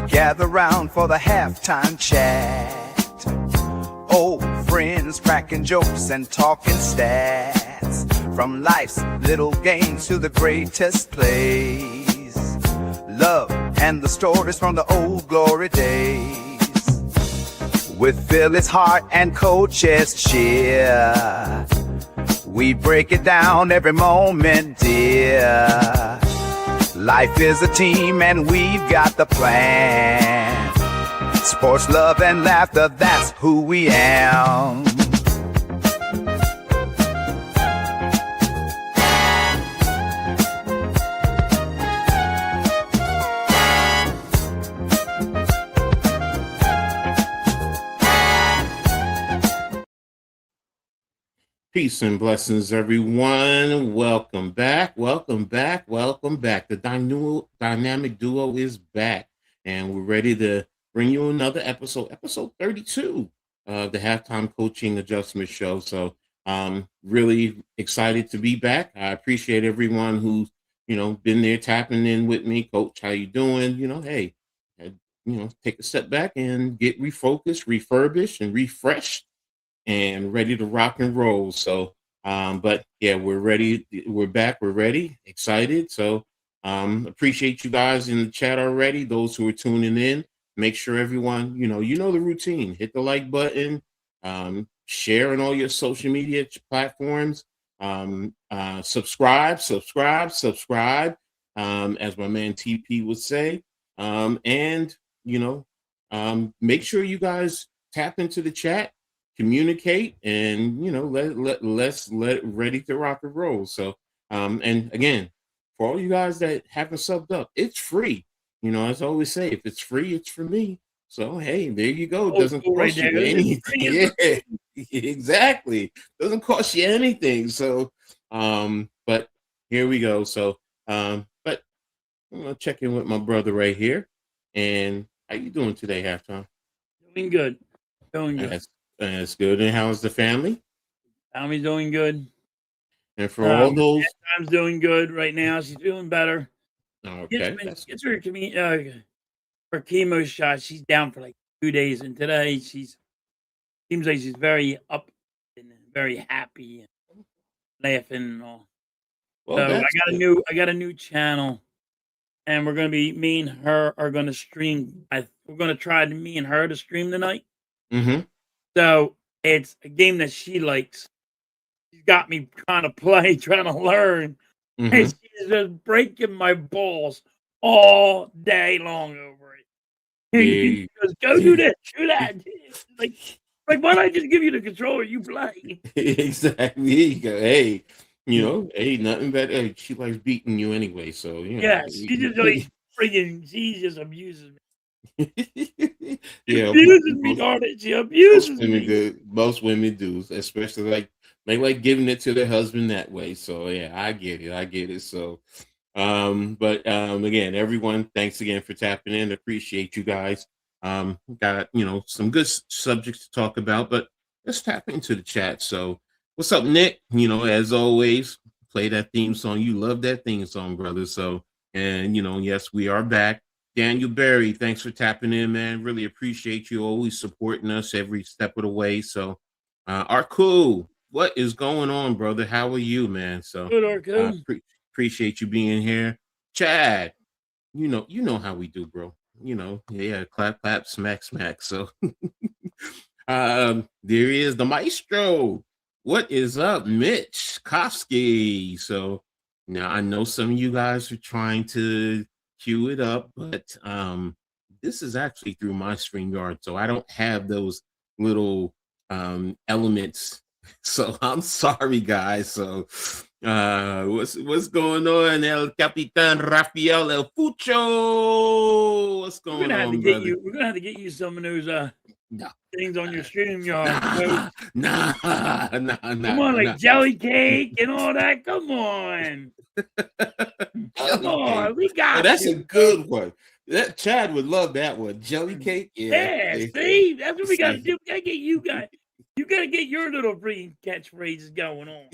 gather round for the halftime chat. Old friends cracking jokes and talking stats. From life's little games to the greatest plays. Love and the stories from the old glory days. With Philly's heart and coach's cheer, we break it down every moment, dear. Life is a team and we've got the plan. Sports, love, and laughter, that's who we am. Peace and blessings, everyone. Welcome back. The dynamic duo is back, and we're ready to bring you another episode 32 of the Halftime Coaching Adjustment Show. So really excited to be back. I appreciate everyone who's, been there tapping in with me. Coach, how you doing? Hey, take a step back and get refocused, refurbished, and refreshed, and ready to rock and roll. So, but yeah, we're ready. We're back. We're ready. Excited. So, appreciate you guys in the chat already. Those who are tuning in, make sure everyone, you know the routine. Hit the like button. Share on all your social media platforms. Subscribe. As my man TP would say. And make sure you guys tap into the chat, communicate, and let's ready to rock and roll. So and again, for all you guys that haven't subbed up, it's free. As I always say, if it's free, it's for me. So hey, there you go. It doesn't cost you anything. Yeah, exactly. Doesn't cost you anything. So but here we go. So but I'm gonna check in with my brother right here. And how you doing today, Halftime? Doing good. That's good. And how's the family? Family's doing good. And for all those, Time's doing good right now. She's feeling better. Okay. Gets her chemo shot. She's down for like 2 days, and today seems like she's very up and very happy and laughing and all. Well, so I got a new channel, and me and her are gonna stream. We're gonna try me and her to stream tonight. Mm-hmm. So it's a game that she likes. She's got me trying to learn. Mm-hmm. And she's just breaking my balls all day long over it. She goes, go do this, do that. Like, why don't I just give you the controller? You play. Exactly. Here you go. Hey, hey, nothing better. Hey, she likes beating you anyway. So yeah, she just like she just abuses me. Yeah, abuses me, darn it. She abuses me. Most women do, especially like they like giving it to their husband that way. So yeah, I get it. So but again, everyone, thanks again for tapping in. Appreciate you guys. Got some good subjects to talk about, but let's tap into the chat. So what's up, Nick? As always, play that theme song. You love that theme song, brother. So and yes, we are back. Daniel Berry, thanks for tapping in, man. Really appreciate you always supporting us every step of the way. So, Arku, what is going on, brother? How are you, man? So, good, Arku. Appreciate you being here. Chad, you know how we do, bro. Yeah, clap, clap, smack, smack. So, there is the maestro. What is up, Mitch Kofsky? So, now I know some of you guys are trying to queue it up, but this is actually through my StreamYard, so I don't have those little elements. So I'm sorry, guys. So what's going on, El Capitan Rafael El Fucho? What's going on, brother? We're gonna have to get you some of those things on your StreamYard. Nah. Come on, like jelly cake and all that. Come on. Come on, we got that's a good one. That Chad would love that one. Jelly cake. Yeah, see, that's what we gotta do. We gotta get you guys. You gotta get your little free catchphrases going on.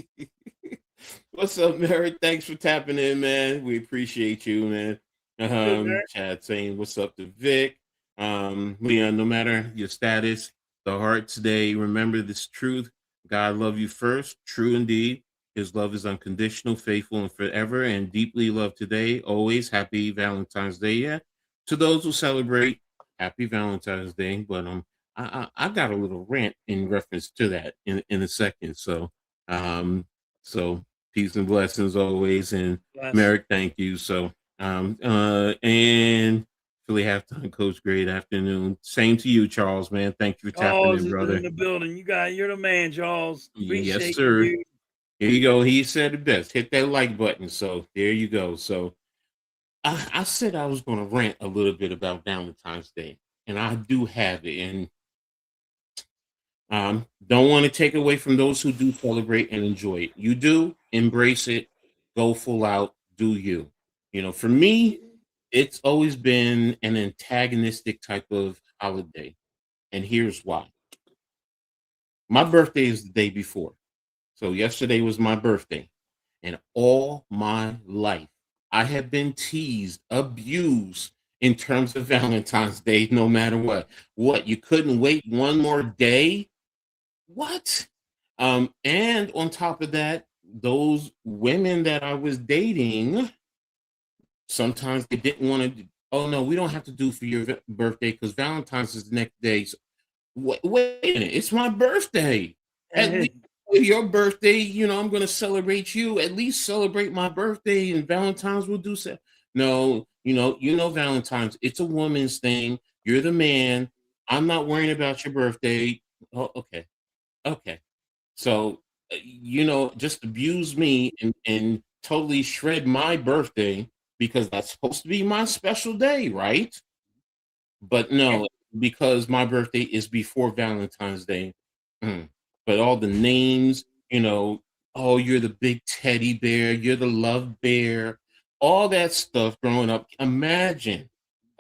What's up, Merritt? Thanks for tapping in, man. We appreciate you, man. Good, man. Chad saying what's up to Vic. Leon, no matter your status, the heart today, remember this truth. God love you first. True indeed. His love is unconditional, faithful, and forever, and deeply loved today. Always happy Valentine's Day. Yeah. To those who celebrate, happy Valentine's Day. But I got a little rant in reference to that in a second. Um so peace and blessings always. And Bless. Merrick, thank you. And Philly halftime coach, great afternoon. Same to you, Charles, man. Thank you for tapping Charles in, is in brother. the building. You're the man, Charles. Yes, Appreciate you, sir. dude. Here you go. He said it best. Hit that like button. So there you go. So I said I was going to rant a little bit about Valentine's Day, and I do have it. And don't want to take away from those who do celebrate and enjoy it. You do embrace it, go full out, do you. You know, for me, it's always been an antagonistic type of holiday. And here's why. My birthday is the day before. So yesterday was my birthday. And all my life, I have been teased, abused in terms of Valentine's Day, no matter what. What, you couldn't wait one more day? What? And on top of that, those women that I was dating, sometimes they didn't want to. Oh no, we don't have to do for your birthday because Valentine's is the next day. So, wait a minute, it's my birthday. At least with your birthday, I'm going to celebrate you. At least celebrate my birthday, and Valentine's will do so. No, Valentine's. It's a woman's thing. You're the man. I'm not worrying about your birthday. Oh, okay. Okay. So, just abuse me and totally shred my birthday because that's supposed to be my special day, right? But no, because my birthday is before Valentine's Day. Mm. But all the names, oh, you're the big teddy bear, you're the love bear, all that stuff growing up. Imagine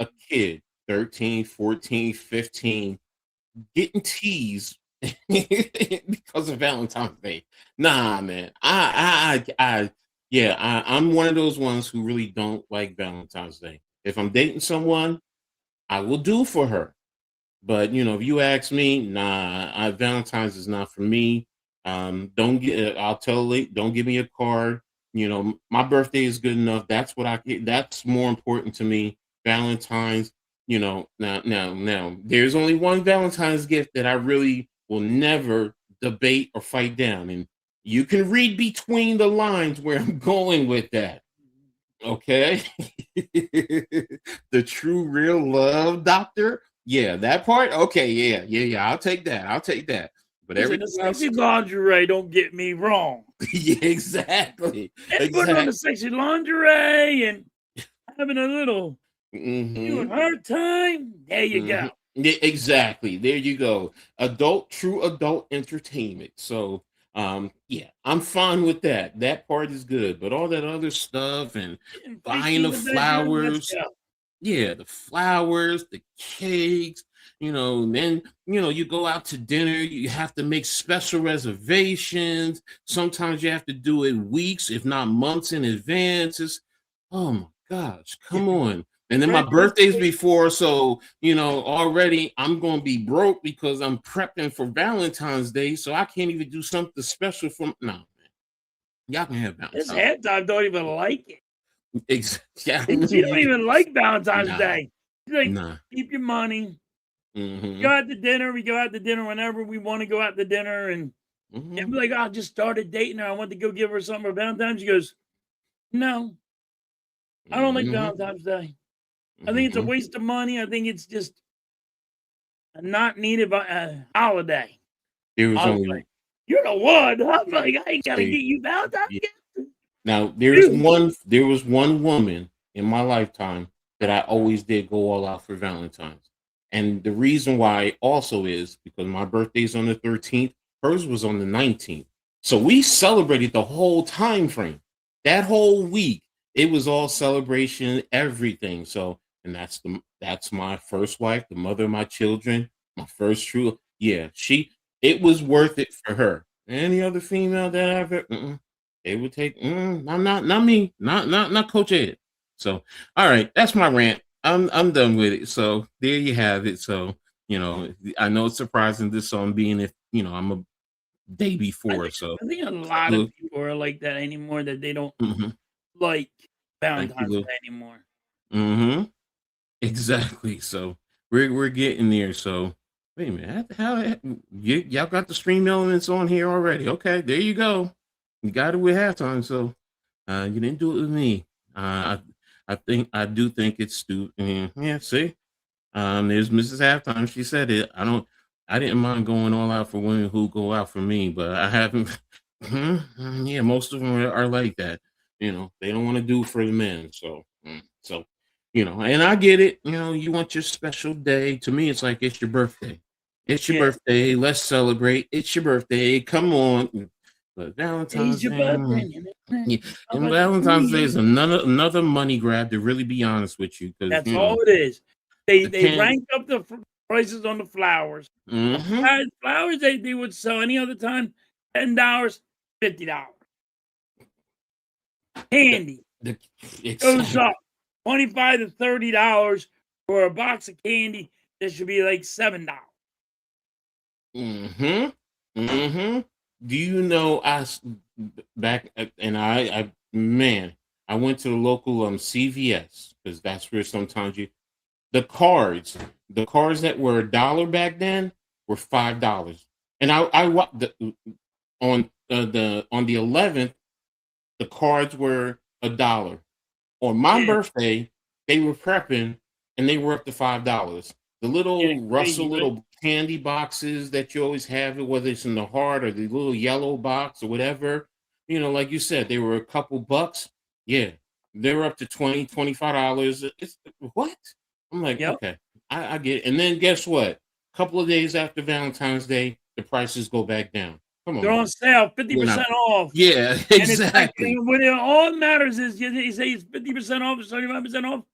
a kid, 13, 14, 15, getting teased because of Valentine's Day. Nah, man. I'm one of those ones who really don't like Valentine's Day. If I'm dating someone, I will do for her. But if you ask me, nah, Valentine's is not for me. Don't get. I'll tell late. Don't give me a card. My birthday is good enough. That's what I get. That's more important to me. Valentine's. Now. There's only one Valentine's gift that I really will never debate or fight down, and you can read between the lines where I'm going with that. Okay. The true real love doctor. Yeah, that part. Okay, yeah. I'll take that. But Listen, everything the else, sexy lingerie, don't get me wrong. yeah, exactly. And putting on the sexy lingerie and having a little you and Mhm, her time. There you go. mhm. Yeah, exactly. There you go. True adult entertainment. So, yeah, I'm fine with that. That part is good. But all that other stuff and Getting buying freaky in the the bedroom. Let's flowers, go. yeah, the flowers, the cakes, and then, you go out to dinner, you have to make special reservations. Sometimes you have to do it weeks, if not months in advance. Oh my gosh, come on. And then my Red dress birthday's cake. before, so, already I'm going to be broke because I'm prepping for Valentine's Day, so I can't even do something special for, no, man. Y'all can have This Valentine's. halftime don't even like it. Yeah, I know She don't you. even like Valentine's Nah, Day. She's like, nah. keep your money. Go Mm-hmm. out to dinner. We go out to dinner whenever we want to go out to dinner. And Mm-hmm. be like, oh, I just started dating her. I want to go give her something for Valentine's. She goes, no, I don't like Mm-hmm. Valentine's Day. I think it's a Mm-hmm. waste of money. I think it's just a not needed holiday. There was I was like, only you're the one. I'm like, I ain't gotta say get you Valentine's yeah. gift. Now Dude, there was one woman in my lifetime that I always did go all out for Valentine's. And the reason why also is because my birthday's on the 13th, hers was on the 19th. So we celebrated the whole time frame. That whole week, it was all celebration, everything. So, and that's my first wife, the mother of my children, my first true. Yeah, it was worth it for her. Any other female that I've ever, they would take. I'm not me. Not Coach Ed. So, all right, that's my rant. I'm done with it. So there you have it. So I know it's surprising this song being if I'm a day I before. think So I think a lot of Lou. people are like that anymore, that they don't Hmm. like Thank you, Valentine's Lou. Day anymore. Hmm. Exactly. So we're getting there. So wait a minute, y'all got the stream elements on here already? Okay, there you go. You got it with halftime. So you didn't do it with me. I do think it's stupid. Yeah, see, there's Mrs. Halftime. She said it. I didn't mind going all out for women who go out for me, but I haven't. Yeah, most of them are like that. They don't want to do for the men. So and I get it. You want your special day. To me, it's like it's your birthday. It's your Yeah. birthday. Let's celebrate. It's your birthday. Come on. But Today's Valentine's your Day. birthday. Yeah, How and about you do Valentine's Day is you? another money grab. To really be honest with you, because That's all it is. They the they can. ranked up the prices on the flowers. Mm-hmm. Flowers they would sell any other time, $10, $50. The, Candy the goes exactly. up $25 to $30 for a box of candy that should be like $7. Mm-hmm. Mm-hmm. Do you know back and man, I went to the local CVS because that's where sometimes the cards the cards that were $1 back then were $5, and on the 11th the cards were $1. On my Yeah, birthday, they were prepping and they were up to $5. The yeah, little crazy, Russell right? little candy boxes that you always have, whether it's in the heart or the little yellow box or whatever, like you said, they were a couple bucks. Yeah, they were up to $25. It's what? I'm like, Yep. okay, I get it. And then guess what? A couple of days after Valentine's Day, the prices go back down. Come They're on on now. sale, We're not. 50% off. Yeah, And it's like, exactly. and what it all matters is you say it's 50% off or 75% off.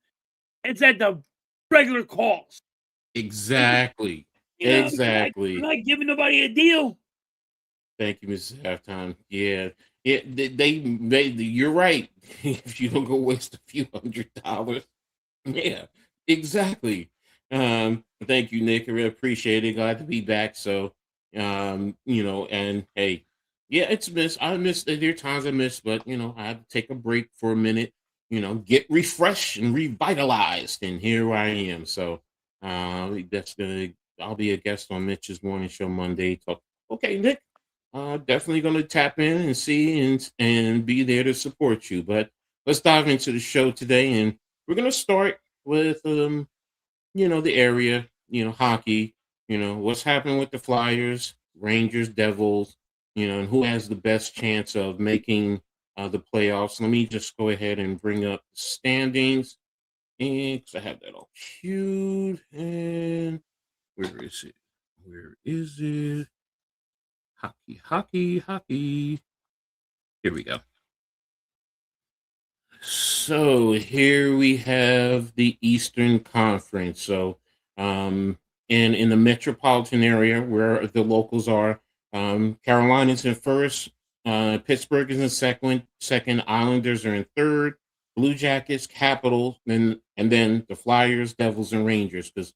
It's at the regular cost. Exactly. We're Exactly. not giving nobody a deal. Thank you, Mrs. Halftime. Yeah. Yeah, you're right. If you don't go waste a few $100. Yeah, exactly. Thank you, Nick. I really appreciate it. Glad to be back. So, and hey, yeah, it's missed. I missed. There are times I missed, but I had to take a break for a minute. Get refreshed and revitalized, and here I am. So, that's gonna. I'll be a guest on Mitch's morning show Monday. Talk. Okay, Nick. Definitely gonna tap in and see and be there to support you. But let's dive into the show today, and we're gonna start with the area, hockey, what's happening with the Flyers, Rangers, Devils, and who has the best chance of making the playoffs. Let me just go ahead and bring up the standings, and 'cause I have that all queued. And where is it? Where is it? Hockey, hockey, hockey. Here we go. So here we have the Eastern Conference. So, and in the metropolitan area where the locals are, Carolina's in first, Pittsburgh is in second, Islanders are in third, Blue Jackets, Capitals, and then the Flyers, Devils, and Rangers. Because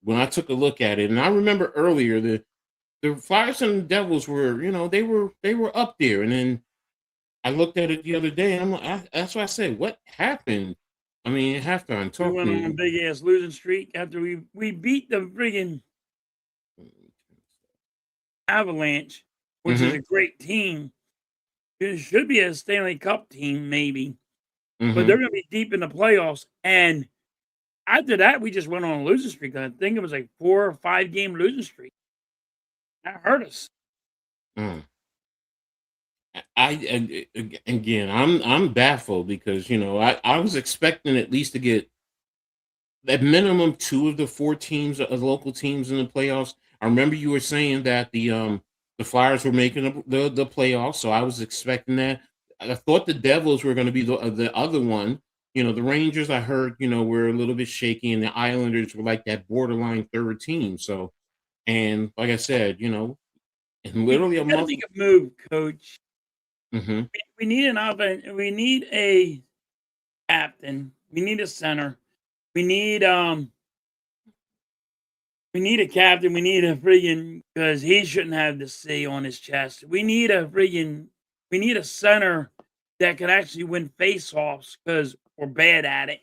when I took a look at it, and I remember earlier the Flyers and the Devils were, they were up there, and then I looked at it the other day, and I'm like, that's why I said, what happened? I mean, halftime, We talk to went on a me. big ass losing streak after we beat the friggin' Avalanche, which is Mm-hmm. a great team. It should be a Stanley Cup team, maybe, but Mm-hmm. they're gonna be deep in the playoffs. And after that, we just went on a losing streak. I think it was like 4 or 5 game losing streak. That hurt us. Mm. Again, I'm baffled because I was expecting at least to get at minimum two of the four teams, local teams in the playoffs. I remember you were saying that the Flyers were making the playoffs, so I was expecting that. I thought the Devils were going to be the other one. The Rangers I heard were a little bit shaky, and the Islanders were like that borderline third team. So, and like I said, in literally We a gotta month. make a move, coach. Hmm. We need an offense. We need a captain. We need a center. We need a captain. We need a friggin' because he shouldn't have the C on his chest. We need a center that can actually win face-offs because we're bad at it.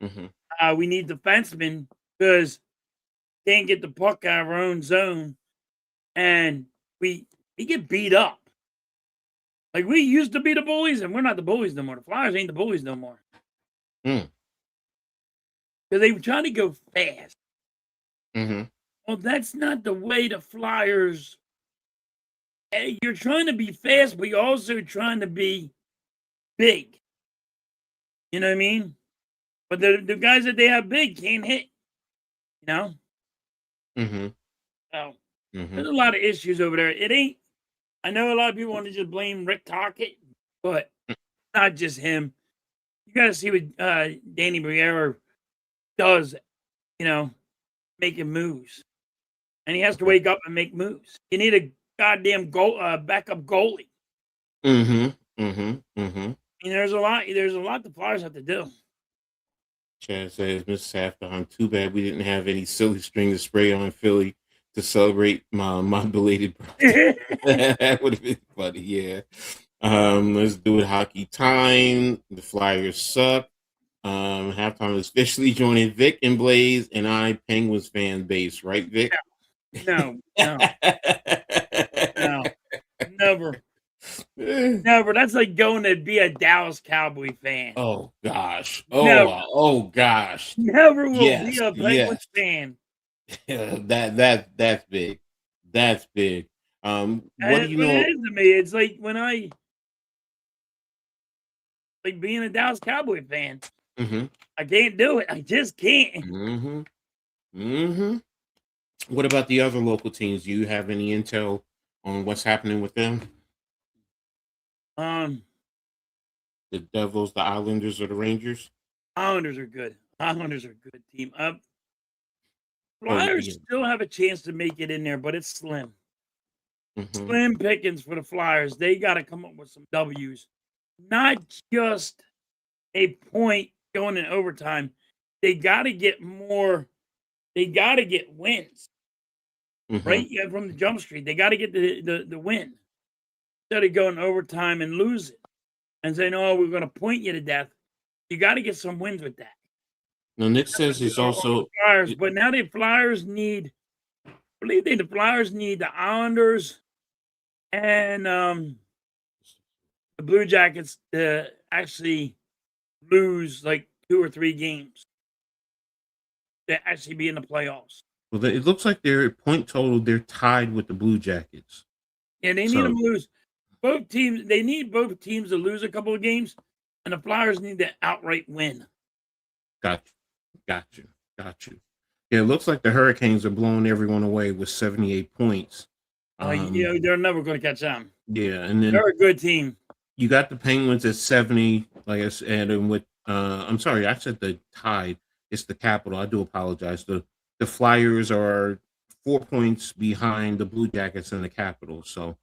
Mm-hmm. We need defensemen because can't get the puck out of our own zone, and we get beat up. Like we used to be the bullies, and we're not the bullies no more. The Flyers ain't the bullies no more Mm. because they were trying to go fast. Mm-hmm. Well, that's not the way the Flyers. You're trying to be fast, but you're also trying to be big. You know what I mean? But the guys that they have big can't hit. You know? Mm-hmm. So Mm-hmm. there's a lot of issues over there. It ain't. I know a lot of people want to just blame Rick Tocchet, but not just him. You got to see what Danny Briere does. You know, making moves, and he has to wake up and make moves. You need a goddamn backup goalie. Mm-hmm. Mm-hmm. Mm-hmm. I mean, there's a lot. There's a lot the Flyers have to do. Chad says, Mrs. Halftime, too bad we didn't have any silly string to spray on Philly to celebrate my belated birthday. That would have been funny, yeah. Let's do it hockey time. The Flyers suck. Halftime is officially joining Vic and Blaze and I Penguins fan base, right, Vic? No, never. Never. That's like going to be a Dallas Cowboy fan. Oh gosh. Never. Oh gosh. Never will Yes, be a Penguins fan. That's big. That's big. What do you know? It is to me. It's like when I like being a Dallas Cowboy fan. Mm-hmm. I can't do it. I just can't. Mm-hmm. Mm-hmm. What about the other local teams? Do you have any intel on what's happening with them? The Devils, the Islanders, or the Rangers? Islanders are good. Islanders are a good team. Flyers still have a chance to make it in there, but it's slim. Mm-hmm. Slim pickings for the Flyers. They got to come up with some W's, not just a point going in overtime. They got to get more. They got to get wins, right? Yeah, from the jump street. They got to get the win instead of going overtime and lose it and saying, "Oh, we're going to point you to death." You got to get some wins with that. Now, Nick says he's also Flyers, but now the Flyers need. I believe the Flyers need the Islanders and the Blue Jackets to actually lose like 2 or 3 games to actually be in the playoffs. Well, it looks like their point total, they're tied with the Blue Jackets. And they need them to lose. Both teams, they need both teams to lose a couple of games, and the Flyers need to outright win. Got you. Yeah, it looks like the Hurricanes are blowing everyone away with 78 points. They're never going to catch them. Yeah, and then they're a good team. You got the Penguins at 70, like I said, and with I'm sorry, I said the Tide. It's the Capital. I do apologize. The Flyers are 4 points behind the Blue Jackets and the Capital. So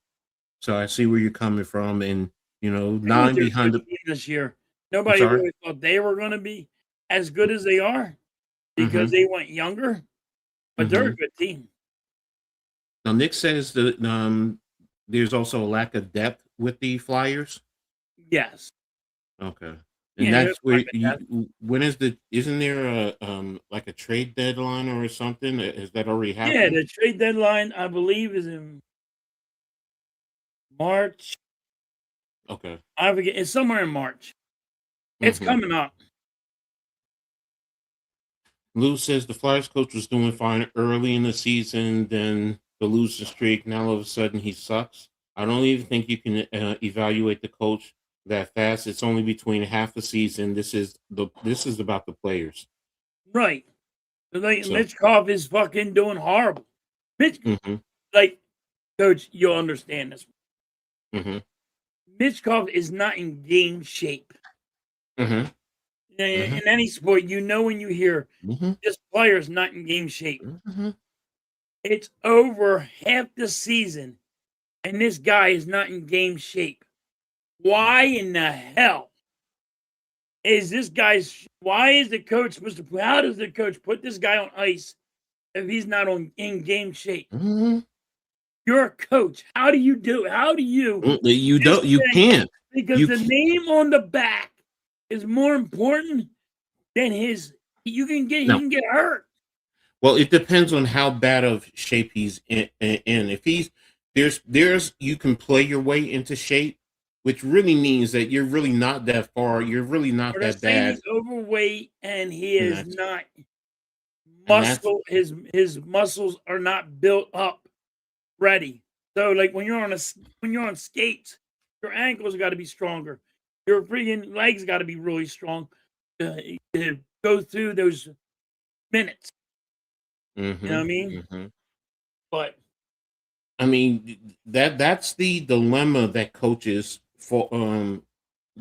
I see where you're coming from, and 9 behind this year. Nobody really thought they were going to be as good as they are because they went younger, but they're a good team. Now, Nick says that there's also a lack of depth with the Flyers. Yes. Okay. And that's where isn't there a like a trade deadline or something? Has that already happened? Yeah, the trade deadline, I believe, is in March. Okay. I forget. It's somewhere in March. It's coming up. Lou says the Flyers coach was doing fine early in the season, then the losing streak. Now all of a sudden he sucks. I don't even think you can evaluate the coach that fast. It's only between half a season. This is about the players, right? Mitchkov is fucking doing horrible. Coach, you'll understand this. Mitchkov is not in game shape. In any sport, when you hear this player's not in game shape, it's over half the season, and this guy is not in game shape. Why in the hell is this guy's. Why is the coach supposed to? How does the coach put this guy on ice if he's not in game shape? Mhm. You're a coach. How do you do? How do you? You Just don't. You say can't. because You the can't. name on the back is more important than his. You can get. He No. can get hurt. Well, it depends on how bad of shape he's in. If he's there's you can play your way into shape, which really means that you're really not that far. You're really not Or that let's say bad, he's overweight and he and is that's not and that's muscle. His muscles are not built up ready. So like when you're on skates, your ankles got to be stronger. Your freaking legs got to be really strong to go through those minutes. You know what I hmm mean? hmm But I mean that's the dilemma that coaches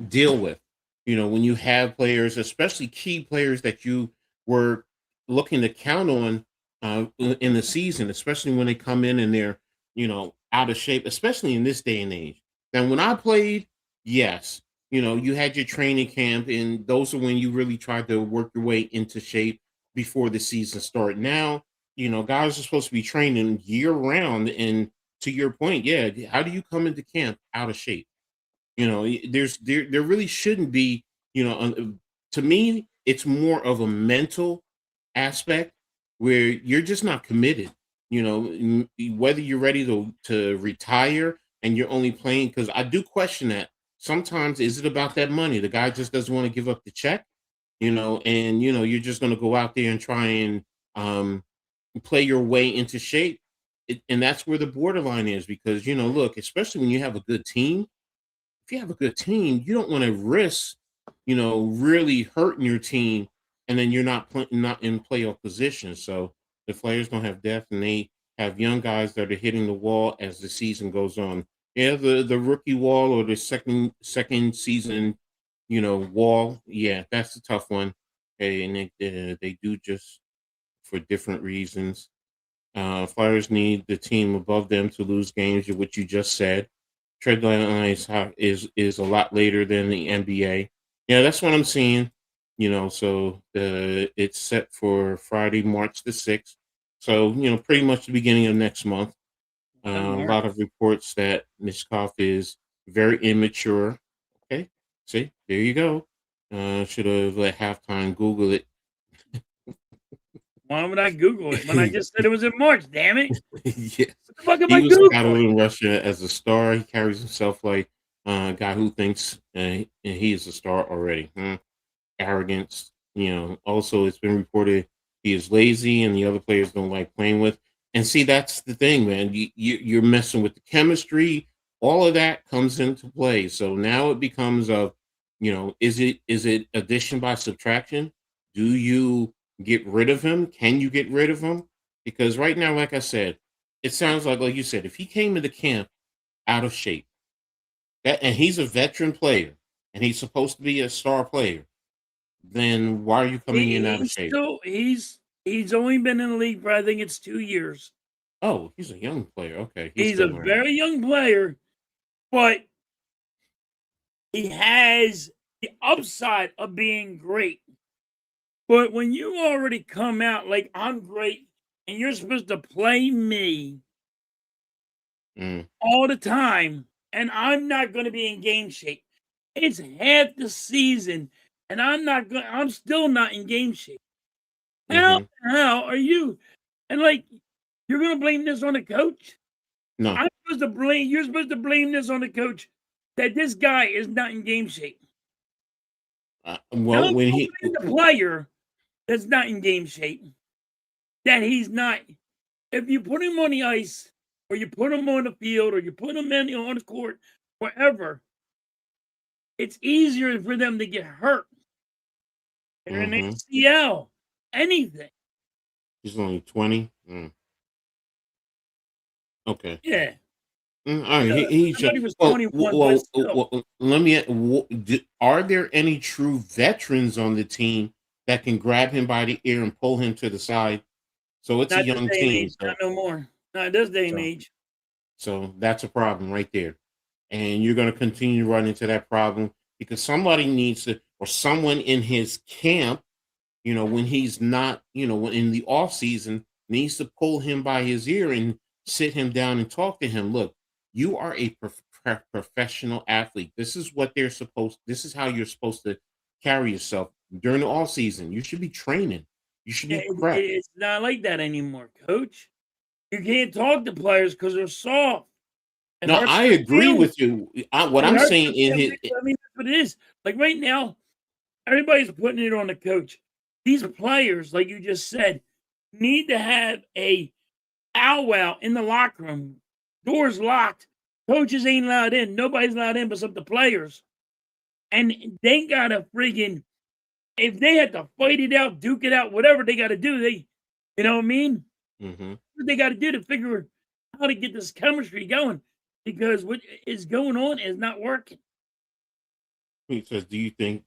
deal with. When you have players, especially key players that you were looking to count on in the season, especially when they come in and they're, out of shape, especially in this day and age. Now, when I played, yes, you had your training camp, and those are when you really tried to work your way into shape before the season started. Now, guys are supposed to be training year round. And to your point, yeah, how do you come into camp out of shape? There really shouldn't be, to me, it's more of a mental aspect where you're just not committed. Whether you're ready to retire and you're only playing, because I do question that sometimes. Is it about that money? The guy just doesn't want to give up the check, and you're just going to go out there and try and um, play your way into shape. And that's where the borderline is, because look, especially when you have a good team, if you have a good team, you don't want to risk, really hurting your team, and then you're not in playoff position. So the players don't have depth, and they have young guys that are hitting the wall as the season goes on. Yeah, the rookie wall, or the second season, wall. Yeah, that's a tough one. And they do just for different reasons. Flyers need the team above them to lose games, which you just said. Trade line is a lot later than the NBA. Yeah, that's what I'm seeing. So it's set for Friday, March the 6th. So pretty much the beginning of next month. A Mark, lot of reports that Mishkov is very immature. Okay, see, there you go. Should have let halftime Google it. why would I Google it when I just said it was in March? Damn it! Yes. What the fuck am He I was touted googling? in Russia as a star. He carries himself like a guy who thinks he is a star already. Arrogance. Also, it's been reported he is lazy and the other players don't like playing with. And see, that's the thing, man. You're messing with the chemistry. All of that comes into play. So now it becomes is it addition by subtraction? Do you get rid of him? Can you get rid of him? Because right now, like I said, it sounds like you said, if he came into camp out of shape, and he's a veteran player, and he's supposed to be a star player, then why are you coming in out of He's shape? still he's only been in the league for I think it's 2 years. Oh, he's a young player. Okay, he's He's a still learning. very young player, but he has the upside of being great. But when you already come out like I'm great and you're supposed to play me Mm, all the time and I'm not going to be in game shape. It's half the season and I'm still not in game shape. How hmm the hell are you? And like you're going to blame this on the coach? No. You're supposed to blame this on the coach that this guy is not in game shape. Well, Don't when he blame the player that's not in game shape. That he's not. If you put him on the ice, or you put him on the field, or you put him on the court, wherever, it's easier for them to get hurt. They're in hmm ACL, anything. he's only 20. Okay. Yeah. All right. He I should. thought he was Well, 21, but still. let me. Are there any true veterans on the team that can grab him by the ear and pull him to the side? So it's a Not this young day and team. age. Not no more. Not this day and So age. So that's a problem right there. And you're going to continue to run into that problem because somebody needs to, or someone in his camp, when he's not, when in the off season, needs to pull him by his ear and sit him down and talk to him. Look, you are a professional athlete. This is how you're supposed to carry yourself during the off season. You should be training. You should Yeah, be prepped. it's not like that anymore, coach. You can't talk to players because they're soft. It No, hurts I their agree feelings. with you. What It I'm hurts saying their in feelings. I mean, that's what it is. Like right now, everybody's putting it on the coach. These players, like you just said, need to have a powwow in the locker room. Doors locked. Coaches ain't allowed in. Nobody's allowed in but some of the players. And they gotta friggin' if they had to fight it out, duke it out, whatever they gotta do, you know what I mean? Mhm. What they gotta do to figure how to get this chemistry going because what is going on is not working. He says, "Do you think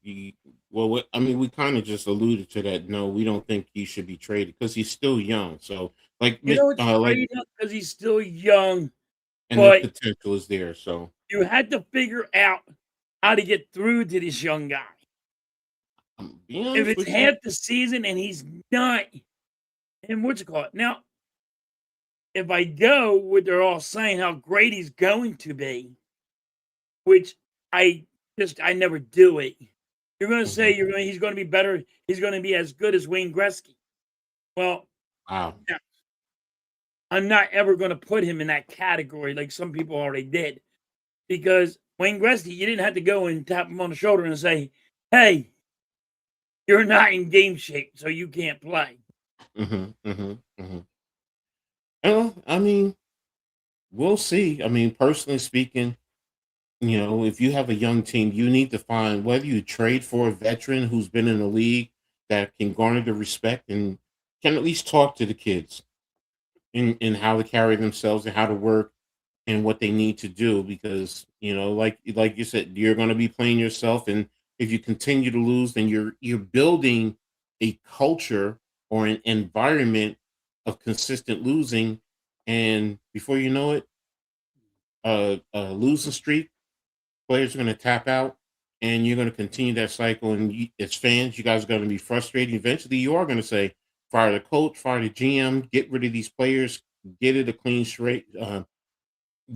Well, I mean, we kind of just alluded to that. No, we don't think he should be traded because he's still young. So, You know, it's like, trade him because he's still young, and the but potential is there. So, you had to figure out how to get through to this young guy. I'm being If honest it's with you. half the season and he's not, and what's it called? Now, if I go what they're all saying how great he's going to be, which I never do it. You're gonna say Mhm. he's gonna be better, he's gonna be as good as Wayne Gretzky. Well, Wow. no, I'm not ever gonna put him in that category like some people already did. Because Wayne Gretzky, you didn't have to go and tap him on the shoulder and say, "Hey, you're not in game shape, so you can't play." Well, I mean, we'll see. I mean, personally speaking, if you have a young team, you need to find whether you trade for a veteran who's been in the league that can garner the respect and can at least talk to the kids in how to carry themselves and how to work and what they need to do because like you said, you're going to be playing yourself, and if you continue to lose, then you're building a culture or an environment of consistent losing, and before you know it, a losing streak, players are going to tap out, and you're going to continue that cycle, and as fans, you guys are going to be frustrated. Eventually you are going to say, fire the coach, fire the GM, get rid of these players, get it a clean straight,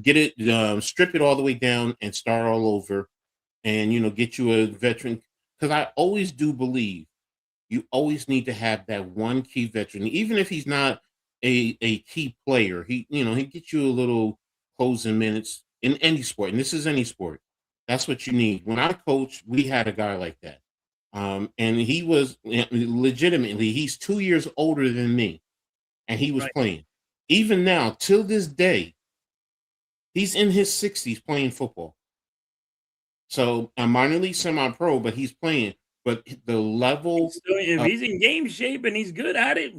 get it, strip it all the way down and start all over, and get you a veteran, because I always do believe you always need to have that one key veteran, even if he's not a key player. He gets you a little closing minutes in any sport, and this is any sport. That's what you need. When I coached, we had a guy like that, and he was legitimately, he's 2 years older than me, and he was Right. playing. Even now, till this day, he's in his 60s playing football. So a minor league semi-pro, but he's playing. But the level, So if of, he's in game shape and he's good at it,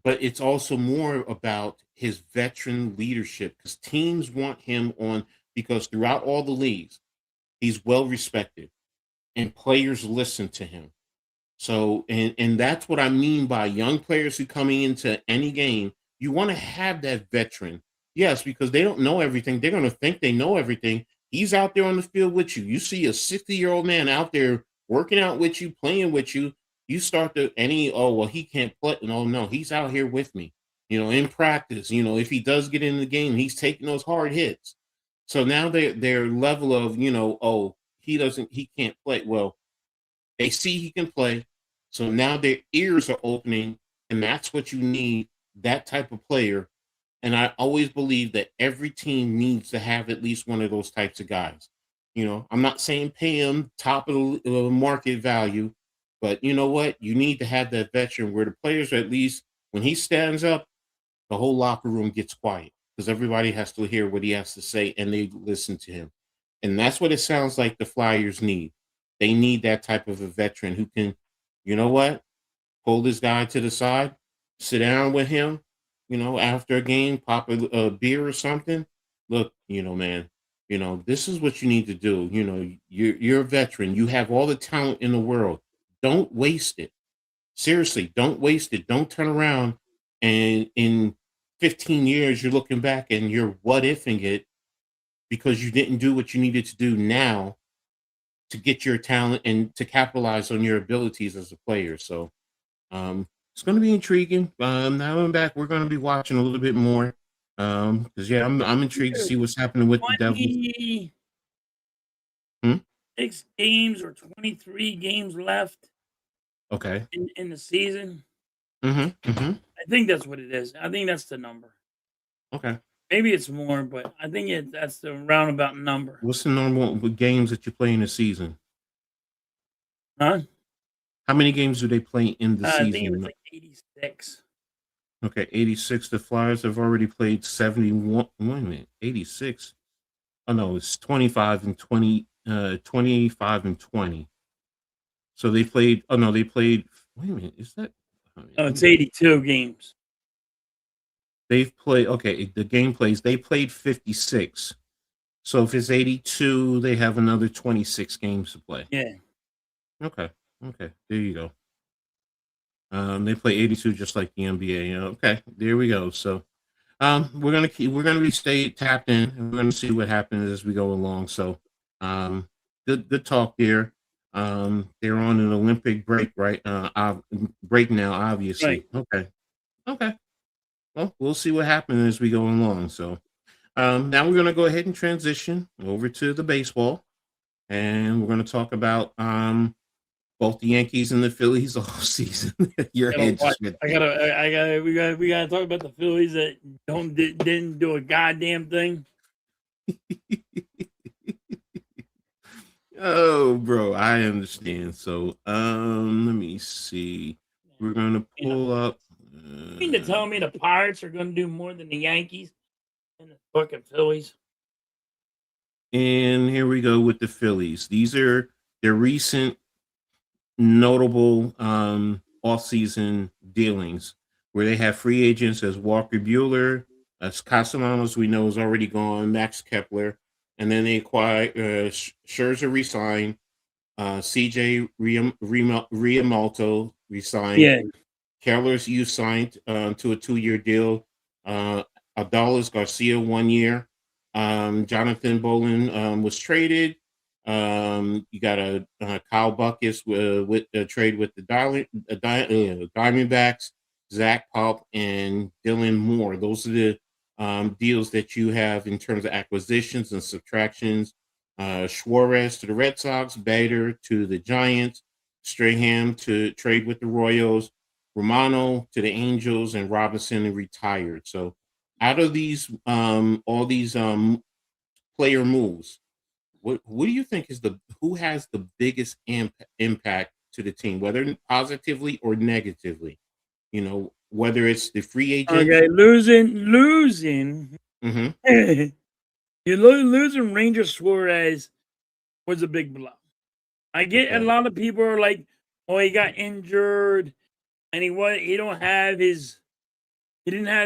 but it's also more about his veteran leadership because teams want him on, because throughout all the leagues, he's well respected and players listen to him. So, and that's what I mean by young players who coming into any game. You want to have that veteran, yes, because they don't know everything. They're going to think they know everything. He's out there on the field with you. You see a 60-year-old man out there working out with you, playing with you. You start to oh well, he can't play. No, no, he's out here with me. In practice. If he does get in the game, he's taking those hard hits. So now their level of oh, he can't play well. They see he can play. So now their ears are opening, and that's what you need, that type of player. And I always believe that every team needs to have at least one of those types of guys. I'm not saying pay him top of the market value, but you know what? You need to have that veteran where the players are, at least when he stands up, the whole locker room gets quiet because everybody has to hear what he has to say and they listen to him. And that's what it sounds like the Flyers need. They need that type of a veteran who can, you know what, pull this guy to the side, sit down with him, after a game, pop a beer or something. Look, man, this is what you need to do. You're a veteran. You have all the talent in the world. Don't waste it. Seriously, don't waste it. Don't turn around and in 15 years you're looking back and you're what ifing it because you didn't do what you needed to do now to get your talent and to capitalize on your abilities as a player. So it's going to be intriguing. Now I'm back. We're going to be watching a little bit more. Because yeah, I'm intrigued to see what's happening with the Devils. 26 Hmm? games or 23 games left Okay. in the season. Mm-hmm. Mm-hmm. I think that's what it is. I think that's the number. Okay. Maybe it's more, but I think that's the roundabout number. What's the normal games that you play in a season? Huh? How many games do they play in the I think it was season? like 86. Okay, 86. The Flyers have already played 71. Wait a minute, 86. Oh no, it's 25 and 20. 25 and 20. So they played. Oh no, they played. Wait a minute, is that? Oh, it's 82 games. They've played. Okay, the game plays. They played 56. So if it's 82, they have another 26 games to play. Yeah. Okay. Okay. There you go. They play 82 just like the NBA. Okay, there we go. So we're gonna be stay tapped in, and we're gonna see what happens as we go along. So good talk there. They're on an Olympic break, right? Break now, obviously. Right. Okay. Well, we'll see what happens as we go along. So now we're gonna go ahead and transition over to the baseball, and we're gonna talk about both the Yankees and the Phillies all season. Your head just went. We gotta talk about the Phillies that didn't do a goddamn thing. Oh, bro, I understand. So, let me see. We're gonna pull up. You mean to tell me the Pirates are gonna do more than the Yankees and the fucking Phillies? And here we go with the Phillies. These are their recent notable off-season dealings, where they have free agents as Walker Buehler, as Castellanos, we know is already gone, Max Kepler, and then they acquire Scherzer resigned, CJ Riamalto resigned, Yeah. Keller's you signed to a 2-year deal, Adalis Garcia 1 year, Jonathan Bolin was traded. You got a Kyle Buckus with the trade with the Diamondbacks, Zach Pop and Dylan Moore. Those are the deals that you have in terms of acquisitions and subtractions. Suarez to the Red Sox, Bader to the Giants, Strahan to trade with the Royals, Romano to the Angels, and Robinson retired. So out of these all these player moves, what do you think is who has the biggest impact to the team, whether positively or negatively? Whether it's the free agent. Okay, losing. Mm-hmm. You're losing Ranger Suarez was a big blow. I get a lot of people are like, "Oh, he got injured, and he didn't have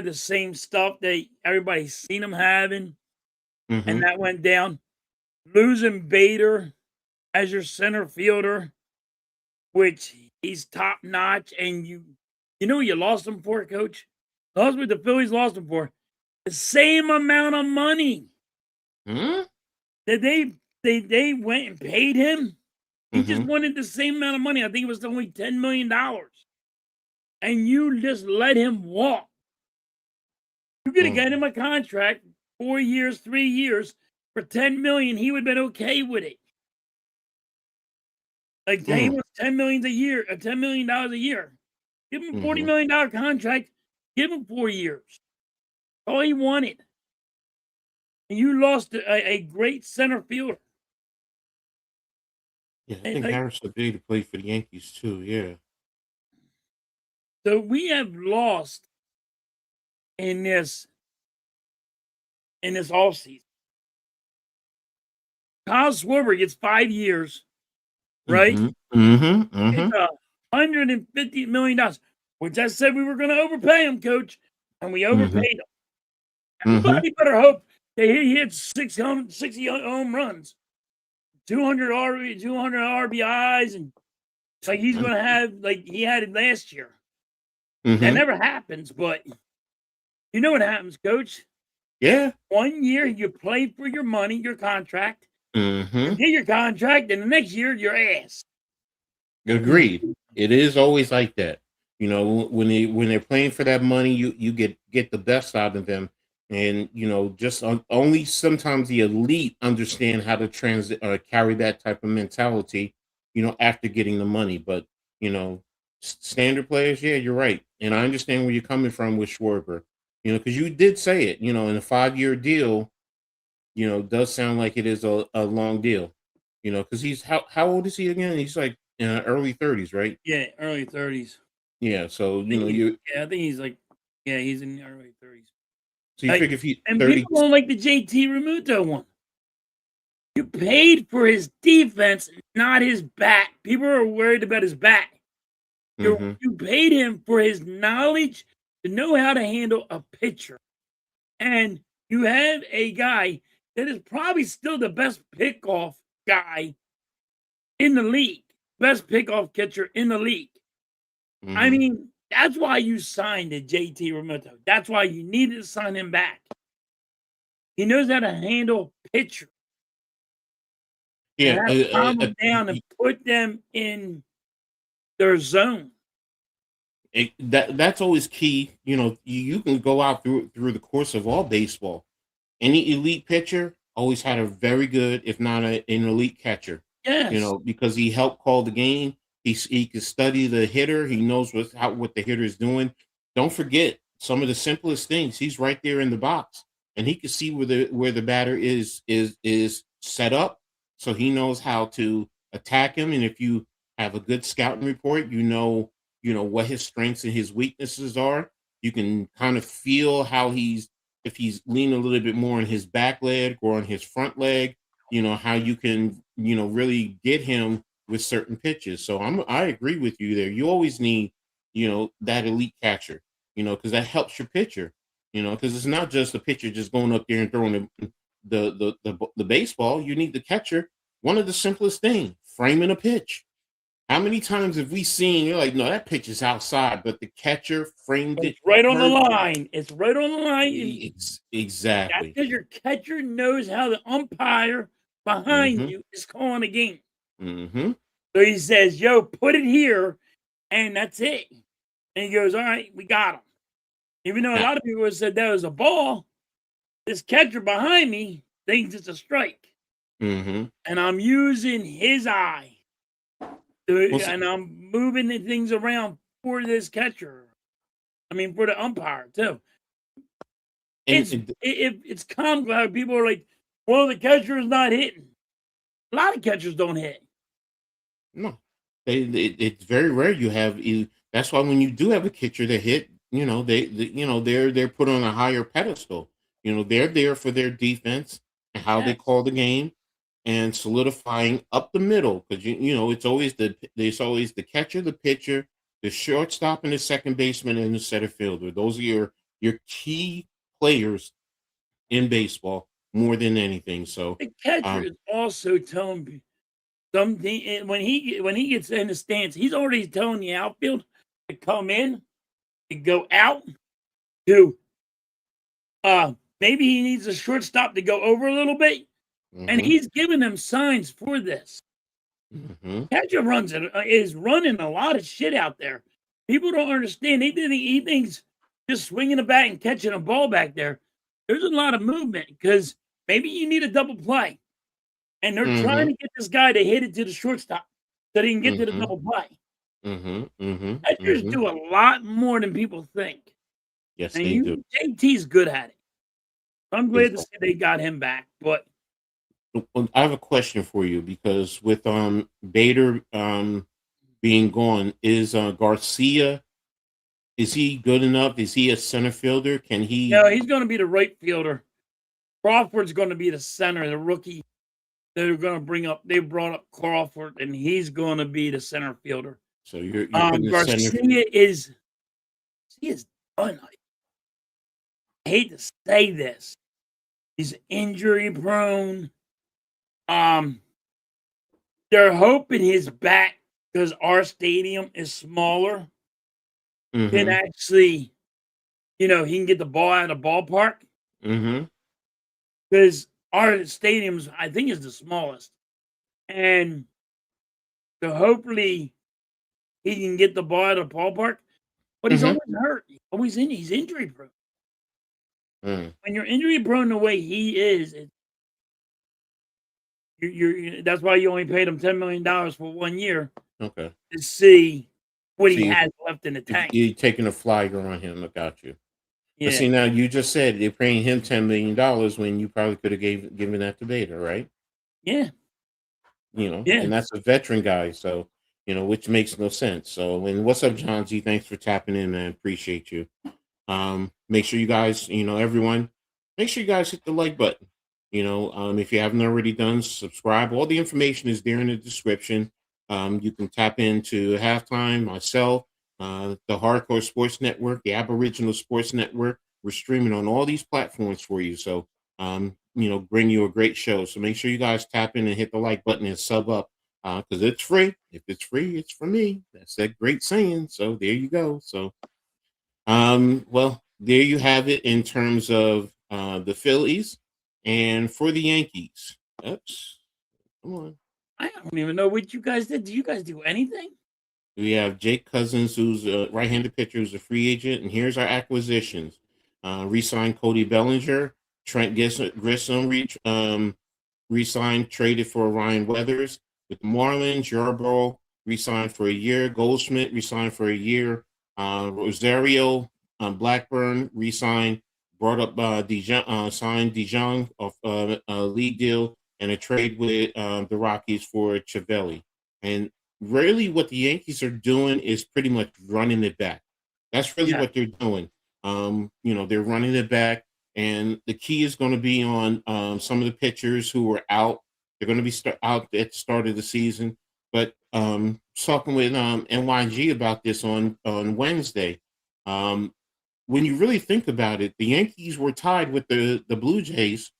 the same stuff that everybody's seen him having, Mm-hmm. and that went down." Losing Bader as your center fielder, which he's top notch, and you know you lost him for, Coach. Lost what the Phillies lost him for the same amount of money Mm-hmm. that they went and paid him. He just Mm-hmm. wanted the same amount of money. I think it was only $10 million, and you just let him walk. You could have got him a contract, 4 years, 3 years for $10 million. He would have been okay with it. Like he wants $10 million a year, $10 million a year. Give him a $40 million contract. Give him 4 years. All he wanted. And you lost a great center fielder. Yeah, I think Harris Adair played for the Yankees too. Yeah. So we have lost in this offseason. Kyle Schwarber gets 5 years, right? It's $150 million, which I said we were going to overpay him, Coach, and we overpaid him. Everybody better hope that he hits 60 home runs, 200 RBIs, and it's like he's going to have like he had it last year. That never happens, but you know what happens, Coach? Yeah. 1 year you play for your money, your contract, Mm-hmm. Get your contract, and the next year, your ass. Agreed. It is always like that. You know, when they're playing for that money, you get the best out of them, and you know, just only sometimes the elite understand how to carry that type of mentality. You know, after getting the money, but you know, standard players, yeah, you're right, and I understand where you're coming from with Schwarber. You know, because you did say it. You know, in a 5-year deal, you know, does sound like it is a long deal. You know, because he's how old is he again? He's like early 30s, right? Yeah, early 30s. Yeah, so you know I think he's like, yeah, he's in the early 30s. so you figure if he And 30. people don't like the JT Remuto one. You paid for his defense, not his bat. People are worried about his bat. Mm-hmm. You paid him for his knowledge to know how to handle a pitcher. And you have a guy that is probably still the best pickoff guy in the league, best pickoff catcher in the league. I Mm-hmm. mean, that's why you signed the JT Remuto. That's why you needed to sign him back. He knows how to handle pitcher and Yeah, how to calm them down and put them in their zone. that's always key. You know, you can go out through the course of all baseball. Any elite pitcher always had a very good, if not an elite catcher. You Yes. know, because he helped call the game. He can study the hitter. He knows what the hitter is doing. Don't forget some of the simplest things. He's right there in the box, and he can see where the batter is set up, so he knows how to attack him. And if you have a good scouting report, you know what his strengths and his weaknesses are. You can kind of feel how if he's leaning a little bit more on his back leg or on his front leg, you know, how you can, you know, really get him with certain pitches. So I agree with you there. You always need, you know, that elite catcher, you know, because that helps your pitcher, you know, because it's not just the pitcher just going up there and throwing the baseball. You need the catcher. One of the simplest things, framing a pitch. How many times have we seen you're like, no, that pitch is outside, but the catcher framed But it it's right on the perfect. line. It's right on the line. And that's Exactly. because your catcher knows how the umpire behind Mm-hmm. you is calling a game. Mm-hmm. So he says, yo, put it here, and that's it. And he goes, all right, we got him. Even though a Now, lot of people have said that was a ball, this catcher behind me thinks it's a strike. mm-hmm. And I'm using his eye. Well, see, And I'm moving the things around for this catcher. I mean, for the umpire, too. and, and It's common how people are like, well, the catcher is not hitting. A lot of catchers don't hit. no, it's very rare you have. That's why when you do have a catcher that hit, you know, you know, they're put on a higher pedestal. You know, they're there for their defense and how they Yes. call the game and solidifying up the middle because you know there's always the catcher, the pitcher, the shortstop, and the second baseman and the center fielder. Those are your key players in baseball more than anything. So, The catcher um, is also telling something when he gets in the stance, he's already telling the outfield to come in, to go out, to maybe he needs a shortstop to go over a little bit, and mhm, he's giving them signs for this. mhm, Catcher is running a lot of shit out there. People don't understand. He thinks just swinging a bat and catching a ball back there. There's a lot of movement because maybe you need a double play, and they're trying mhm, to get this guy to hit it to the shortstop so they can get to the mhm, double play. mhm, mhm, Catchers mhm. do a lot more than people think, Yes, and they do. JT's good at it. I'm glad to see Exactly. they got him back, but Well, I have a question for you because with Bader being gone, is Garcia, is he good enough? Is he a center fielder? Can he? no, he's going to be the right fielder. Crawford's going to be the center, the rookie. They're gonna bring up they brought up Crawford, and he's gonna be the center fielder. So you're putting the center. Garcia is done. I hate to say this. He's injury prone. Um, they're hoping his back, because our stadium is smaller, can Mm-hmm. actually, he can get the ball out of the ballpark. Mm-hmm. Because our stadiums, I think, is the smallest, and so hopefully he can get the ball at a ballpark. But he's Mm-hmm. always hurt. He's injury prone. Mm, When you're injury prone the way he is, that's why you only paid him $10 million for 1 year okay. to see what he See has left in the if tank. you're taking a flyer on him. I got you. But Yeah, see, now you just said they're paying him $10 million when you probably could have given that to Bader, right? yeah, yeah. And that's a veteran guy, so which makes no sense. So, and what's up, John Z? Thanks for tapping in, man. Appreciate you. Make sure you guys, everyone, make sure you guys hit the like button. If you haven't already done, subscribe. All the information is there in the description. You can tap into Halftime, myself, the Hardcore Sports Network, the Aboriginal Sports Network. We're streaming on all these platforms for you. So, bring you a great show. So make sure you guys tap in and hit the like button and sub up because it's free. If it's free, it's for me. That's that great saying. So there you go. So, well, there you have it in terms of the Phillies and for the Yankees. Oops, come on. I don't even know what you guys did. Do you guys do anything? We have Jake Cousins, who's a right-handed pitcher, who's a free agent, and here's our acquisitions: re-signed Cody Bellinger, Trent Grissom, re-signed, traded for Ryan Weathers with the Marlins. Yarbrough re-signed for a year. Goldschmidt re-signed for a year. Rosario Blackburn re-signed, brought up signed Dijon off a league deal and a trade with the Rockies for Chavelli. And really what the Yankees are doing is pretty much running it back. That's really Yeah, what they're doing. They're running it back. And the key is going to be on some of the pitchers who were out. They're going to be out at the start of the season. But talking with NYG about this on Wednesday, when you really think about it, the Yankees were tied with the Blue Jays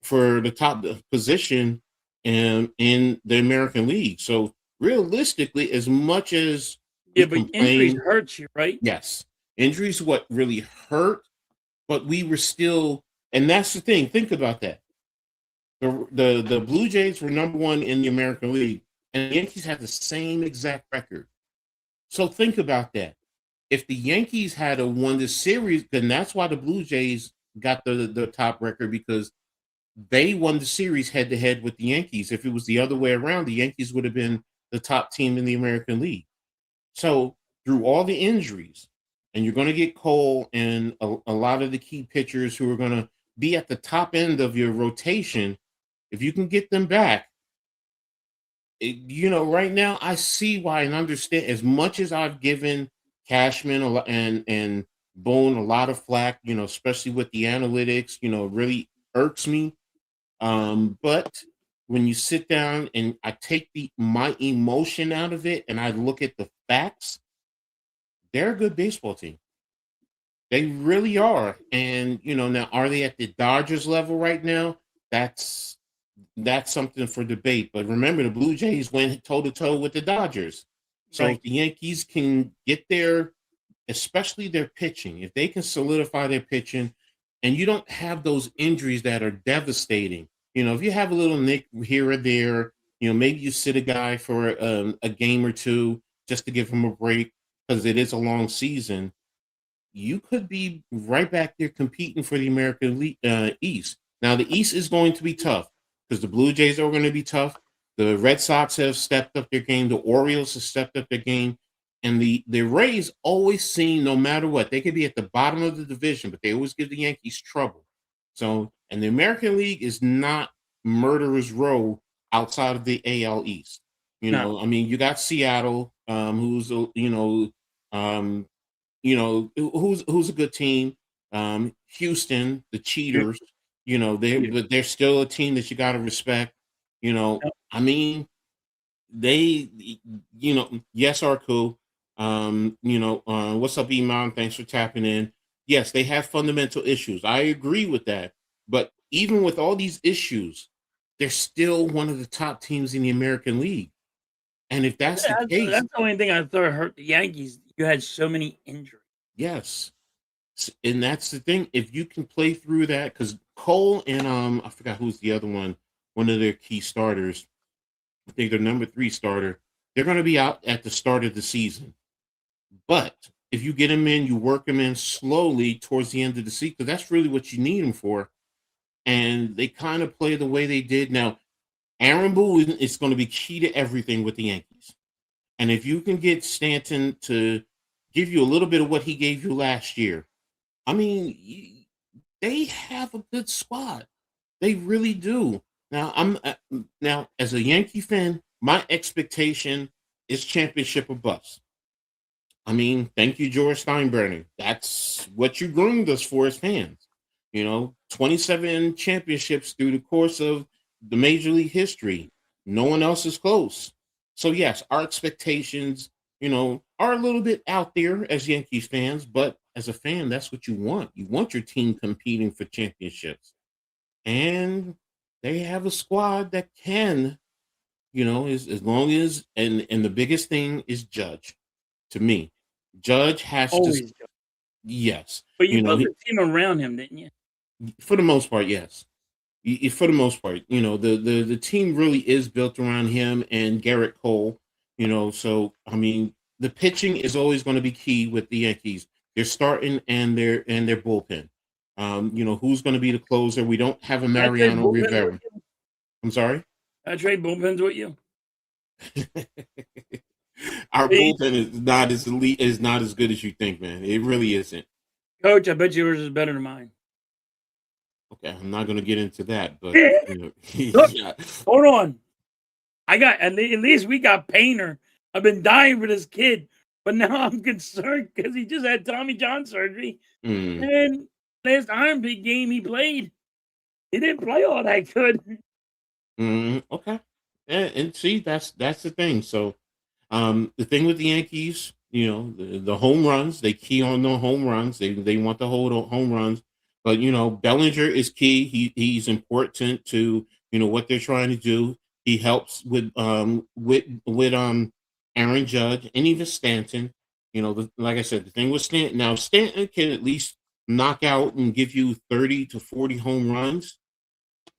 for the top position in the American League. So realistically, as much as yeah, we but injuries complain, hurt you, right? yes, injuries what really hurt, but we were still, and that's the thing. Think about that. The Blue Jays were number one in the American League, and the Yankees had the same exact record. So think about that. If the Yankees had won the series, then that's why the Blue Jays got the top record because they won the series head to head with the Yankees. If it was the other way around, the Yankees would have been the top team in the American League. So through all the injuries, and you're going to get Cole and a lot of the key pitchers who are going to be at the top end of your rotation, if you can get them back, right now I see why and understand. As much as I've given Cashman and Bone a lot of flack, especially with the analytics, really irks me. But when you sit down and I take my emotion out of it and I look at the facts, they're a good baseball team. They really are. And now are they at the Dodgers level right now? That's something for debate. But remember, the Blue Jays went toe to toe with the Dodgers. So Right. if the Yankees can get there, especially their pitching, if they can solidify their pitching, and you don't have those injuries that are devastating. If you have a little nick here or there, maybe you sit a guy for a game or two just to give him a break because it is a long season. You could be right back there competing for the American League, East. Now, the East is going to be tough because the Blue Jays are going to be tough. The Red Sox have stepped up their game. The Orioles have stepped up their game. And the Rays always seem, no matter what, they could be at the bottom of the division, but they always give the Yankees trouble. So, and the American League is not murderer's row outside of the AL East. No, I mean, you got Seattle, who's um, who's a good team. Houston, the you, cheaters. you, But they're still a team that you got to respect. I mean, they, yes, are cool. What's up, Iman? Thanks for tapping in. Yes, they have fundamental issues. I agree with that. But even with all these issues, they're still one of the top teams in the American League. And if that's the case, that's the only thing I thought hurt the Yankees. You had so many injuries. yes. And that's the thing. If you can play through that, because Cole and I forgot who's the other one of their key starters. I think their number 3 starter. They're going to be out at the start of the season. But if you get them in, you work them in slowly towards the end of the season, because that's really what you need them for. And they kind of play the way they did. Now, Aaron Boone is going to be key to everything with the Yankees. And if you can get Stanton to give you a little bit of what he gave you last year, I mean, they have a good squad. They really do. Now as a Yankee fan, my expectation is championship or bust. I mean, thank you, George Steinbrenner. That's what you groomed us for as fans. 27 championships through the course of the Major League history. No one else is close. So yes, our expectations, are a little bit out there as Yankees fans, but as a fan, that's what you want. You want your team competing for championships. And they have a squad that can, as long as and the biggest thing is Judge. To me, Judge has Always. to, yes. But you built a team around him, didn't you? For the most part, yes. For the most part, the team really is built around him and Garrett Cole. So I mean, the pitching is always going to be key with the Yankees. They're starting and their bullpen. Who's going to be the closer? We don't have a Mariano Rivera. I'm sorry. I trade bullpens with you. Our bullpen is not as elite, is not as good as you think, man. It really isn't. Coach, I bet yours is better than mine. Okay, I'm not going to get into that, but Look, hold on. At least we got Painter. I've been dying for this kid, but now I'm concerned because he just had Tommy John surgery. And last Iron Pig game he played, he didn't play all that good. Okay, and see, that's the thing. So, the thing with the Yankees, the home runs, they key on the home runs. They want to hold home runs. But Bellinger is key. He's important to what they're trying to do. He helps with Aaron Judge and even Stanton. Like I said, the thing with Stanton now, Stanton can at least knock out and give you 30 to 40 home runs.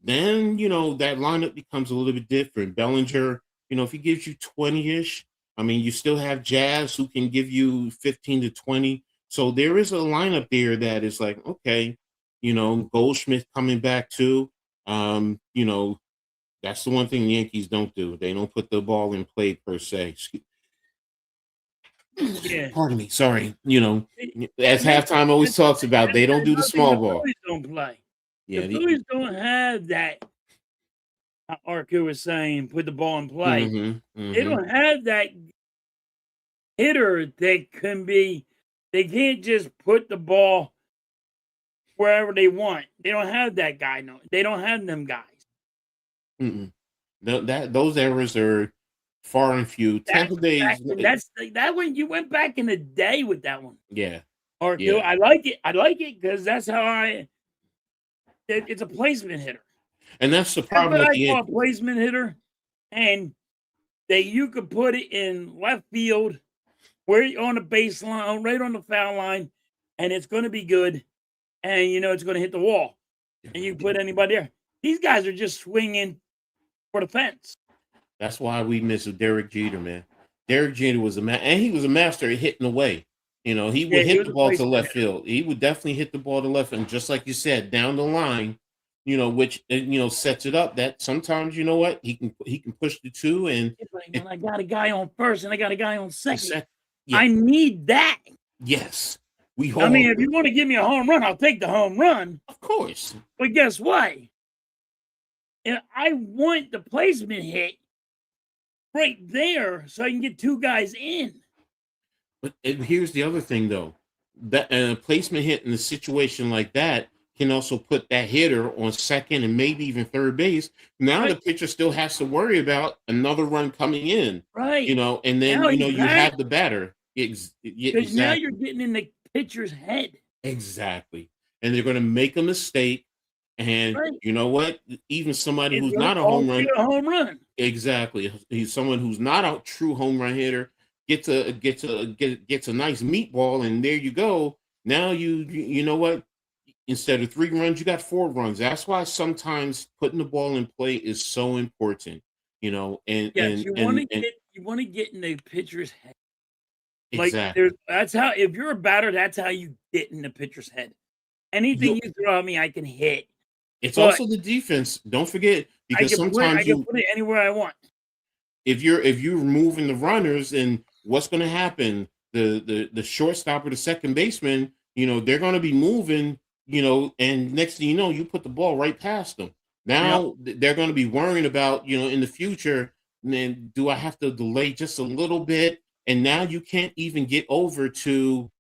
Then that lineup becomes a little bit different. Bellinger, if he gives you 20-ish, I mean, you still have Jazz who can give you 15 to 20. So there is a lineup there that is like, okay. Goldschmidt coming back too. That's the one thing the Yankees don't do. They don't put the ball in play per se. Yeah. Pardon me. Sorry. As halftime always talks about, they don't do the small ball. Phillies don't play. Yeah, the Phillies don't have that. Arco was saying, put the ball in play. They don't have that hitter that can be. They can't just put the ball wherever they want. They don't have that guy. No, they don't have them guys. Those errors are far and few. Tampa Bay. That's that one. You went back in the day with that one. Yeah. Yeah. I like it. I like it because that's how it's a placement hitter. And that's the problem with the a placement hitter, and that you could put it in left field, where you're on the baseline, right on the foul line, and it's going to be good. And it's going to hit the wall, and you put anybody there. These guys are just swinging for the fence. That's why we miss Derek Jeter, man. Derek Jeter was and he was a master at hitting away. He would hit the ball to left field. He would definitely hit the ball to left field, and just like you said, down the line, which sets it up that sometimes he can push the two, and I got a guy on first and I got a guy on second. Yeah. I need that. Yes. If you want to give me a home run, I'll take the home run. Of course. But guess what? I want the placement hit right there so I can get two guys in. But here's the other thing, though. That placement hit in a situation like that can also put that hitter on second and maybe even third base. Now the pitcher still has to worry about another run coming in. Right. And then, you have the batter. Because now you're getting in the pitcher's head. Exactly. And they're going to make a mistake. And you know what? Even somebody who's not a home run. Exactly. He's someone who's not a true home run hitter gets a nice meatball, and there you go. Now you know what? Instead of 3 runs, you got 4 runs. That's why sometimes putting the ball in play is so important. And Yes, and and and you want to get in the pitcher's head. Like there's exactly. that's how if you're a batter, that's how you get in the pitcher's head. Anything You you throw at me, I can hit, It's but also the defense. Don't forget, because I sometimes can put it anywhere I want. if you're moving the runners, and what's going to happen, the shortstop or the second baseman, they're going to be moving, and next thing you know, you put the ball right past them. Yep. Now they're going to be worrying about, in the future, man, do I have to delay just a little bit? And now you can't even get over to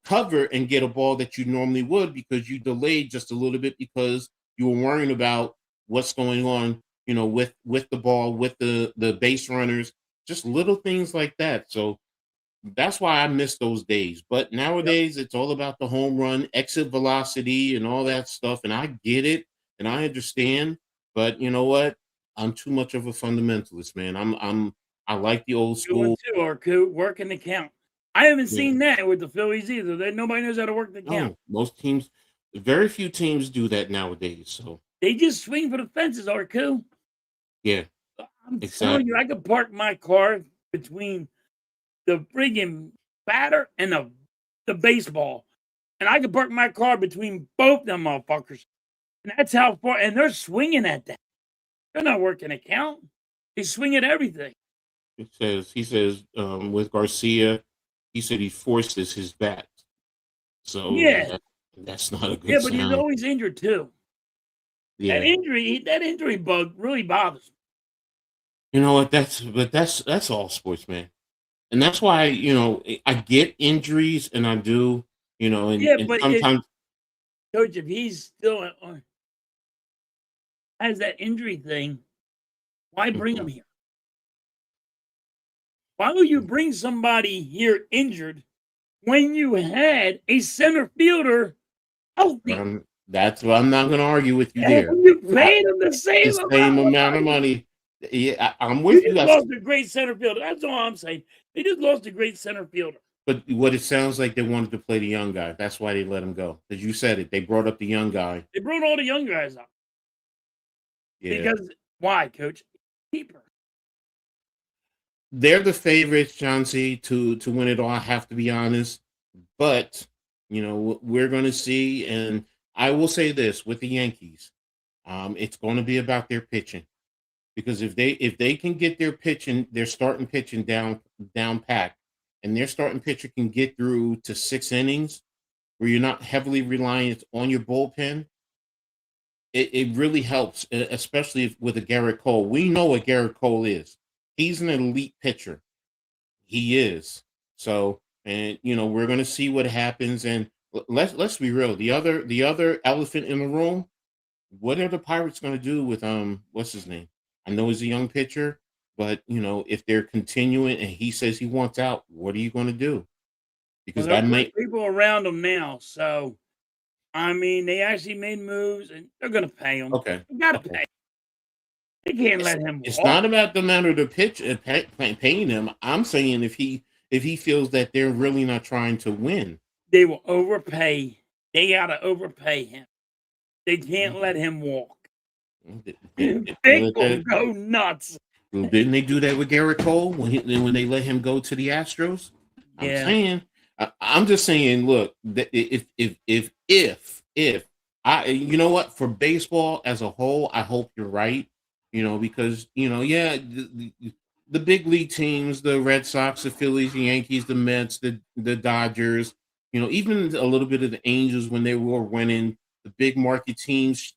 cover and get a ball that you normally would, because you delayed just a little bit, because you were worrying about what's going on, with the ball, with the base runners, just little things like that. So that's why I miss those days. But Yep. nowadays, it's all about the home run, exit velocity, and all that stuff. And I get it, and I understand. But you know what? I'm too much of a fundamentalist, man. I like the old Good one school. too, or working the count. I haven't Yeah. seen that with the Phillies either. Nobody knows how to work the count. No, most teams, very few teams do that nowadays. So They just swing for the fences, or cool. yeah, I'm telling you, exactly. I could park my car between the friggin' batter and the baseball, and I could park my car between both them motherfuckers. And that's how far. And they're swinging at that. They're not working a count. They swing at everything. He says with Garcia, he said he forces his bat. So Yeah, that's not a yeah, good but he's sound. always injured too. Yeah. That injury bug really bothers me. You know what? That's all sports, man. And that's why, I get injuries, and I do, and Yeah, and but sometimes coach, if he's still has that injury thing, why bring him mhm, here? Why will you bring somebody here injured when you had a center fielder healthy? that's what I'm not gonna argue with you And there. you I, paid him the the same same amount of amount of money. money. Yeah, I'm You with you. just lost a great center fielder. That's all I'm saying. They just lost a great center fielder. But what it sounds like, they wanted to play the young guy. That's why they let him go. Because you said it. They brought up the young guy. They brought all the young guys up Yeah. because why, coach? Keeper. They're the favorites, Chauncey, to win it all. I have to be honest, but we're going to see. And I will say this with the Yankees, it's going to be about their pitching, because if they can get their starting pitching down packed, and their starting pitcher can get through to 6 innings, where you're not heavily reliant on your bullpen, it really helps, especially with a Garrett Cole. We know what Garrett Cole is. He's an elite pitcher. He is. So, and we're going to see what happens. And let's be real. The other elephant in the room. What are the Pirates going to do with what's his name? I know he's a young pitcher, but if they're continuing and he says he wants out, what are you going to do? Well, Because they're that putting might people around them now. So, I mean, they actually made moves and they're going to pay him. okay. They got to Okay. pay. They can't It's let him it's walk. not about the matter of the pitch paying him. I'm saying if he feels that they're really not trying to win. They will overpay. They got to overpay him. They can't Okay. let him walk. Well, Vic will go nuts. didn't they do that with Garrett Cole when they let him go to the Astros? I'm Yeah. saying, I'm just saying. Look, if I, you know what, for baseball as a whole, I hope you're right. Because yeah, the big league teams, the Red Sox, the Phillies, the Yankees, the Mets, the Dodgers, even a little bit of the Angels when they were winning, the big market teams.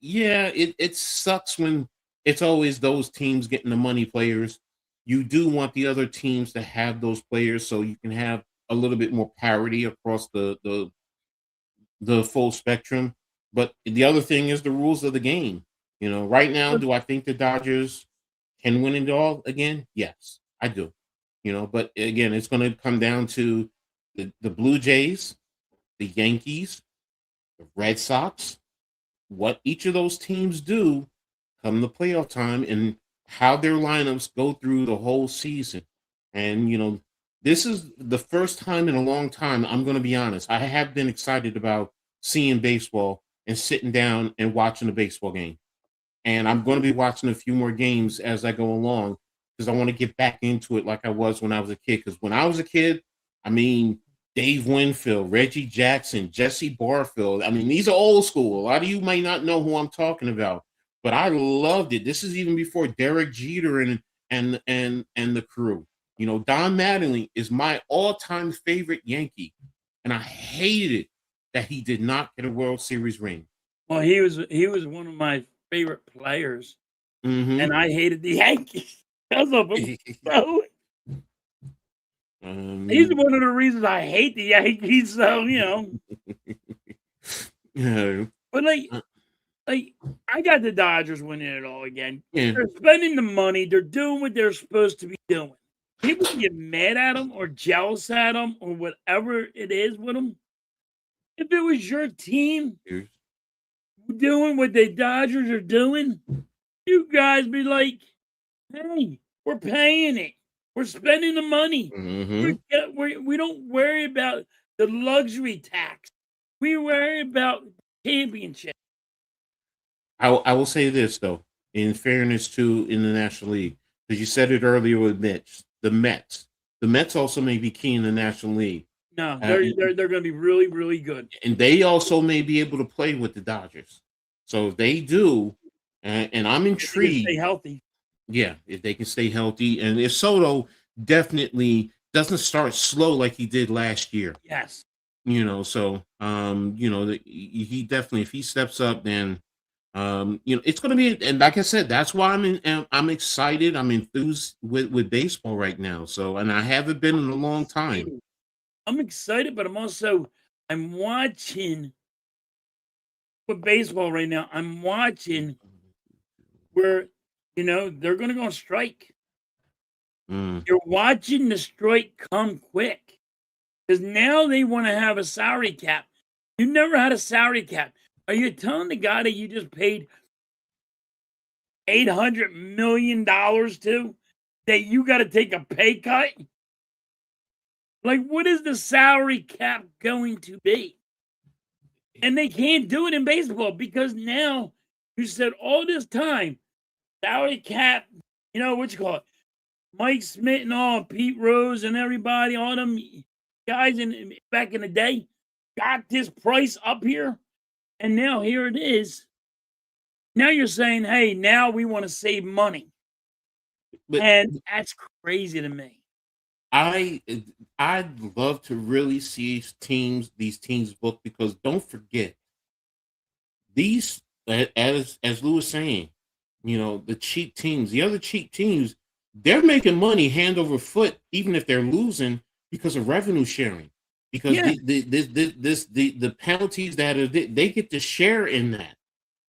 Yeah, it sucks when it's always those teams getting the money players. You do want the other teams to have those players, so you can have a little bit more parity across the full spectrum. But the other thing is the rules of the game. Right now, do I think the Dodgers can win it all again? Yes, I do. But again, it's going to come down to the Blue Jays, the Yankees, the Red Sox, what each of those teams do come the playoff time, and how their lineups go through the whole season. And this is the first time in a long time. I'm going to be honest. I have been excited about seeing baseball and sitting down and watching a baseball game. And I'm going to be watching a few more games as I go along because I want to get back into it like I was when I was a kid. Because when I was a kid, I mean, Dave Winfield, Reggie Jackson, Jesse Barfield. I mean, these are old school. A lot of you may not know who I'm talking about, but I loved it. This is even before Derek Jeter and the crew. You know, Don Mattingly is my all-time favorite Yankee, and I hated that he did not get a World Series ring. Well, he was one of my favorite players, and I hated the Yankees because of him. So he's one of the reasons I hate the Yankees. So yeah. But I got the Dodgers winning it all again. Yeah. They're spending the money. They're doing what they're supposed to be doing. People get mad at them or jealous at them or whatever it is with them. If it was your team doing what the Dodgers are doing, you guys be like, hey, we're paying it. We're spending the money. We don't worry about the luxury tax. We worry about championship. I will say this, though, in fairness to in the National League, because you said it earlier with the Mets. The Mets also may be key in the National League. No, they're going to be really, really good. And they also may be able to play with the Dodgers. So if they do, and I'm intrigued. Stay healthy. Yeah, if they can stay healthy. And if Soto definitely doesn't start slow like he did last year. Yes. You know, so, he definitely, if he steps up, then, it's going to be, and like I said, that's why I'm excited. I'm enthused with baseball right now. So, and I haven't been in a long time. I'm excited, but I'm watching with baseball right now. I'm watching where, they're going to go on strike. You're watching the strike come quick because now they want to have a salary cap. You never had a salary cap. Are you telling the guy that you just paid $800 million to that you got to take a pay cut? Like, what is the salary cap going to be? And they can't do it in baseball because now you said all this time, salary cap, what you call it? Mike Smith and all, Pete Rose and everybody, all them guys back in the day got this price up here. And now here it is. Now you're saying, hey, now we want to save money. And that's crazy to me. I'd love to really see these teams book because don't forget these, as Lou was saying, the cheap teams, the other cheap teams, they're making money hand over foot even if they're losing because of revenue sharing. Because the penalties they get to share in that,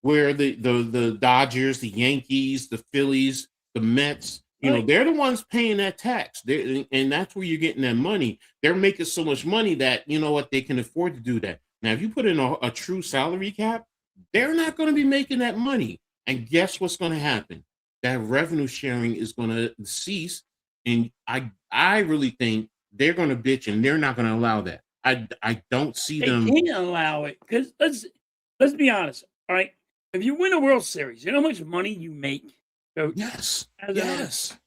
where the Dodgers, the Yankees, the Phillies, the Mets. They're the ones paying that tax. And that's where you're getting that money. They're making so much money that, they can afford to do that. Now, if you put in a true salary cap, they're not going to be making that money. And guess what's going to happen? That revenue sharing is going to cease. And I really think they're going to bitch and they're not going to allow that. I don't see them. They can't allow it because let's be honest. All right. If you win a World Series, you know how much money you make? So yes.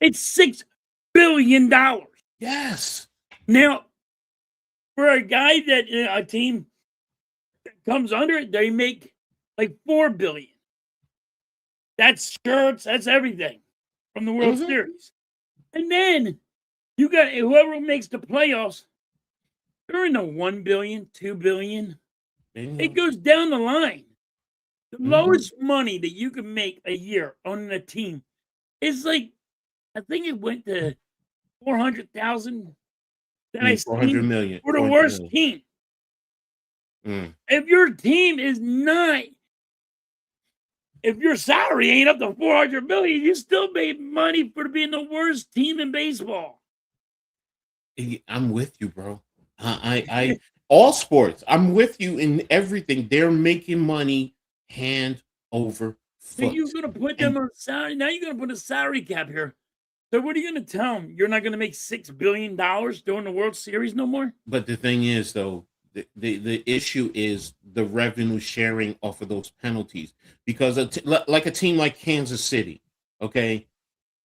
It's $6 billion. Yes. Now, for a guy that a team that comes under it, they make like $4 billion. That's skirts, that's everything from the World Series. And then you got whoever makes the playoffs, they're in the $1 billion, $2 billion. It goes down the line. The lowest money that you can make a year on a team is like, I think it went to 400,000. That I 400 million for the worst team. If your team is not, if your salary ain't up to 400 million, you still made money for being the worst team in baseball. I'm with you, bro. I all sports. I'm with you in everything. They're making money hand over foot. So you're going to put them on salary. Now you're going to put a salary cap here. So what are you going to tell them? You're not going to make $6 billion during the World Series no more? But the thing is, though, the issue is the revenue sharing off of those penalties. Because like a team like Kansas City, okay,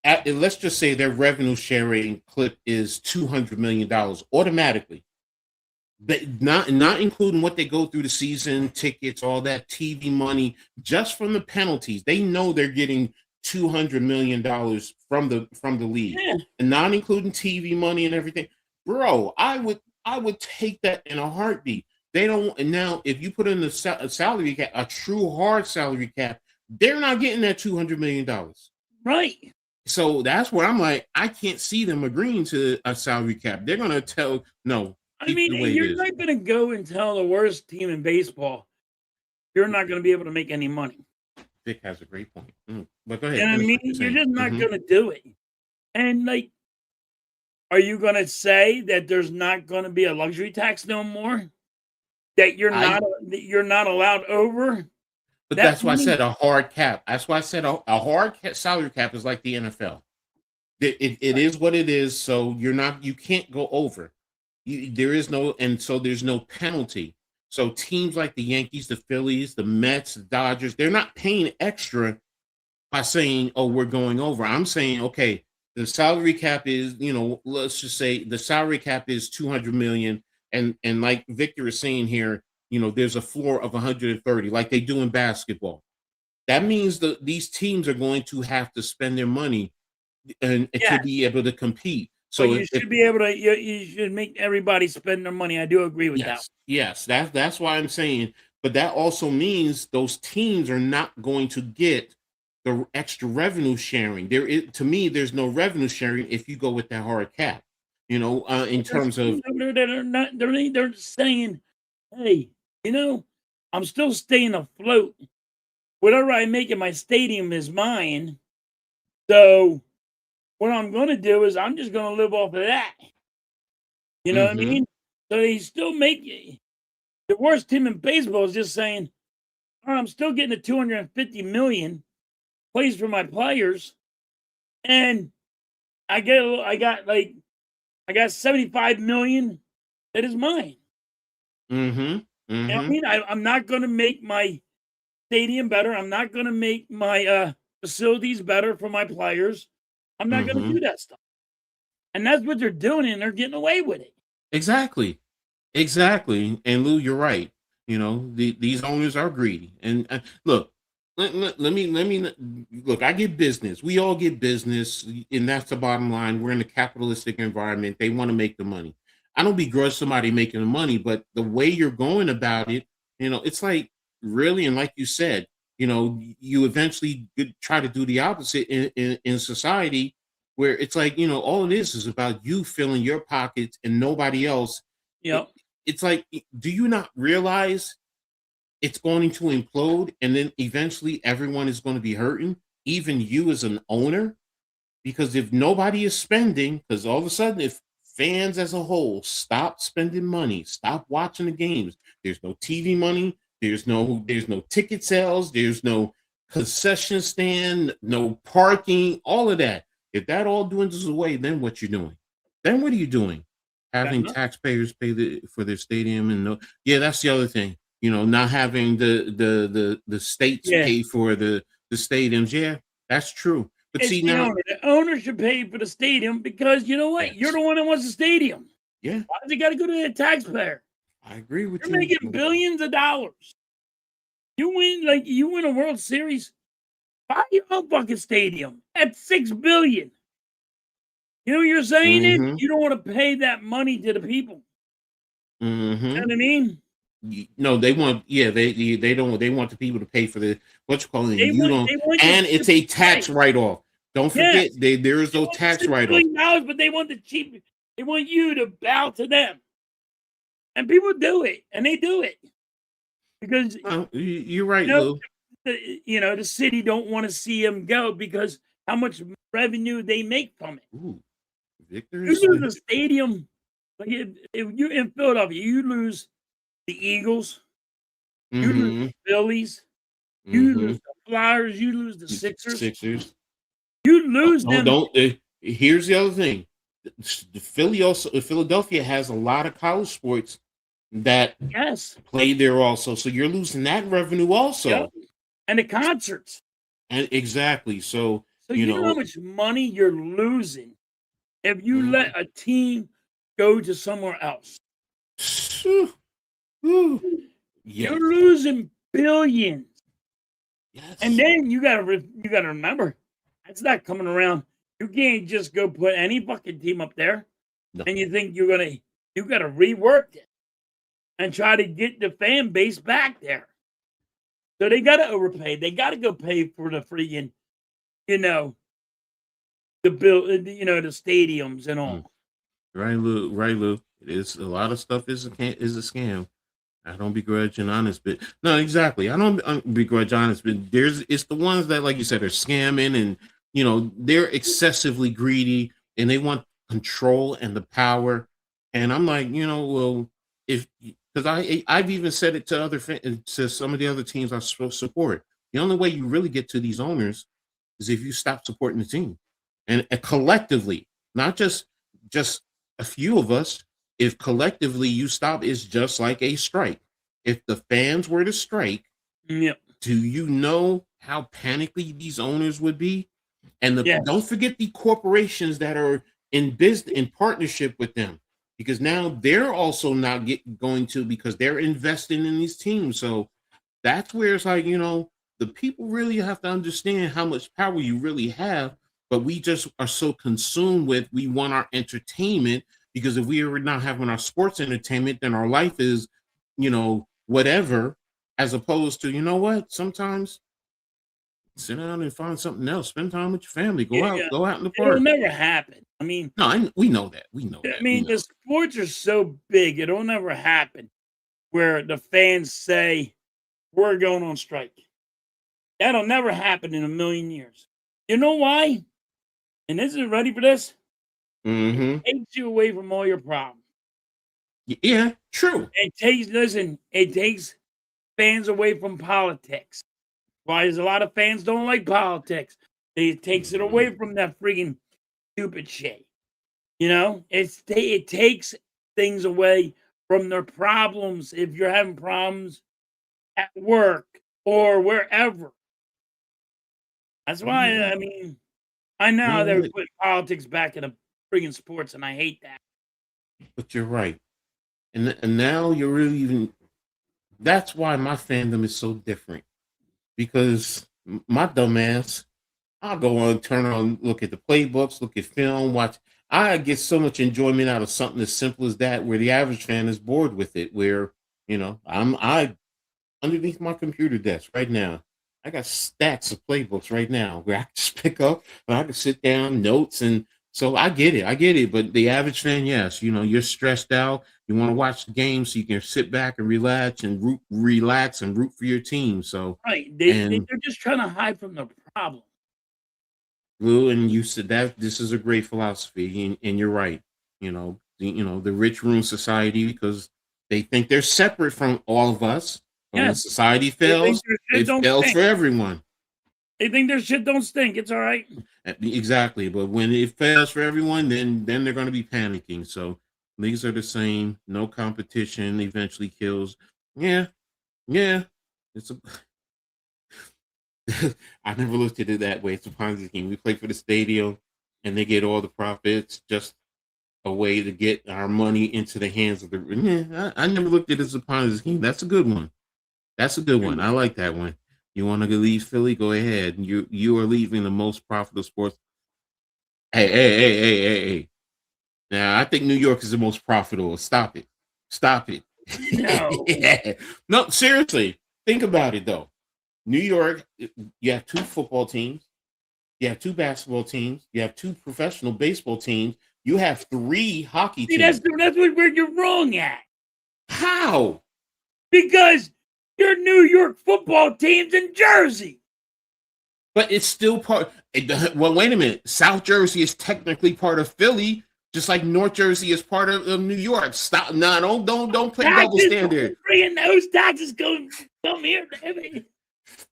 let's just say their revenue sharing clip is $200 million automatically. But not including what they go through the season, tickets, all that TV money, just from the penalties. They know they're getting $200 million from the league, Yeah. and not including TV money and everything. Bro, I would take that in a heartbeat. They don't. And now, if you put in a salary cap, a true hard salary cap, they're not getting that $200 million. Right. So that's where I'm like, I can't see them agreeing to a salary cap. They're gonna tell no. I mean, you're not going to go and tell the worst team in baseball you're not going to be able to make any money. Vic has a great point. But go ahead. And I mean, you're just not going to do it. And like, are you going to say that there's not going to be a luxury tax no more? That you're not allowed over? But that's why I said a hard cap. That's why I said a hard salary cap is like the NFL. It is what it is. So you can't go over. There is no, and so there's no penalty. So teams like the Yankees, the Phillies, the Mets, the Dodgers, they're not paying extra by saying, "Oh, we're going over." I'm saying, okay, the salary cap is, let's just say the salary cap is $200 million, and like Victor is saying here, there's a floor of 130, like they do in basketball. That means that these teams are going to have to spend their money and to be able to compete. So you should be able to. You should make everybody spend their money. I do agree with that. Yes, that's why I'm saying. But that also means those teams are not going to get the extra revenue sharing. To me, there's no revenue sharing if you go with that hard cap. In terms of they're saying, hey, I'm still staying afloat. Whatever I make in my stadium is mine. So what I'm going to do is I'm just going to live off of that. You know what I mean? So they still make the worst team in baseball is just saying, all right, I'm still getting the $250 million plays for my players, and I got $75 million that is mine. I mean, I'm not going to make my stadium better. I'm not going to make my facilities better for my players. I'm not going to do that stuff. And that's what they're doing, and they're getting away with it. Exactly. And Lou, you're right. These owners are greedy. And look, let me look. I get business. We all get business, and that's the bottom line. We're in a capitalistic environment. They want to make the money. I don't begrudge somebody making the money, but the way you're going about it, it's like really, and like you said, you eventually try to do the opposite in society, where it's like, all it is about you filling your pockets and nobody else. Yep. It's like, do you not realize it's going to implode, and then eventually everyone is going to be hurting, even you as an owner? Because if nobody is spending, because all of a sudden, if fans as a whole stop spending money, stop watching the games, there's no TV money, there's no ticket sales, there's no concession stand, no parking, all of that. If that all dwindles away, then what you doing? Then what are you doing? Having taxpayers pay for their stadium, and that's the other thing. Not having the states pay for the stadiums. Yeah, that's true. But it's see, now the owner should pay for the stadium, because you know what? Yes. You're the one that wants the stadium. Yeah. Why does it got to go to the taxpayer? I agree with you. You're making billions of dollars. You win a World Series, buy your own fucking stadium at $6 billion. You know what you're saying is you don't want to pay that money to the people. You know what I mean? No, they want. Yeah, they don't. They want the people to pay for the what you call it. And it's a tax write-off. Don't forget, there is no tax write-off. But they want the cheap. They want you to bow to them, and people do it, and they do it because you're right, Lou. The city don't want to see them go because how much revenue they make from it. Ooh, Victor, you lose the stadium. Like if you're in Philadelphia, you lose the Eagles, you lose the Phillies, you lose the Flyers, you lose the Sixers. You lose them. here's the other thing. Philadelphia has a lot of college sports that Yes. play there also. So you're losing that revenue also. Yep. And the concerts. And exactly. So you know how much money you're losing if you let a team go to somewhere else. Yes. You're losing billions. Yes. And then you gotta remember, that's not coming around. You can't just go put any fucking team up there, and you think you gotta rework it and try to get the fan base back there. So they gotta overpay. They gotta go pay for the freaking, the stadiums and all. Right, Lou. It is a lot of stuff is a scam. I don't begrudge an honest bit. No, exactly. I don't begrudge honest bit. It's the ones that, like you said, are scamming and they're excessively greedy and they want control and the power. And I'm like, well, because I've even said it to some of the other teams I support. The only way you really get to these owners is if you stop supporting the team, and collectively, not just a few of us. If collectively you stop, it's just like a strike. If the fans were to strike, yep. Do you know how panicky these owners would be? And don't forget the corporations that are in partnership with them, because now they're also not going to, because they're investing in these teams. So that's where it's like, the people really have to understand how much power you really have, but we just are so consumed with, we want our entertainment, because if we are not having our sports entertainment, then our life is, whatever, as opposed to, what, sometimes sit down and find something else, spend time with your family, go out in the park. It'll never happen. I mean, no, we know that. I mean, the sports are so big, it'll never happen where the fans say, we're going on strike. That'll never happen in a million years. You know why? And this is ready for this. It takes you away from all your problems. Yeah, true. It takes fans away from politics. Why? There's a lot of fans don't like politics. It takes it away from that freaking stupid shit. It takes things away from their problems. If you're having problems at work or wherever, that's why. I mean, I know how they put politics back in the freaking sports, and I hate that. But you're right. And now you're really even, that's why my fandom is so different, because my dumb ass, I'll go on, turn on, look at the playbooks, look at film, watch. I get so much enjoyment out of something as simple as that, where the average fan is bored with it, where, I underneath my computer desk right now, I got stacks of playbooks right now where I can just pick up and I can sit down, notes, and so I get it. But the average fan, yes, you're stressed out. You want to watch the game so you can sit back and relax and root for your team. So right, they're just trying to hide from the problem. Lou, and you said that this is a great philosophy, and you're right. The rich ruin society because they think they're separate from all of us. When society fails, it fails for everyone. They think their shit don't stink. It's all right. Exactly. But when it fails for everyone, then they're going to be panicking. So leagues are the same. No competition eventually kills. Yeah. It's I never looked at it that way. It's a Ponzi scheme. We play for the stadium and they get all the profits, just a way to get our money into the hands of the. I never looked at it as a Ponzi scheme. That's a good one. I like that one. You want to leave Philly? Go ahead. You are leaving the most profitable sports. Hey. Now, I think New York is the most profitable. Stop it. No. No, seriously. Think about it, though. New York, you have 2 football teams. You have 2 basketball teams. You have 2 professional baseball teams. You have 3 hockey teams. That's where you're wrong at. How? Because your New York football team's in Jersey. But it's still part. Well, wait a minute. South Jersey is technically part of Philly, just like North Jersey is part of New York. Stop! No, don't play double standard. Bringing those taxes come here, baby.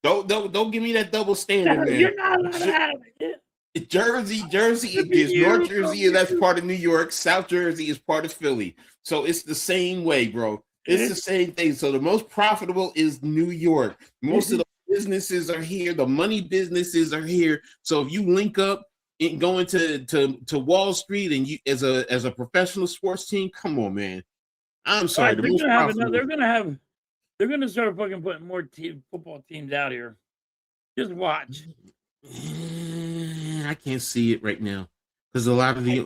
Don't give me that double standard, man. You're not allowed to have it. Jersey is North Jersey, and that's part of New York. South Jersey is part of Philly. So it's the same way, bro. It's the same thing. So the most profitable is New York. Most of the businesses are here. The money businesses are here. So if you link up and going to Wall Street and you as a professional sports team, come on, man. I'm sorry. Right, they're gonna start fucking putting more football teams out here. Just watch. I can't see it right now because a lot of the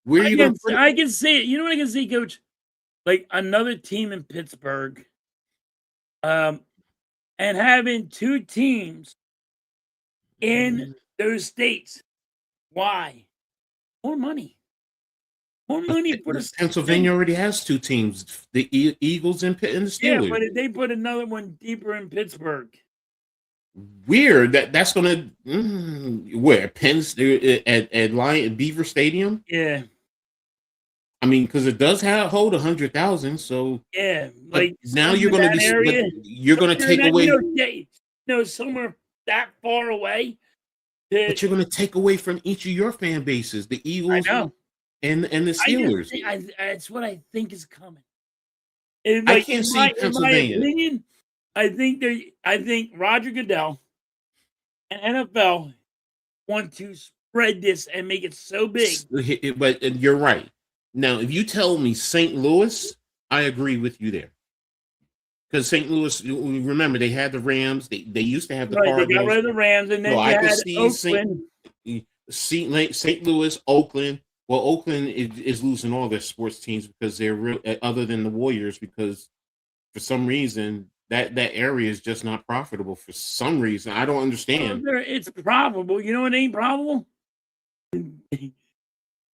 where are you going to put it? I can see it. You know what I can see, Coach? Like another team in Pittsburgh, and having two teams in those states. Why? More money. More money for the Pennsylvania already has two teams: the Eagles and the Steelers. Yeah, but if they put another one deeper in Pittsburgh. Weird. That's gonna where at Lion Beaver Stadium. Yeah. I mean, because it does hold 100,000. So yeah, like now you're gonna be you're gonna take away. Somewhere that far away. But you're gonna take away from each of your fan bases, the Eagles. I know. And the Steelers. That's what I think is coming. I can't see Pennsylvania. In my opinion, I think Roger Goodell and NFL want to spread this and make it so big. But you're right. Now, if you tell me St. Louis, I agree with you there. Because St. Louis, remember, they had the Rams. They used to have the Cardinals. They got rid of the Rams, and then you had Oakland. St. Louis, Oakland. Well, Oakland is losing all their sports teams because they're other than the Warriors, because for some reason that area is just not profitable for some reason. I don't understand. It's profitable. You know what ain't profitable?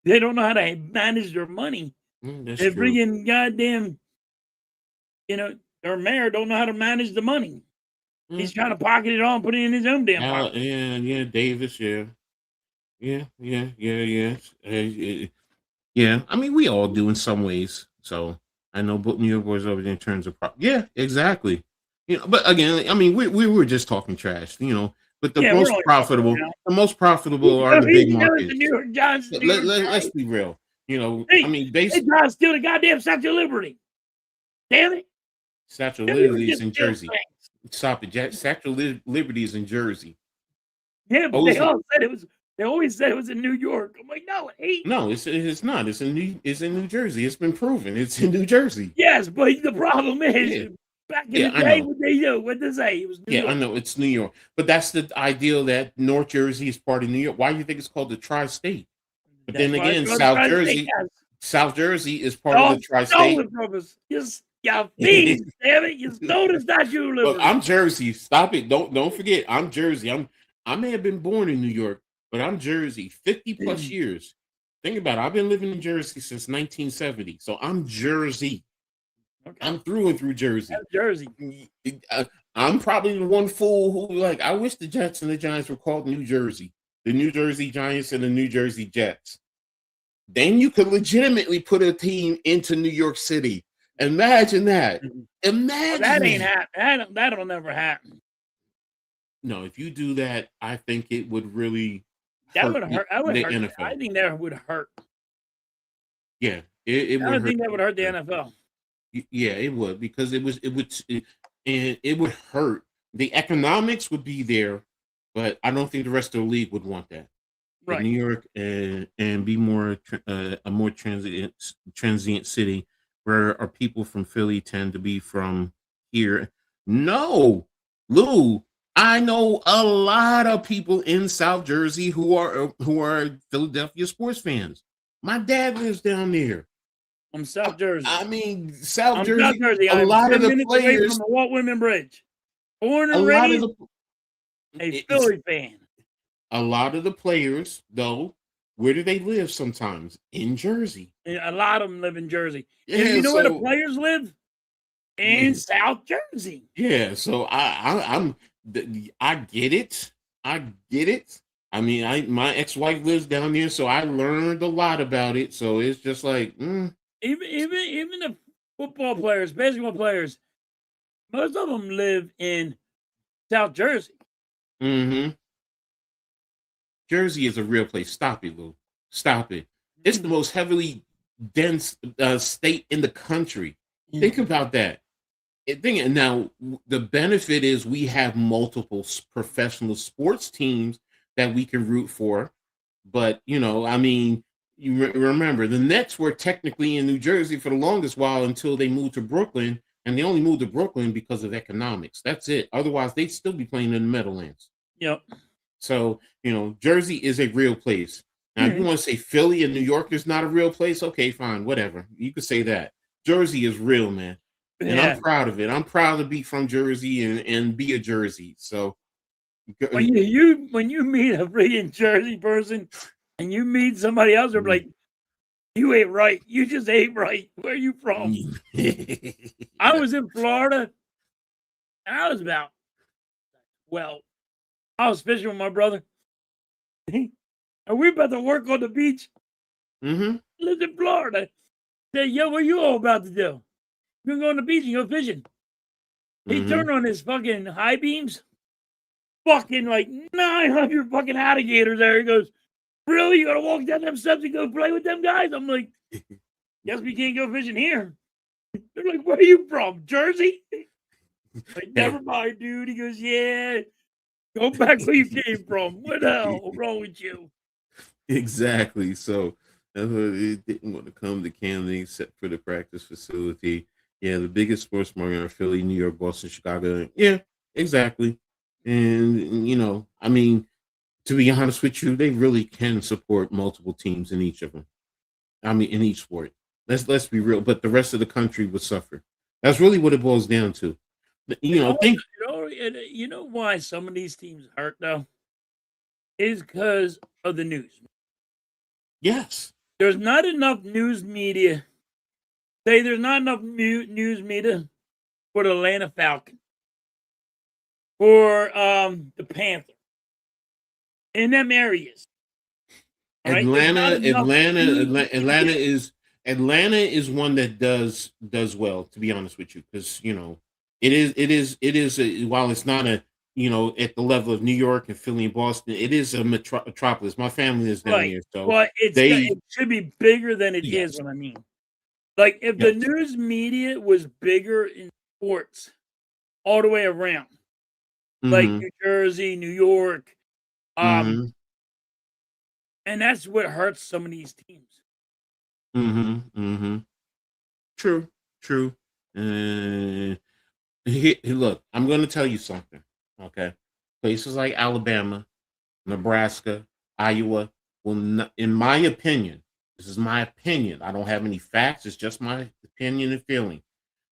They don't know how to manage their money. They're freaking goddamn, their mayor don't know how to manage the money. He's trying to pocket it all and put it in his own damn pocket. Yeah, Davis, yeah. Yeah. I mean, we all do in some ways. So I know New York boys over there in terms of yeah, exactly. But again, I mean, we were just talking trash, But the most profitable are the big markets. Let's be real. I mean, basically, they try to steal the goddamn Statue of Liberty. Damn it! Statue of Liberty is in Jersey. Stop it, Statue of Liberty is in Jersey. Yeah, but they always said it was in New York. I'm like, no, it's not. It's in New Jersey. It's been proven. It's in New Jersey. Yes, but the problem is back in the day, what they say? It was New York. I know it's New York, but that's the ideal that North Jersey is part of New York. Why do you think it's called the Tri-State? But then again, South Jersey is part of the Tri-State. Damn it! You stole the Statue of Liberty. Look, I'm Jersey. Stop it! Don't forget, I'm Jersey. I may have been born in New York, but I'm Jersey. 50 plus years. Think about it. I've been living in Jersey since 1970, so I'm Jersey. Okay. I'm through and through Jersey. That's Jersey. I'm probably the one fool who I wish the Jets and the Giants were called New Jersey. The New Jersey Giants and the New Jersey Jets. Then you could legitimately put a team into New York City. Imagine that. Imagine that ain't happen. That'll never happen. No, if you do that, I think it would really hurt the NFL. I think that would hurt. Yeah, it would. I think that would hurt the NFL. Yeah, it would, because it would hurt. The economics would be there, but I don't think the rest of the league would want that. Right. But New York and be more a more transient city where our people from Philly tend to be from here. No, Lou. I know a lot of people in South Jersey who are Philadelphia sports fans. My dad lives down there. I'm South Jersey. I mean, South Jersey. A lot of the players from the Walt Whitman Bridge. Born and raised a Philly fan. A lot of the players, though, where do they live sometimes? In Jersey. A lot of them live in Jersey. Yeah, and you know where the players live? In South Jersey. Yeah, so I get it. I get it. I mean, my ex-wife lives down there, so I learned a lot about it. So it's just like, even the football players, basketball players, most of them live in South Jersey. Mm-hmm. Jersey is a real place. Stop it, Lou. Stop it. It's the most heavily dense state in the country. Think about that. Now, the benefit is we have multiple professional sports teams that we can root for. But, I mean, you remember the Nets were technically in New Jersey for the longest while until they moved to Brooklyn. And they only moved to Brooklyn because of economics. That's it. Otherwise, they'd still be playing in the Meadowlands. Yep. So, Jersey is a real place. Now, if you want to say Philly and New York is not a real place, okay, fine, whatever. You could say that. Jersey is real, man. And I'm proud of it. I'm proud to be from Jersey and be a Jersey. So when you meet a freaking Jersey person and you meet somebody else, they're like, you ate right. You just ate right. Where are you from? I was in Florida, and I was I was fishing with my brother, and we about to work on the beach. Lived in Florida. Said, yo, what you all about to do? We're going to go on the beach and go fishing. He turned on his fucking high beams. Fucking like 900 fucking alligators there. He goes, really? You gotta walk down them steps and go play with them guys? I'm like, guess we can't go fishing here. They're like, where are you from? Jersey? Like, never mind, dude. He goes, yeah. Go back where you came from. What the hell is wrong with you? Exactly. So it didn't want to come to Camden except for the practice facility. Yeah, the biggest sports market are Philly, New York, Boston, Chicago. Yeah, exactly. And I mean, to be honest with you, they really can support multiple teams in each of them. I mean, in each sport. Let's be real. But the rest of the country would suffer. That's really what it boils down to. You know why some of these teams hurt though? Is because of the news. Yes. There's not enough news media. There's not enough news media for the Atlanta Falcons, for the Panthers, in them areas. Right? Atlanta is one that does well, to be honest with you, because it is while it's not at the level of New York and Philly and Boston, it is a metropolis. My family is down here, so but it should be bigger than it is. What I mean, like if the news media was bigger in sports all the way around, like New Jersey, New York, and that's what hurts some of these teams. True. Look, I'm going to tell you something. Okay, places like Alabama, Nebraska, Iowa will not, in my opinion, this is my opinion. I don't have any facts. It's just my opinion and feeling.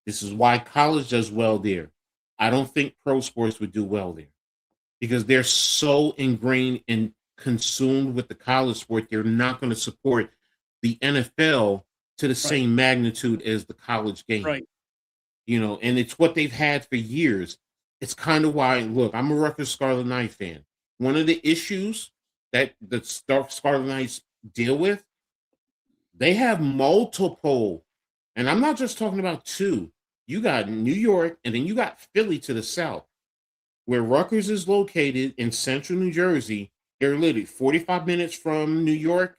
This is why college does well there. I don't think pro sports would do well there because they're so ingrained and consumed with the college sport. They're not going to support the NFL to the same magnitude as the college game. Right. And it's what they've had for years. It's kind of why, look, I'm a Rutgers Scarlet Knight fan. One of the issues that the Scarlet Knights deal with, they have multiple, and I'm not just talking about two. You got New York, and then you got Philly to the south, where Rutgers is located in central New Jersey. They're literally 45 minutes from New York,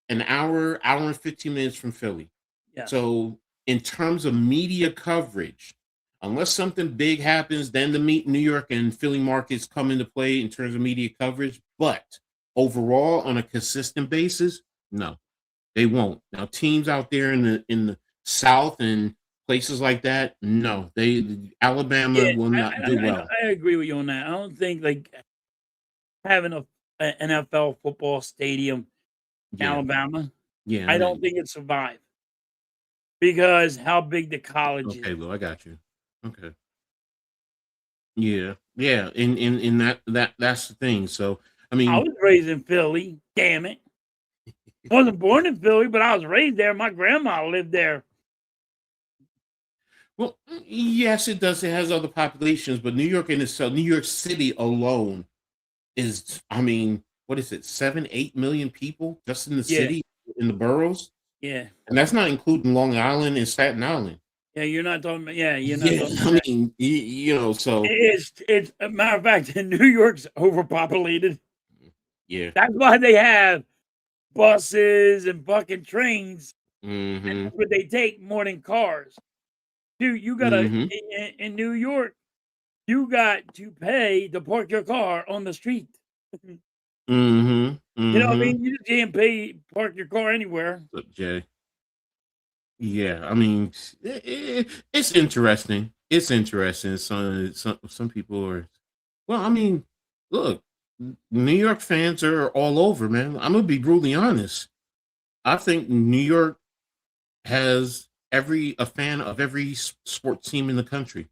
an hour and 15 minutes from Philly. Yeah. So in terms of media coverage, unless something big happens, then the New York and Philly markets come into play in terms of media coverage. But overall, on a consistent basis, no, they won't. Now, teams out there in the South and places like that, no, Alabama will not do well. I agree with you on that. I don't think like having an NFL football stadium in Alabama. Yeah, I don't think it survived because how big the college is. Okay, Lou, I got you. Okay. Yeah. In that's the thing. So I mean, I was raised in Philly. Damn it, wasn't born in Philly, but I was raised there. My grandma lived there. Well, yes, it does. It has other populations, but New York in itself, New York City alone is, I mean, what is it, 7-8 million people just in the city, in the boroughs? Yeah. And that's not including Long Island and Staten Island. Yeah, you're not talking about, you're not talking about I mean, so. It's a matter of fact, New York's overpopulated. Yeah. That's why they have buses and fucking trains. Mm-hmm. That's what they take more than cars. Dude, you gotta Mm-hmm. in New York, you got to pay to park your car on the street. Mm-hmm. You know what I Mm-hmm. mean? You just can't pay park your car anywhere. Look, Jay. Yeah, I mean, it's interesting. It's interesting. Some people are. Well, I mean, look, New York fans are all over, man. I'm gonna be brutally honest. I think New York has a fan of every sports team in the country.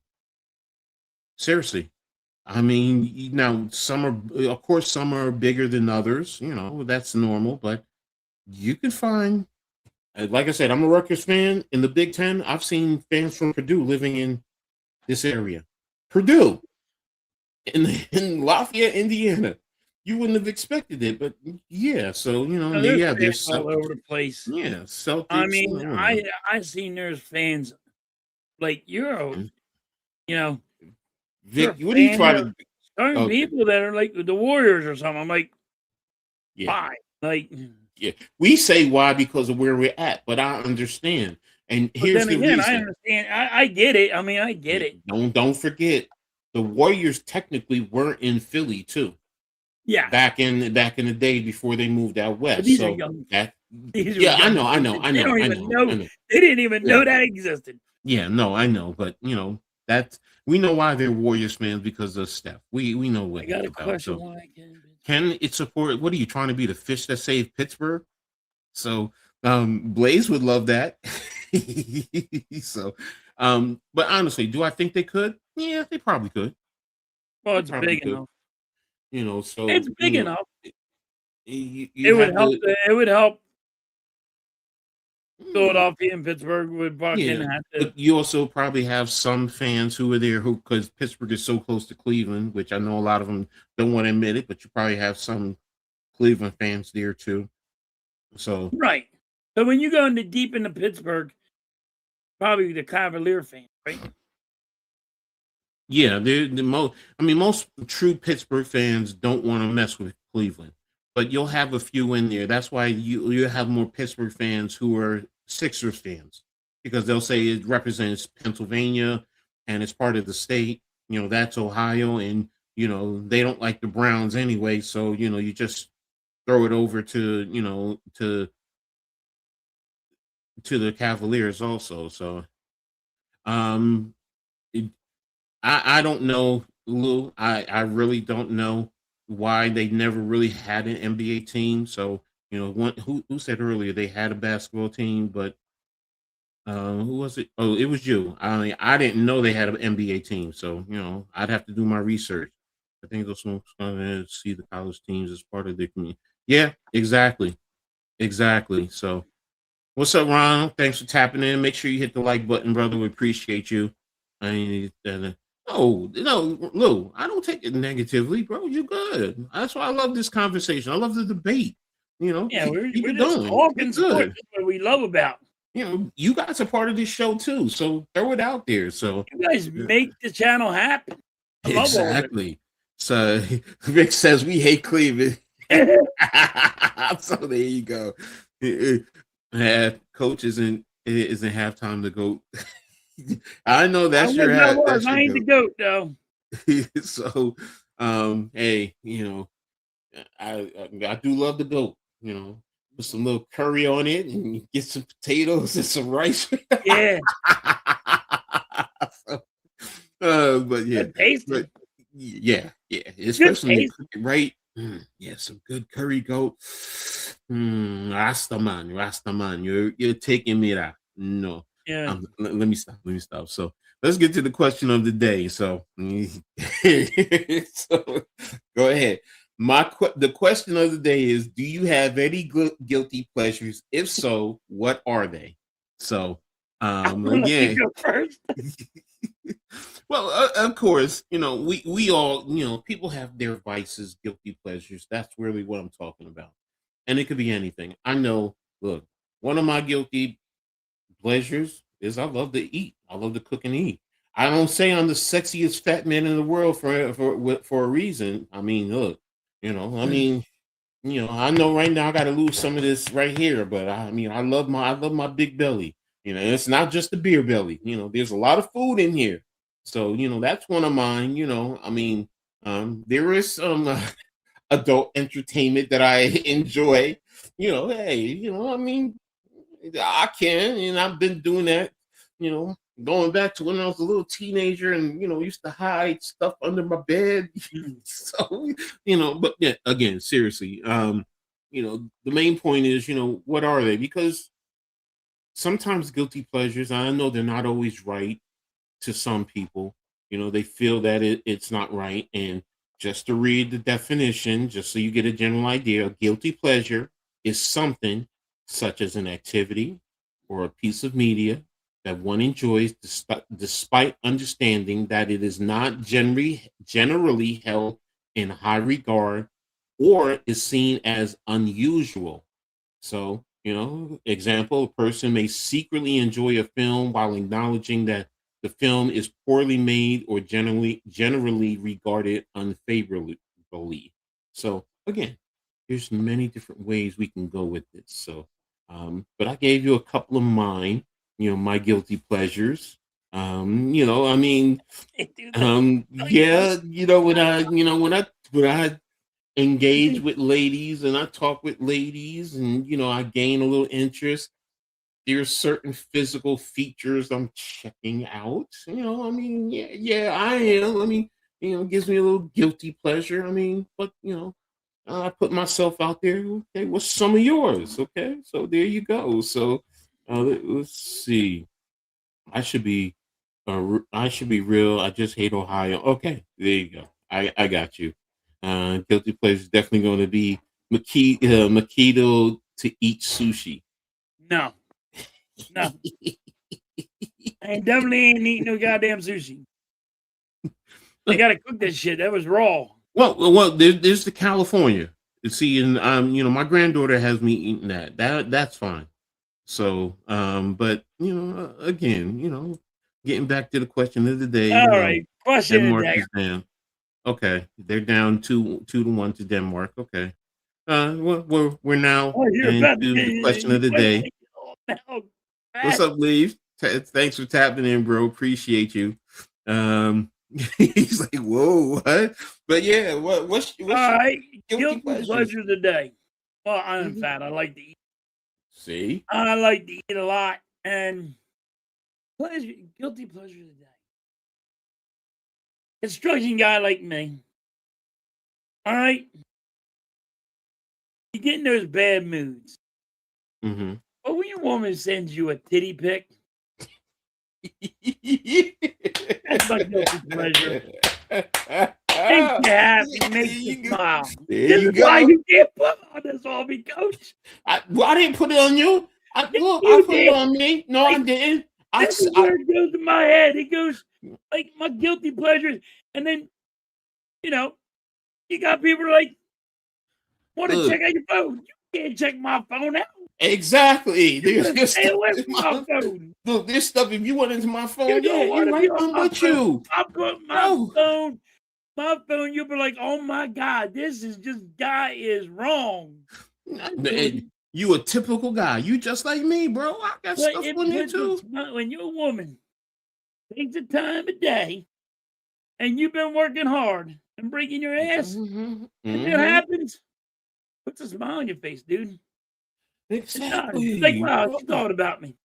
Seriously. I mean, now some are, of course, some are bigger than others. You know, that's normal. But you can find, like I said, I'm a Rutgers fan in the Big Ten. I've seen fans from Purdue living in this area. Purdue in Lafayette, Indiana. You wouldn't have expected it, but yeah. So There's yeah, fans there's all over the place. yeah, I Celtics. mean, I seen there's fans like Mm. you know, you're Vic, a what are you fan trying of to? certain Okay, people that are like the Warriors or something. I'm like, yeah. why? Like, Yeah, we say why because of where we're at, but I understand. And but here's then the again, I reason. understand. I get it. I mean, I get Yeah, it. don't forget, the Warriors technically were in Philly too, Yeah, back in the day before they moved out but west. these are So young. that These are yeah, I young know, I kids. know, I They know, don't I even know, I know. know. They didn't even Yeah, know that existed. yeah, no, I know, but that's we know why they're Warriors fans because of Steph. We know what I got he's a about. question. So Why I can't? can it support? What are you trying to be, the fish that saved Pittsburgh? So Blaze would love that. So but honestly, do I think they could? Yeah, they probably could. Well, They it's probably big could. enough. So It's big enough. you It would have help. the It would help mm, Philadelphia and Pittsburgh would fucking yeah, have to. but you also probably have some fans who are there who, because Pittsburgh is so close to Cleveland, which I know a lot of them don't want to admit it, but you probably have some Cleveland fans there too. So Right. So when you go into deep into Pittsburgh, probably the Cavalier fan, right? yeah, the most. I mean, most true Pittsburgh fans don't want to mess with Cleveland, but you'll have a few in there. That's why you have more Pittsburgh fans who are Sixers fans because they'll say it represents Pennsylvania and it's part of the state. That's Ohio, and they don't like the Browns anyway. So you just throw it over to the Cavaliers also. So um, I don't know, Lou. I really don't know why they never really had an NBA team. So who said earlier they had a basketball team, but who was it? Oh, it was you. I didn't know they had an NBA team. So I'd have to do my research. I think those folks going to see the college teams as part of their community. Yeah, exactly, exactly. So what's up, Ron? Thanks for tapping in. Make sure you hit the like button, brother. We appreciate you. I mean, no, Lou, I don't take it negatively, bro. You're good. That's why I love this conversation. I love the debate. Yeah, Keep, we're keep we're it just going. You're talking sports. good. That's what we love about. You guys are part of this show too. So throw it out there. So You guys make the channel happen. I love all of exactly. So Rick says we hate Cleveland. it. So there you go. Coach isn't halftime to go. I know I that's wish I was. that's I your ain't the goat. goat though. So hey, I do love the goat, put some little curry on it and get some potatoes and some rice. Yeah, So, but yeah, good tasting. but yeah, Good especially when you taste. cook it right. Yeah, some good curry goat. Rastaman, you're taking me there. No, Yeah. let me stop. Let me stop. So let's get to the question of the day. So, so go ahead. The question of the day is: do you have any guilty pleasures? If so, what are they? So, Let me again. go first. Well, of course, we all, people have their vices, guilty pleasures. That's really what I'm talking about. And it could be anything. I know, look, one of my guilty pleasures is I love to eat. I love to cook and eat. I don't say I'm the sexiest fat man in the world for a reason. I mean, look, I mean, I know right now I got to lose some of this right here, but I love my big belly. It's not just the beer belly. There's a lot of food in here, so that's one of mine. There is some adult entertainment that I enjoy. Hey, I can, and I've been doing that. Going back to when I was a little teenager, and used to hide stuff under my bed. So, but yeah, again, seriously, the main point is, what are they? Because sometimes guilty pleasures, I know they're not always right to some people. They feel that it's not right. And just to read the definition, just so you get a general idea, a guilty pleasure is something such as an activity or a piece of media that one enjoys despite understanding that it is not generally held in high regard or is seen as unusual. So, example, a person may secretly enjoy a film while acknowledging that the film is poorly made or generally regarded unfavorably. So again, there's many different ways we can go with this. So, but I gave you a couple of mine, my guilty pleasures. Dude, Yeah, when I engage with ladies and I talk with ladies and I gain a little interest, there's certain physical features I'm checking out. Yeah, I am. It gives me a little guilty pleasure. But I put myself out there. Okay, what's some of yours? Okay, so there you go. So let's see. I should be I should be real. I just hate Ohio. Okay, there you go. I got you. Guilty pleasure is definitely going to be Makito to eat sushi. no, no, I definitely ain't eating no goddamn sushi. They gotta cook that shit. That was raw. Well, there's the California. See, and my granddaughter has me eating that. That's fine. So, but again, getting back to the question of the day, All right, question of the Denmark day. is down. Okay, they're down 2-1 to Denmark. Okay, we're now Oh, you're into about to the question of the day. What's up, Leave? Thanks for tapping in, bro. Appreciate you. He's like, whoa, what? But yeah, what's All right, guilty guilty pleasures? pleasure of the day. Well, I'm Mhm. fat. I like to eat. See, I like to eat a lot, and guilty pleasure of the day. Construction guy like me. All right, you get in those bad moods. mm-hmm. But when your woman sends you a titty pic, that's my guilty pleasure. Makes you happy, makes you smile. There This you is why go. you can't put on this on me, coach. I didn't put it on you. I You put it did. on me. No, I Like, didn't. this is where it goes in my head. It goes like my guilty pleasures, and then you got people like want to Look, check out your phone. You can't check my phone out. exactly. You There's gotta this stay stuff away in from my phone. look, this stuff. If you went into my You phone, don't yeah, want you're to right. be on I'm my with phone. you, I put bro. my phone. You'll be like, oh my god, this guy is wrong. And you a typical guy. You just like me, bro. I got But stuff it on there puts a too. smile when your woman takes the time of day and you've been working hard and breaking your ass, Mm-hmm. and it Mm-hmm. happens, puts a smile on your face, dude. It does. It's like, Exactly. wow, Bro. she thought about me.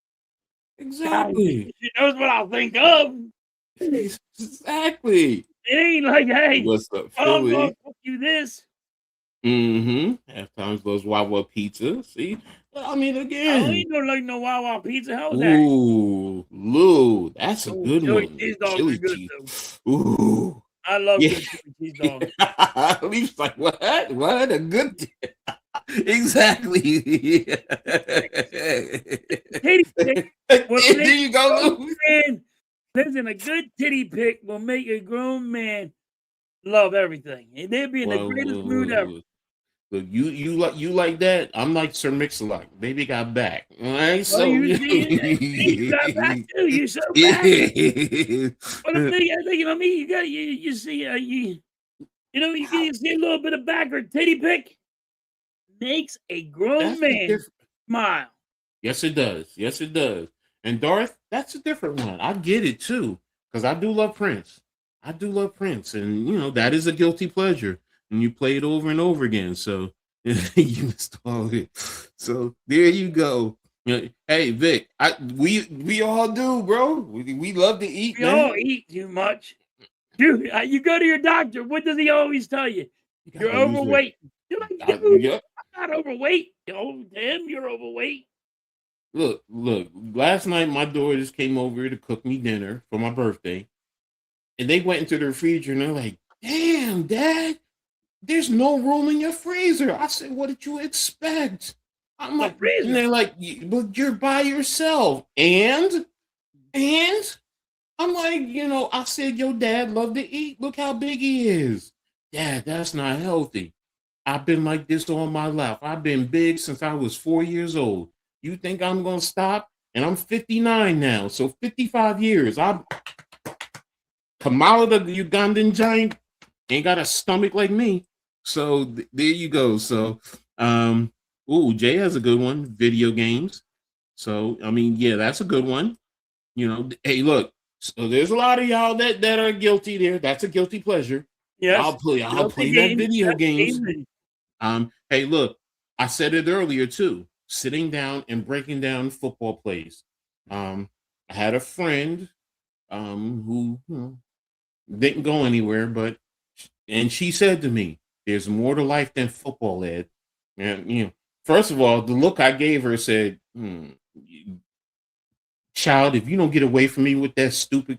God, Exactly. she knows what I'll think of. Exactly. It ain't like, hey, What's up, I'm gonna Philly? cook you this. Mm-hmm. Half times those Wawa pizza. See, I again. ain't gonna like no Wawa pizza. How's that? Ooh, Lou, that's a Oh, good chili one. cheese dogs are Chili good cheese. though. Ooh, I love yeah. good chili cheese dogs. At least like what? What a good. Exactly. Titty pic will There make you a go, grown Lou. man. Listen, a good titty pic will make a grown man love everything, and they'll be in the Well, greatest mood ever. look, you like that. I'm like Sir Mix-a-Lot. Baby got back. All right, Well, so you see it, and you got back too. You so back. But I'm thinking of me. You got you see you see a little bit of back or titty pic. makes a grown That's the man difference. smile. Yes, it does. Yes, it does. And Darth, that's a different one. I get it too, because I do love Prince. I do love Prince, and that is a guilty pleasure, and you play it over and over again. So you missed all of it. So there you go. Hey Vic, we all do, bro. We love to eat, We man. all eat too much. Dude, you go to your doctor. What does he always tell you? You're gotta lose weight. overweight. You're like, dude, Yep. I'm not overweight. Oh, damn, you're overweight. Look. Last night, my daughters came over to cook me dinner for my birthday, and they went into the refrigerator and they're like, "Damn, Dad, there's no room in your freezer." I said, "What did you expect?" I'm like, and they're like, "But you're by yourself." And I'm like, I said, "Your dad love to eat. Look how big he is." Dad, that's not healthy. I've been like this all my life. I've been big since I was 4 years old. You think I'm gonna stop? And I'm 59 now, so 55 years. I'm Kamala, the Ugandan giant, ain't got a stomach like me. So there you go. So, Jay has a good one. Video games. So I mean, yeah, that's a good one. Hey, look. So there's a lot of y'all that are guilty there. That's a guilty pleasure. Yes. I'll play that video games. Hey, look, I said it earlier too. Sitting down and breaking down football plays. I had a friend who didn't go anywhere, and she said to me, "There's more to life than football, Ed." And first of all, the look I gave her said, "Child, if you don't get away from me with that stupid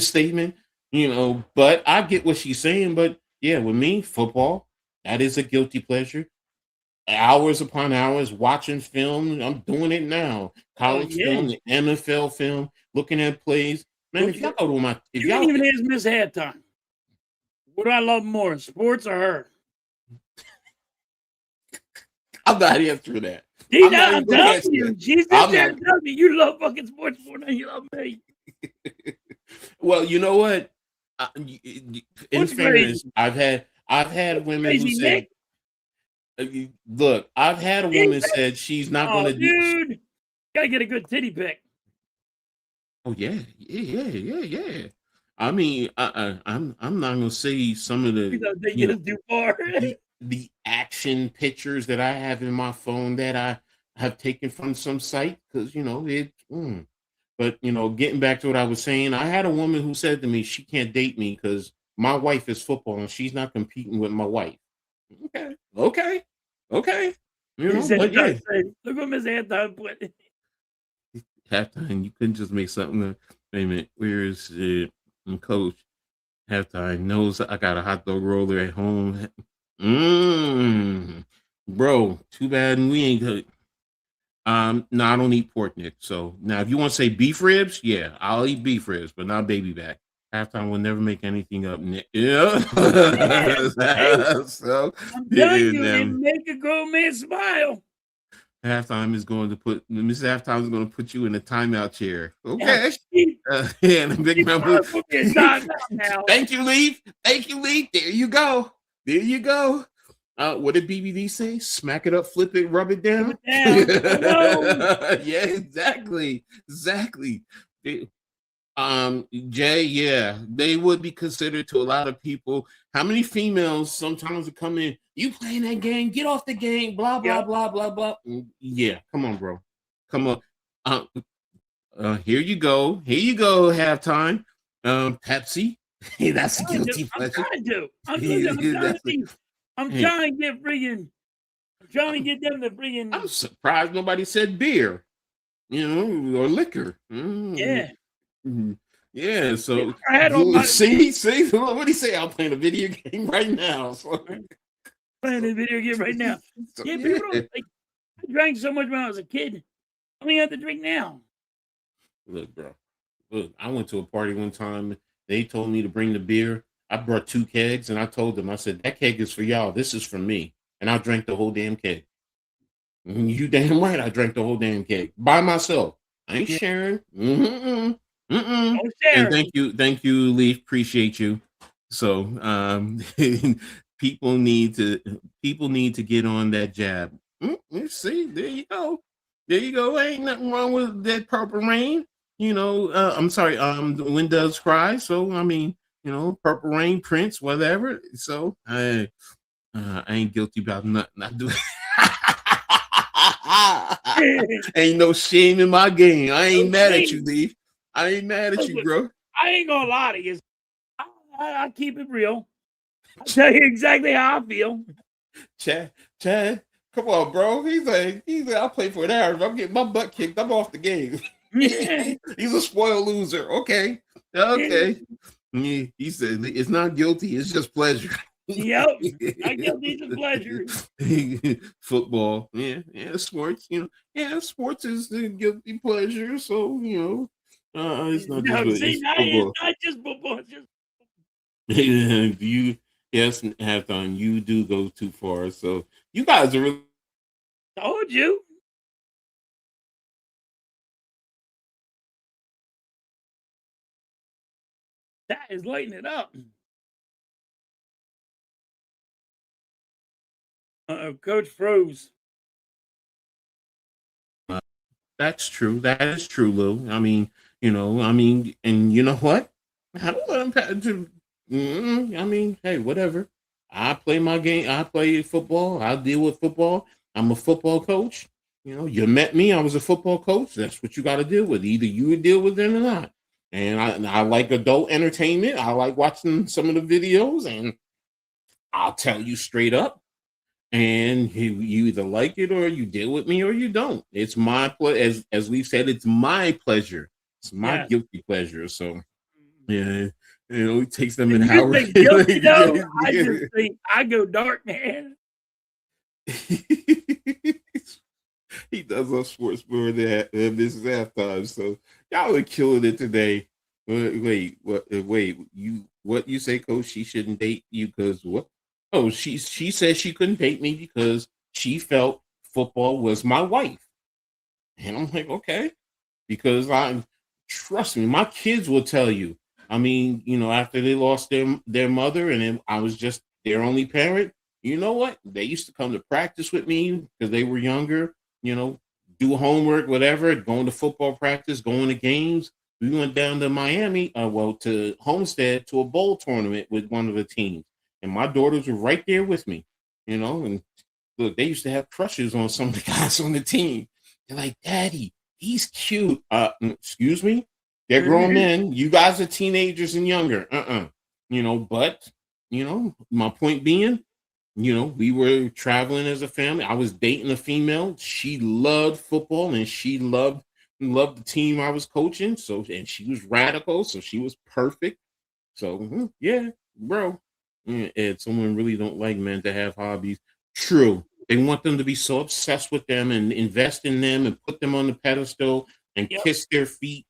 statement, But I get what she's saying. But yeah, with me, football, that is a guilty pleasure. Hours upon hours watching film. I'm doing it now. College film, the NFL film, looking at plays. Man, if y'all go to my, you didn't even ask Miss Halftime. What do I love more, sports or her? I'm not answering that. I'm telling you, she sits there and tells me you love fucking sports more than you love me. Well, you know what? In fairness, I've had women who said, "Look, I've had a woman said she's not going to do." Dude, gotta get a good titty pic. Oh yeah. I mean, I'm not gonna say some of the action pictures that I have in my phone that I have taken from some site because it. But getting back to what I was saying, I had a woman who said to me she can't date me because my wife is football and she's not competing with my wife. Okay. But yeah. Look what Miss Halftime put. Halftime, you couldn't just make something. Wait a minute, where is it? Coach, Halftime knows I got a hot dog roller at home. Bro, too bad we ain't good. No, I don't eat pork, Nick. So now, if you want to say beef ribs, yeah, I'll eat beef ribs, but not baby back. Halftime will never make anything up, Nick. Yeah. So I'm telling you, it make a grown man smile. Halftime is going to put Mrs. Halftime is going to put you in a timeout chair. Okay. And a big number. Thank you, Leaf. There you go. What did BBD say? Smack it up, flip it, rub it down. Yeah, exactly. Jay, yeah, they would be considered to a lot of people. How many females sometimes would come in? You playing that game? Get off the game. Blah blah blah blah blah. Yeah, come on, bro. Come on. Here you go. Halftime. Pepsi. Hey, that's a guilty pleasure. I'm trying to get them to bring in. I'm surprised nobody said beer, or liquor. Yeah. Yeah, so I had all see, what do you say? I'm playing a video game right now. Playing a video game right now. Yeah, people don't like. I drank so much when I was a kid. I only have to drink now. Look, bro. I went to a party one time. They told me to bring the beer. I brought 2 kegs, and I told them, I said, that keg is for y'all. This is for me. And I drank the whole damn keg. You damn right I drank the whole damn keg by myself. I ain't sharing. And thank you, Leaf. Appreciate you. So people need to get on that jab. See, there you go. There you go. Ain't nothing wrong with that Purple Rain. I'm sorry. The Wind Does Cry. So I mean, Purple Rain, Prince, whatever. So I ain't guilty about nothing. I do. Ain't no shame in my game. I ain't mad at you, Dave. I ain't mad at you, bro. I ain't gonna lie to you. I keep it real. I'll tell you exactly how I feel. Chad, come on, bro. He's like, I'll play for an hour. If I'm getting my butt kicked, I'm off the game. He's a spoiled loser. Okay. He said it's not guilty, it's just pleasure. Yep. Not guilty, it's pleasure. Football. Yeah, sports, sports is the guilty pleasure. So, it's not just it's not just football, it's just yes, Halftime, you do go too far. So you guys are really told you. That is lighting it up. Coach froze. That's true. That is true, Lou. I mean, and you know what? I don't let him. I mean, hey, whatever. I play my game. I play football. I deal with football. I'm a football coach. You met me. I was a football coach. That's what you got to deal with. Either you would deal with it or not. And I like adult entertainment. I like watching some of the videos, and I'll tell you straight up. And you either like it or you deal with me or you don't. It's my as we've said, it's my pleasure. It's my guilty pleasure. So yeah, it takes them an hour. I just think I go dark, man. He does on sports more than this is halftime. So y'all are killing it today. Wait, what you say, Coach? She shouldn't date you because what? Oh, she said she couldn't date me because she felt football was my wife. And I'm like, okay, because trust me, my kids will tell you. I mean, after they lost their mother and then I was just their only parent, you know what? They used to come to practice with me because they were younger, do homework, whatever, going to football practice, going to games. We went down to Miami, to Homestead to a bowl tournament with one of the teams. And my daughters were right there with me, and look, they used to have crushes on some of the guys on the team. They're like, Daddy, he's cute. Excuse me? They're grown men. You guys are teenagers and younger. But, my point being, we were traveling as a family. I was dating a female. She loved football and she loved the team I was coaching. So, and she was radical. So she was perfect. So, yeah, bro. And someone really don't like men to have hobbies. True. They want them to be so obsessed with them and invest in them and put them on the pedestal and kiss their feet.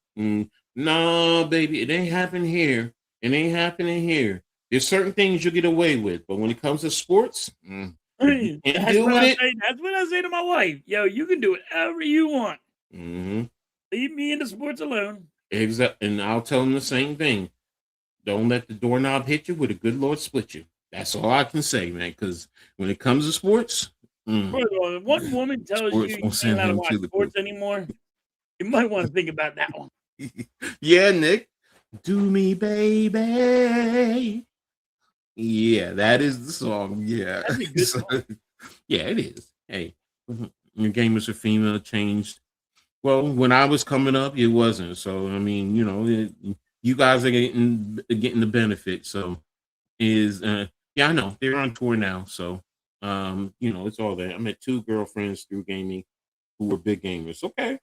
Nah, baby, it ain't happening here. It ain't happening here. There's certain things you get away with, but when it comes to sports, that's what I say to my wife. Yo, you can do whatever you want. Leave me in the sports alone. Exactly. And I'll tell them the same thing. Don't let the doorknob hit you with a good Lord split you. That's all I can say, man. Because when it comes to sports, if one woman tells you you can't allowed to watch sports anymore, you might want to think about that one. Yeah, Nick. Do me, baby. Yeah, that is the song. Yeah. That's a good song. Yeah, it is. Hey, your gamers are female changed. Well, when I was coming up, it wasn't. So, I mean, you guys are getting the benefit. So I know they're on tour now. So it's all there. I met 2 girlfriends through gaming who were big gamers. Okay.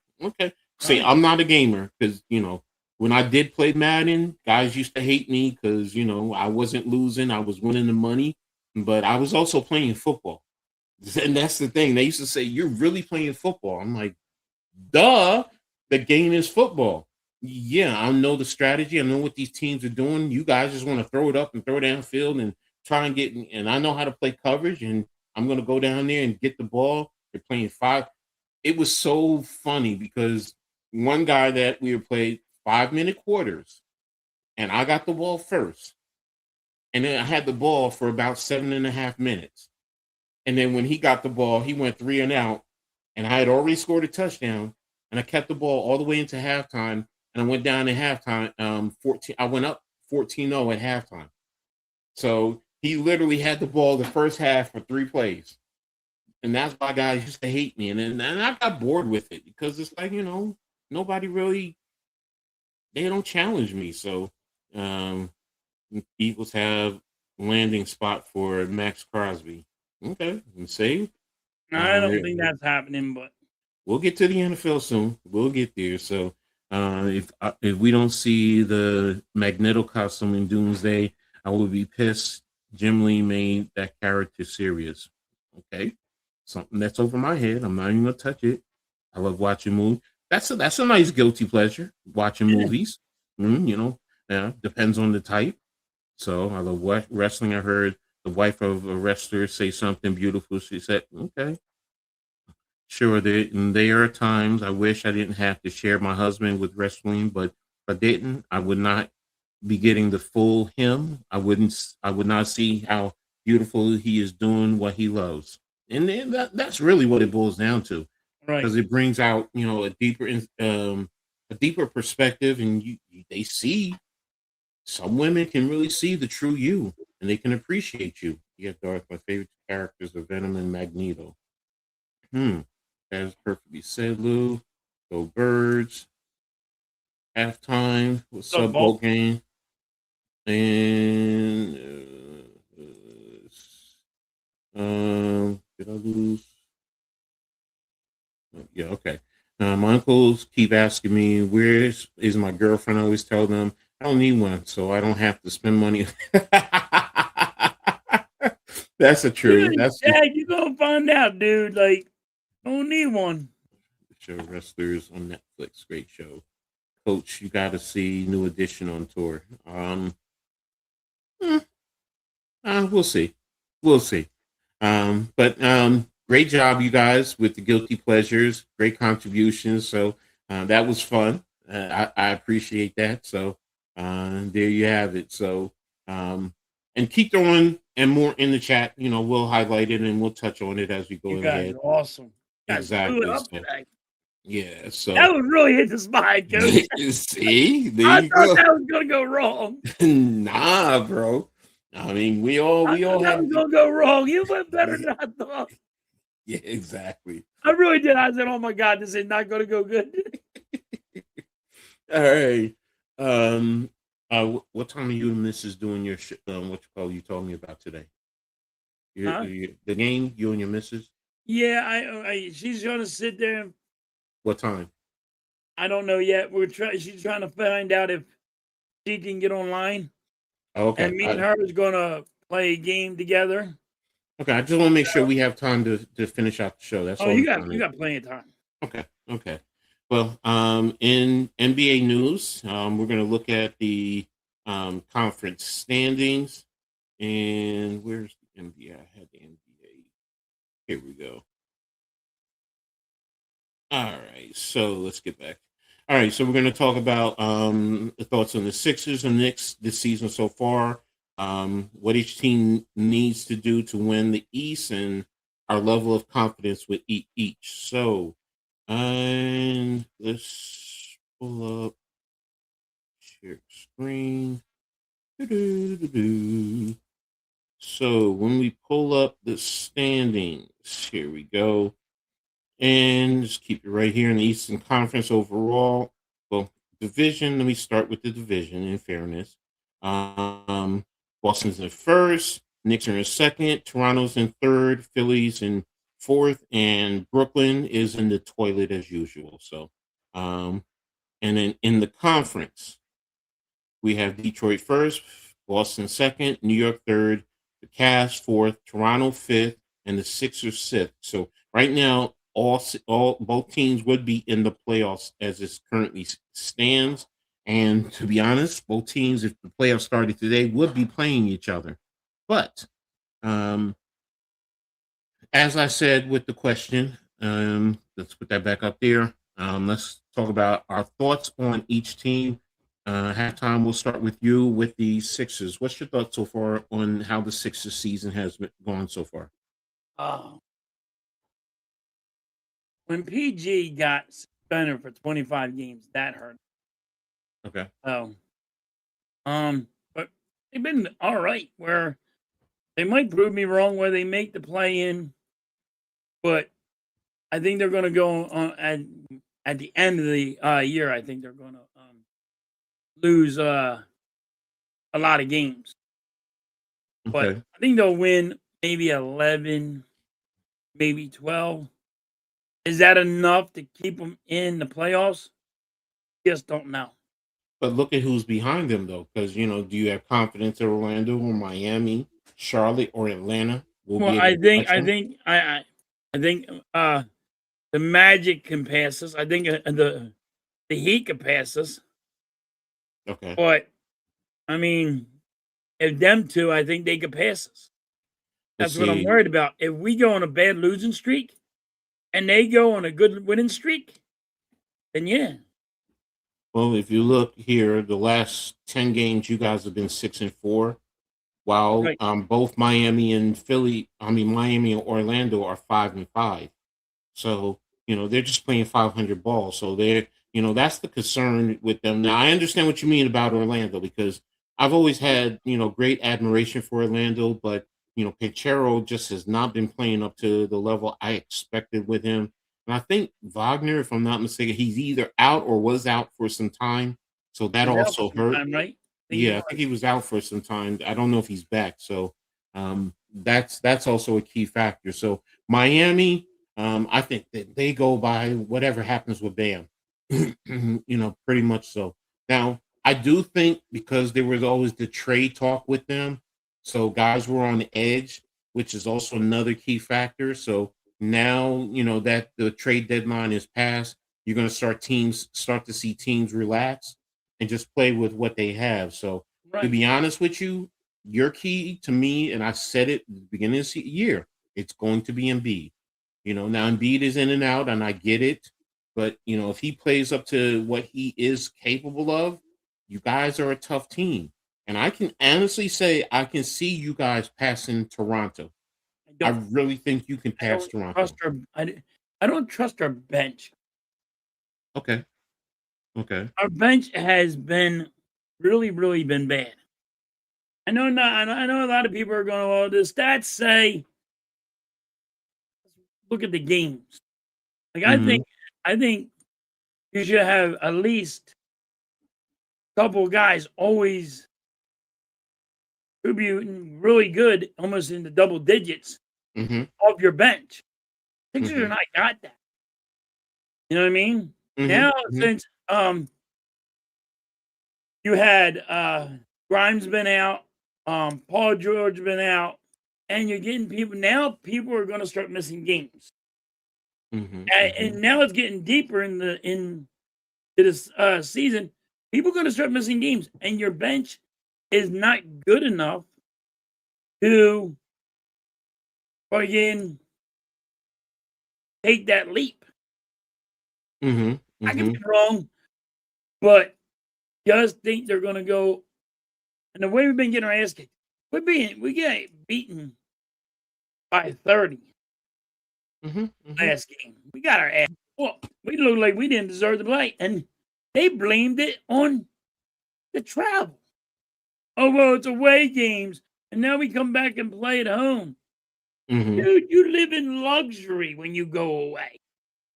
See, I'm not a gamer because when I did play Madden, guys used to hate me because I wasn't losing, I was winning the money, but I was also playing football. And that's the thing. They used to say, "You're really playing football." I'm like, duh, the game is football. Yeah, I know the strategy. I know what these teams are doing. You guys just want to throw it up and throw it downfield and try and get. And I know how to play coverage. And I'm going to go down there and get the ball. They're playing 5. It was so funny because one guy that we played 5-minute quarters, and I got the ball first. and then I had the ball for about 7.5 minutes. And then when he got the ball, he went 3 and out, and I had already scored a touchdown, and I kept the ball all the way into halftime, and I went down to halftime 14. I went up 14-0 at halftime. So he literally had the ball the first half for 3 plays. And that's why guys used to hate me. And I got bored with it because it's like, nobody really, they don't challenge me. So Eagles have landing spot for Max Crosby. Okay, and see, I don't think that's happening, but we'll get to the NFL soon. We'll get there. So if we don't see the Magneto costume in Doomsday, I will be pissed. Jim Lee made that character serious. Okay, something that's over my head. I'm not even gonna touch it. I love watching movies. That's a nice guilty pleasure. Watching movies. Depends on the type. So I love wrestling. I heard the wife of a wrestler say something beautiful. She said, "Okay, sure." There are times I wish I didn't have to share my husband with wrestling, but if I didn't, I would not be getting the full him. I would not see how beautiful he is doing what he loves, and then that's really what it boils down to, right. because it brings out a deeper perspective, and they see. Some women can really see the true you, and they can appreciate you. Yeah, Darth, my favorite characters are Venom and Magneto. That is perfectly said, Lou. Go Birds. Halftime. What's up, Bolt Game? And did I lose? Yeah, okay. My uncles keep asking me, where is my girlfriend? I always tell them, I don't need one, so I don't have to spend money. That's the truth. You're gonna find out, dude. Like, I don't need one. Show Wrestlers on Netflix, great show. Coach, you got to see New Edition on tour. We'll see. But great job, you guys, with the guilty pleasures. Great contributions. So that was fun. I appreciate that. So there you have it. So and keep throwing and more in the chat. We'll highlight it and we'll touch on it as we go ahead. You guys are awesome. Exactly. Yeah. So that was really hit the spine, Coach. See, I thought that was gonna go wrong. Nah, bro. I mean, we all have was gonna go wrong. You went better than I thought. Yeah, exactly. I really did. I said, "Oh my God, this is not gonna go good." All right. What time are you and Mrs. doing your you told me about today? The game, you and your missus? Yeah, she's gonna sit there. What time? I don't know yet. She's trying to find out if she can get online. Okay. And me and her is gonna play a game together. Okay, I just want to make sure we have time to finish out the show. That's all. You got plenty of time. Okay. Well, in NBA news, we're going to look at the conference standings. And where's the NBA? I had the NBA. Here we go. All right, so let's get back. All right, so we're going to talk about the thoughts on the Sixers and Knicks this season so far, what each team needs to do to win the East, and our level of confidence with each. So, and let's pull up share screen. So when we pull up the standings, here we go. And just keep it right here in the Eastern Conference overall. Well, division, let me start with the division in fairness. Boston's in first, Knicks are in second, Toronto's in third, Philly's in fourth, and Brooklyn is in the toilet as usual. So, and then in the conference, we have Detroit first, Boston second, New York third, the Cavs fourth, Toronto fifth, and the Sixers sixth. So right now, both teams would be in the playoffs as it currently stands. And to be honest, both teams, if the playoffs started today, would be playing each other. But as I said with the question, let's put that back up there. Let's talk about our thoughts on each team. Halftime, we'll start with you with the Sixers. What's your thoughts so far on how the Sixers season has gone so far? Uh, when PG got suspended for 25 games, that hurt. Okay. So, but they've been all right. Where they might prove me wrong, where they make the play in, but I think they're going to go at the end of the year. I think they're going to lose a lot of games, but Okay. I think they'll win maybe 11, maybe 12. Is that enough to keep them in the playoffs? Just don't know. But look at who's behind them, though, because do you have confidence in Orlando or Miami, Charlotte, or Atlanta will Well, be able to catch them? I think the Magic can pass us. I think the Heat can pass us. Okay. But I mean, if them two, I think they could pass us. Let's That's what I'm see. worried about. If we go on a bad losing streak and they go on a good winning streak, then yeah. Well, if you look here, the last 10 games, you guys have been 6-4, while Right. both Miami and Miami and Orlando are 5-5. So, they're just playing 500 ball. So that's the concern with them. Now, I understand what you mean about Orlando because I've always had, great admiration for Orlando, but, Pinchero just has not been playing up to the level I expected with him. And I think Wagner, if I'm not mistaken, he's either out or was out for some time. So that He's out for also some hurt. time, right? Yeah, I think he was out for some time. I don't know if he's back. So that's also a key factor. So Miami, I think that they go by whatever happens with Bam. Pretty much so. Now, I do think because there was always the trade talk with them, so guys were on the edge, which is also another key factor. So now, that the trade deadline is passed, you're going to start to see teams relax and just play with what they have. So to Right. be honest with you, your key to me, and I said it at the beginning of the year, it's going to be Embiid. Now Embiid is in and out, and I get it. But if he plays up to what he is capable of, you guys are a tough team. And I can honestly say I can see you guys passing Toronto. I I don't really think you can I pass don't trust Toronto. I don't trust our bench. Okay. Okay. Our bench has been really, really been bad. I know a lot of people are going, well, the stats say look at the games. Like Mm-hmm. I think you should have at least a couple guys always contributing really good, almost in the double digits Mm-hmm. of your bench. Sixers are Mm-hmm. not got that. You know what I mean? Mm-hmm. Now Mm-hmm. since you had Grimes been out, Paul George been out, and you're getting people now. People are going to start missing games, Mm-hmm. and now it's getting deeper in this season. People are going to start missing games, and your bench is not good enough to again take that leap. Mm-hmm. I could Mm-hmm. be wrong, but just think they're going to go. And the way we've been getting our ass kicked, we get beaten by 30 Mm-hmm. Mm-hmm. last game. We got our ass. Well, we looked like we didn't deserve to play, and they blamed it on the travel. Oh well, it's away games, and now we come back and play at home. Mm-hmm. Dude, you live in luxury when you go away.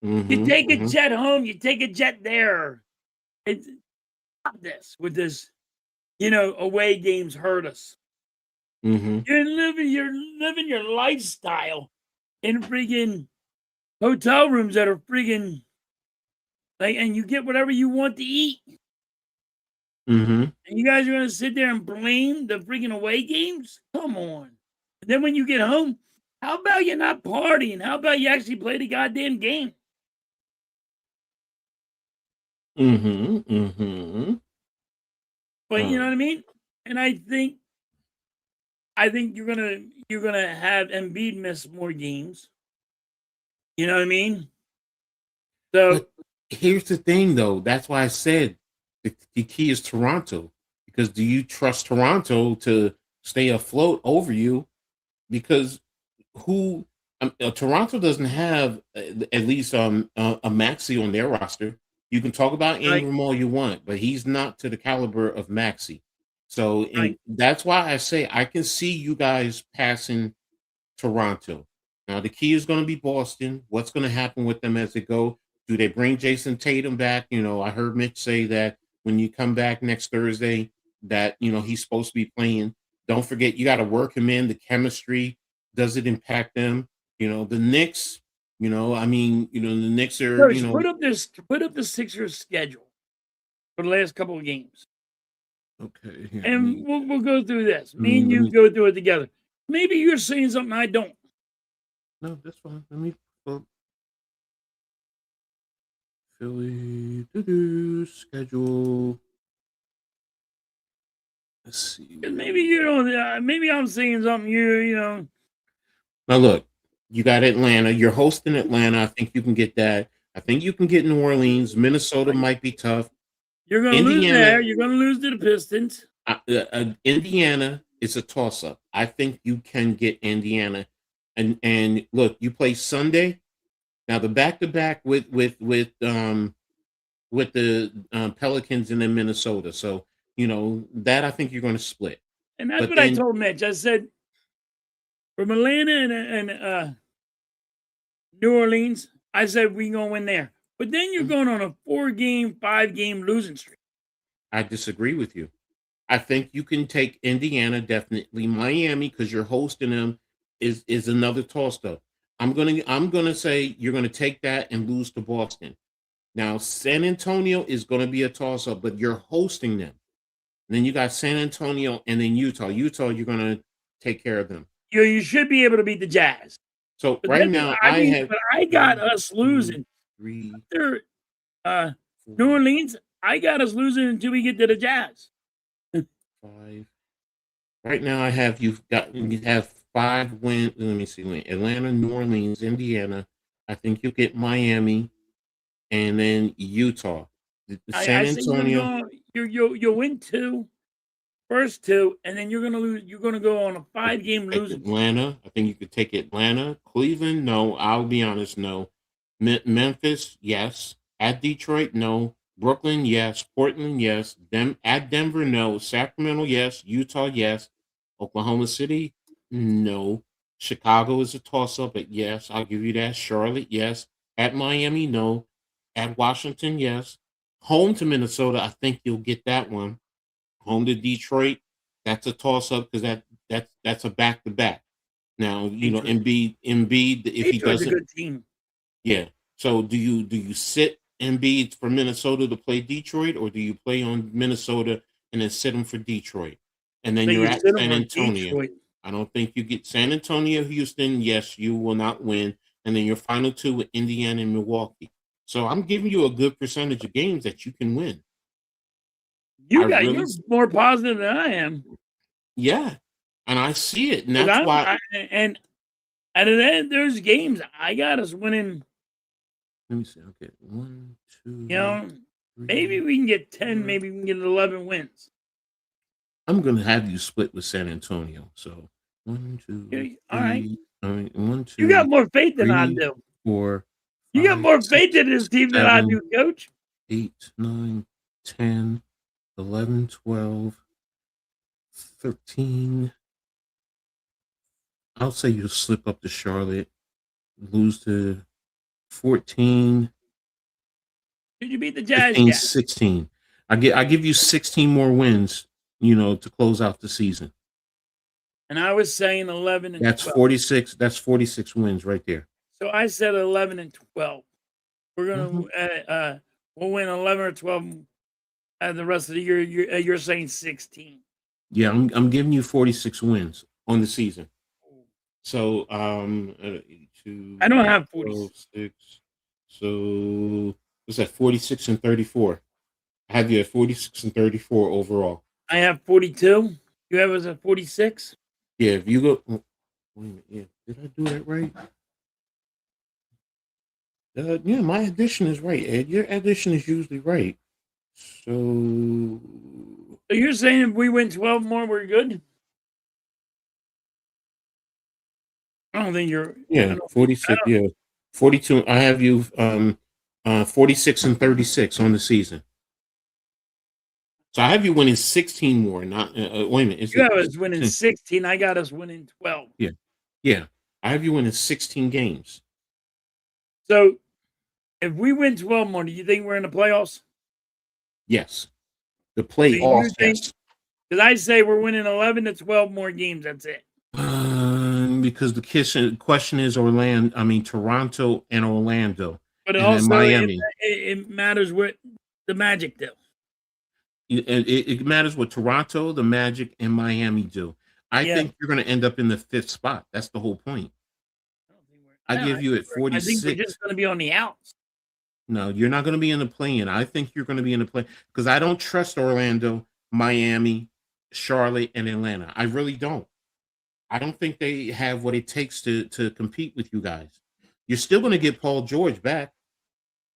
You Mm-hmm. take a Mm-hmm. jet home, you take a jet there. It's not this with this, away games hurt us. Mm-hmm. You're living your lifestyle in freaking hotel rooms that are freaking like, and you get whatever you want to eat. Mm-hmm. And you guys are gonna sit there and blame the freaking away games? Come on. And then when you get home, how about you not partying? How about you actually play the goddamn game? Mm-hmm. Mm-hmm. But you know what I mean? And I think you're gonna have Embiid miss more games. You know what I mean? So But here's the thing, though. That's why I said The key is Toronto, because do you trust Toronto to stay afloat over you? Because who Toronto doesn't have at least a Maxi on their roster. You can talk about Right, Ingram all you want, but he's not to the caliber of Maxi. So, and right. that's why I say I can see you guys passing Toronto. Now the key is going to be Boston. What's going to happen with them as they go? Do they bring Jason Tatum back? I heard Mitch say that when you come back next Thursday, that he's supposed to be playing. Don't forget, you got to work him in. The chemistry, does it impact them? The Knicks. The Knicks are. Coach, put up the Sixers schedule for the last couple of games, Okay. Here, and we'll go through this. let Me me, and let you me. go through it together. Maybe you're saying something I don't. No, that's fine. Let me. Pull up Philly schedule. Let's see. 'Cause maybe you don't. Maybe I'm saying something Now look, you got Atlanta. You're hosting Atlanta. I think you can get that. I think you can get New Orleans. Minnesota like, might be tough. you're going to lose Indiana, there. You're going to lose to the Pistons. Indiana is a toss up. I think you can get Indiana. And look, you play Sunday. Now the back to back with the Pelicans and then Minnesota. So that I think you're going to split. And that's But what I then told Mitch. I said, from Atlanta and New Orleans, I said we gonna win there. But then you're going on a 4-game, 5-game losing streak. I disagree with you. I think you can take Indiana definitely. Miami, because you're hosting them, is another toss up. I'm gonna say you're gonna take that and lose to Boston. Now San Antonio is gonna be a toss up, but you're hosting them. And then you got San Antonio and then Utah. Utah, you're gonna take care of them. You should be able to beat the Jazz. So But right then now I I mean, have but I got 1, us 2, losing. 3, After 4, New Orleans, I got us losing until we get to the Jazz. 5. Right now I have you have 5 wins. Let me see. Atlanta, New Orleans, Indiana. I think you get Miami and then Utah. San I say Antonio. you'll win first two, and then you're gonna lose. You're gonna go on a 5-game Take losing streak. Atlanta. I think you could take Atlanta. Cleveland, no. I'll be honest, no. Memphis, yes. At Detroit, no. Brooklyn, yes. Portland, yes. At Denver, no. Sacramento, yes. Utah, yes. Oklahoma City, no. Chicago is a toss-up, but yes, I'll give you that. Charlotte, yes. At Miami, no. At Washington, yes. Home to Minnesota, I think you'll get that one. Home to Detroit, that's a toss-up because that's a back-to-back. Now, Detroit. Embiid, if he Detroit's a doesn't, good team. yeah. So do you sit Embiid for Minnesota to play Detroit, or do you play on Minnesota and then sit him for Detroit? And then So you're you at sit them San for Antonio. Detroit. I don't think you get San Antonio, Houston. Yes, you will not win. And then your final two with Indiana and Milwaukee. So I'm giving you a good percentage of games that you can win. I You're really, more positive than I am. yeah. And I see it. And 'Cause that's why. and at the end, there's games I got us winning. Let me see. Okay. 1, 2, You know, 3, maybe we can get 10. 4. Maybe we can get 11 wins. I'm going to have you split with San Antonio. So 1, 2, All right. 3. I mean, 1, You 2, got more faith than I 3, do. 4, You got 5, more faith 6, in this team than I 7, do, Coach. 8, 9, 10, 11, 12, 13. I'll say you'll slip up to Charlotte, lose to 14, Did you beat the Jazz 15, yet? 16. I give you 16 more wins, to close out the season. And I was saying 11 and That's 12. 46. That's 46 wins right there. So I said 11 and 12. We're Mhm. gonna we'll win 11 or 12 the rest of the year. You're saying 16. Yeah, I'm giving you 46 wins on the season. So 2, I don't have 12, 46. 6. So what's that? 46 and 34. I have you at 46 and 34 overall. I have 42. You have us at 46. Yeah, if you go, wait a minute. Yeah, did I do that right? Yeah, my addition is right, Ed. Your addition is usually right. So So you're saying if we win 12 more, we're good? I don't think you're. I yeah, don't. I 46. don't. Yeah, 42. I have you 46 and 36 on the season. So I have you winning 16 more. Not wait a minute. Is You it? have us winning 16. I got us winning 12. Yeah, yeah. I have you winning 16 games. So if we win 12 more, do you think we're in the playoffs? Yes, the Do you playoffs. think? Yes. Because I say we're winning 11 to 12 more games. That's it. Because the question is Orlando. I mean Toronto and Orlando, But and then also, Miami. it matters what the Magic do. It matters what Toronto, the Magic, and Miami do. I Yeah. think you're going to end up in the 5th spot. That's the whole point. I give you at I think we're 46. just going to be on the outs. No, you're not going to be in the play-in. I think you're going to be in the play because I don't trust Orlando, Miami, Charlotte, and Atlanta. I really don't. I don't think they have what it takes to compete with you guys. You're still going to get Paul George back,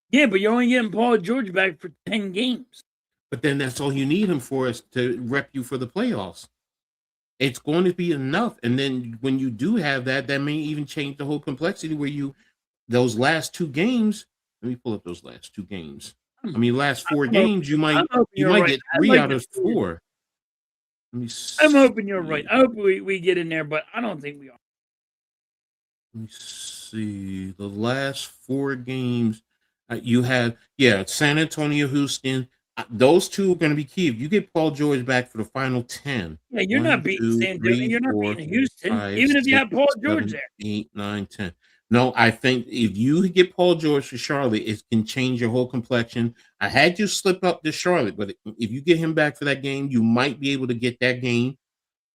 Yeah, but you're only getting Paul George back for 10 games. but then that's all you need him for is to rep you for the playoffs. It's going to be enough. And then when you do have that, that may even change the whole complexity where those last 2 games, let me pull up those last 2 games. I mean, last 4 games, you might right. get 3 out of 4. Let me see. I'm hoping you're right. I hope we get in there, but I don't think we are. Let me see. The last 4 games you have, San Antonio, Houston. Those 2 are going to be key. If you get Paul George back for the final 10, Yeah, you're 1, not beating 2, San Antonio. 3, You're not 4, beating Houston, 5, even if you 6, have Paul George 7, there. 8, 9, 10. No, I think if you get Paul George for Charlotte, it can change your whole complexion. I had you slip up to Charlotte, but if you get him back for that game, you might be able to get that game.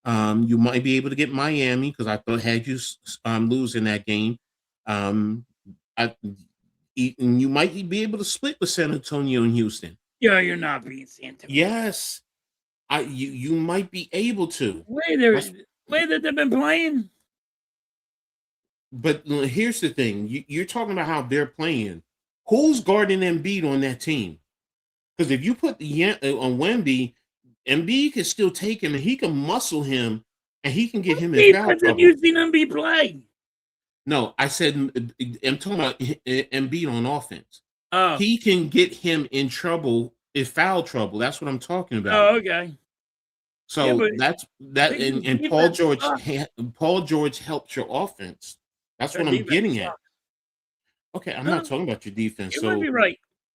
You might be able to get Miami because I thought had you lose in that game. Um, and you might be able to split with San Antonio and Houston. Yeah, you're not beating San Antonio. Yes, you might be able to. The way that they've been playing. But here's the thing: you're talking about how they're playing. Who's guarding Embiid on that team? Because if you put on Wemby, Embiid can still take him and he can muscle him and he can get him in foul trouble. You've seen Embiid play. No, I said I'm talking about Embiid on offense. Oh, He can get him in trouble, in foul trouble. That's what I'm talking about. oh, okay. So Yeah, that's that, and Paul George helps your offense. That's what I'm getting at. Okay, I'm not talking about your defense. You so might be right.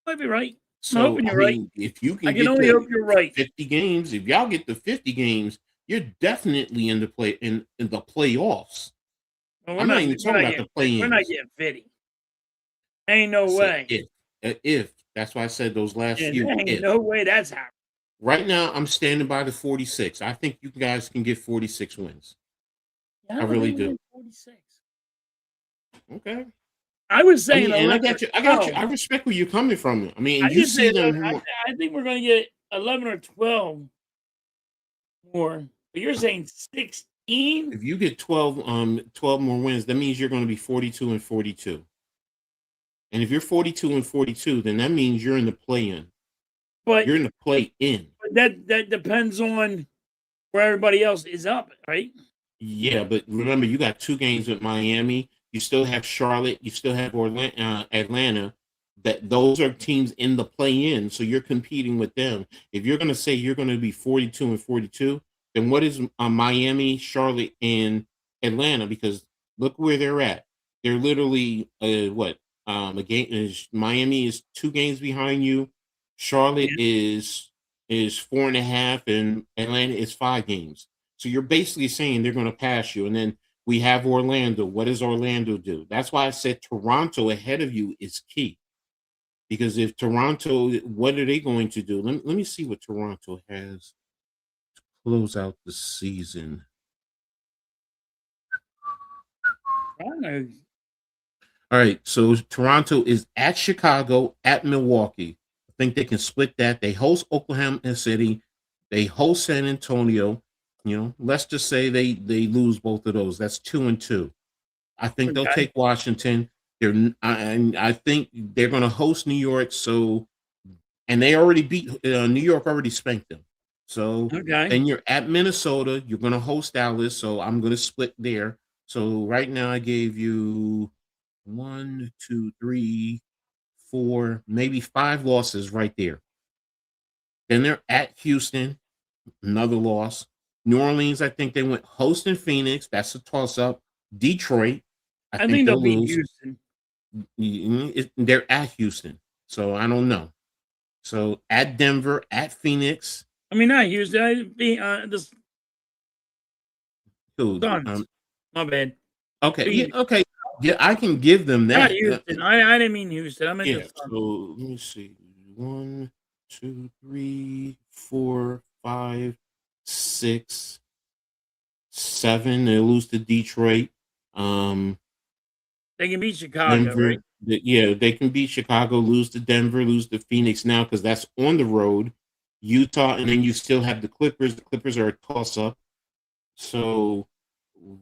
You might be right. So I'm hoping you're right. if you can, I can only hope you're right. 50 games. If y'all get the 50 games, you're definitely in the playoffs. Well, I'm not even talking about the play-ins. We're not getting 50. Ain't no way. If that's why I said those last few. Ain't no way that's happening. Right now, I'm standing by the 46. I think you guys can get 46 wins. Yeah, I really do. 46. Okay. I was saying, and I got you. I respect where you're coming from. I mean, you see them. I think we're going to get 11 or 12 more. But you're saying 16? If you get 12 more wins, that means you're going to be 42 and 42. And if you're 42 and 42, then that means you're in the play-in. But you're in the play-in. But that depends on where everybody else is up, right? Yeah, but remember, you got 2 games with Miami. You still have Charlotte. You still have Atlanta. Those are teams in the play-in, so you're competing with them. If you're going to say you're going to be 42 and 42, then what is Miami, Charlotte, and Atlanta? Because look where they're at. They're literally what? A game. Miami is 2 games behind you. Charlotte is 4.5, and Atlanta is 5 games. So you're basically saying they're going to pass you, and then we have Orlando. What does Orlando do? That's why I said Toronto ahead of you is key. Because if Toronto, what are they going to do? Let me see what Toronto has to close out the season. All right, so Toronto is at Chicago, at Milwaukee. I think they can split that. They host Oklahoma City. They host San Antonio. Let's just say they lose both of those. That's 2-2. I think they'll take Washington. I think they're going to host New York, so and they already beat New York. Already spanked them. So Okay. then you're at Minnesota. You're going to host Dallas. So I'm going to split there. So right now I gave you 1, 2, 3, 4, maybe 5 losses right there. Then they're at Houston, another loss. New Orleans, I think they went hosting Phoenix. That's a toss up. Detroit, I I think think they'll they'll beat lose. Houston. They're at Houston, so I don't know. So at Denver, at Phoenix, I mean, not Houston. The who? Suns. My bad. Okay, yeah, Beat okay, yeah, I can give them not that. Houston. I didn't mean Houston. I meant the Yeah. Suns. So let me see. 1, 2, 3, 4, 5, 6, 7. They lose to Detroit. They can beat Chicago, right? Denver. Yeah, they can beat Chicago, lose to Denver, lose to Phoenix now because that's on the road. Utah, and then you still have the Clippers. The Clippers are a toss up. So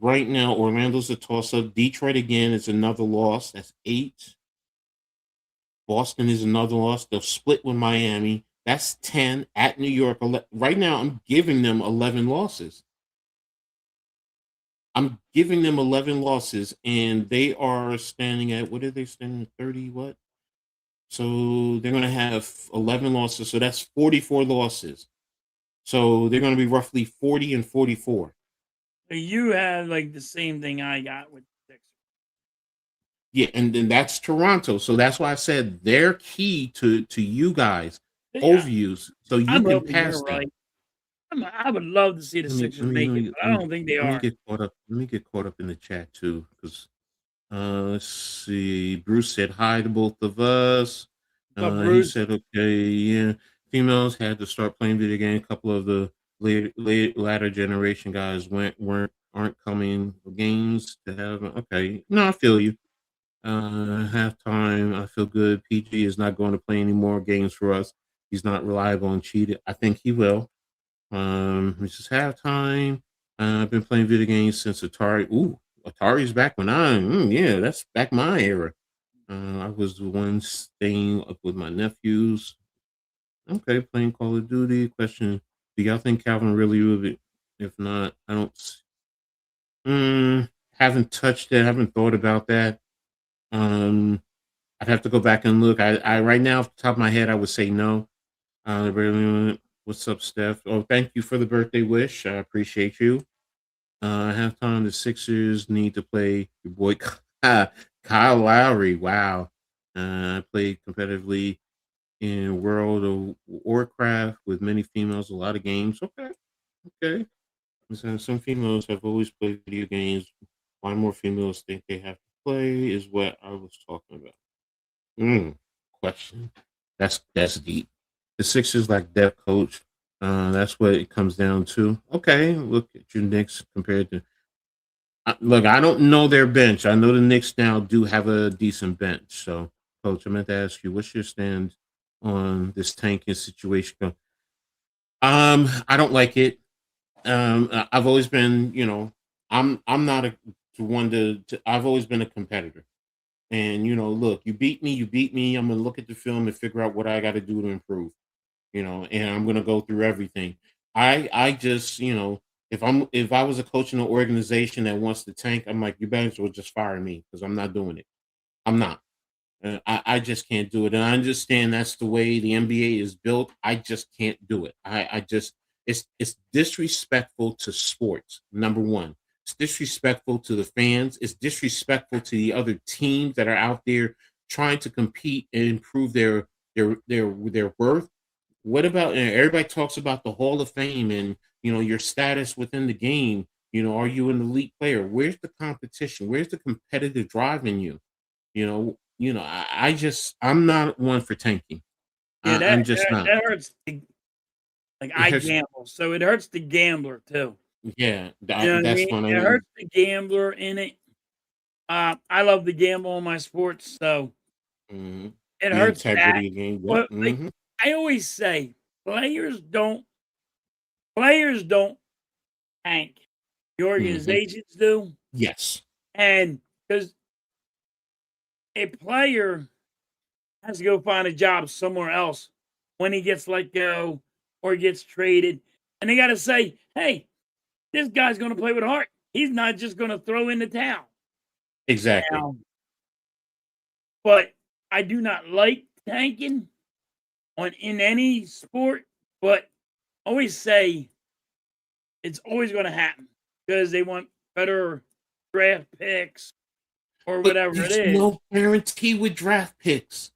right now, Orlando's a toss up. Detroit again is another loss. That's 8. Boston is another loss. They'll split with Miami. That's 10 at New York. Right now, I'm giving them 11 losses. I'm giving them 11 losses, and they are standing at, what are they standing at? 30 what? So they're going to have 11 losses. So that's 44 losses. So they're going to be roughly 40 and 44. So you had like the same thing I got with the Sixers. Yeah, and then that's Toronto. So that's why I said they're key to you guys, Yeah, overviews, so you I'm can hoping pass you're them. right. I would love to see the Sixers make it, but I don't think they Let me are. get caught up. Let me get caught up in the chat too, because let's see. Bruce said hi to both of us. But He Bruce, said, okay, yeah. Females had to start playing video games. A couple of the latter generation guys aren't coming for games to have. Okay, no, I feel you. Halftime, I feel good. PG is not going to play any more games for us. He's not reliable and cheated. I think he will. This is halftime. I've been playing video games since Atari. Ooh, Atari's back when yeah, that's back my era. I was the one staying up with my nephews. Okay, playing Call of Duty. Question: do y'all think Calvin really will be? If not, I don't. Haven't touched it. Haven't thought about that. Um, I'd have to go back and look. I right now, off the top of my head, I would say no. What's up, Steph? Oh, thank you for the birthday wish. I appreciate you. Halftime, the Sixers need to play your boy Kyle Lowry. Wow. I played competitively in World of Warcraft with many females, a lot of games. Okay. Okay. So some females have always played video games. Why more females think they have to play is what I was talking about. Question. That's deep. The Sixers like depth coach. That's what it comes down to. Okay, look at your Knicks compared to. Look, I don't know their bench. I know the Knicks now do have a decent bench. So, coach, I meant to ask you, what's your stand on this tanking situation? I don't like it. I've always been, I'm not a one to. I've always been a competitor. And look, you beat me, you beat me. I'm gonna look at the film and figure out what I got to do to improve. And I'm gonna go through everything. I just, if I was a coach in an organization that wants to tank, I'm like, you better as well just fire me because I'm not doing it. I'm not. I just can't do it. And I understand that's the way the NBA is built. I just can't do it. I just it's disrespectful to sports. Number one, it's disrespectful to the fans. It's disrespectful to the other teams that are out there trying to compete and improve their worth. What about, and everybody talks about the Hall of Fame and your status within the game? Are you an elite player? Where's the competition? Where's the competitive drive in you? I'm not one for tanking. yeah, I'm just not. that hurts. Like It I hurts. gamble, so it hurts the gambler too. Yeah, You know what I that's mean? when It hurts the gambler in it. I love to gamble on my sports, so Mhm. it The hurts that. integrity of the game. Yep. But like I always say, players don't tank. The Hmm. organizations do, Yes. and because a player has to go find a job somewhere else when he gets let go or gets traded. And they got to say, hey, this guy's going to play with heart. He's not just going to throw in the towel. Exactly. Now, but I do not like tanking in any sport, but always say it's always going to happen because they want better draft picks or But whatever it there's is. no guarantee with draft picks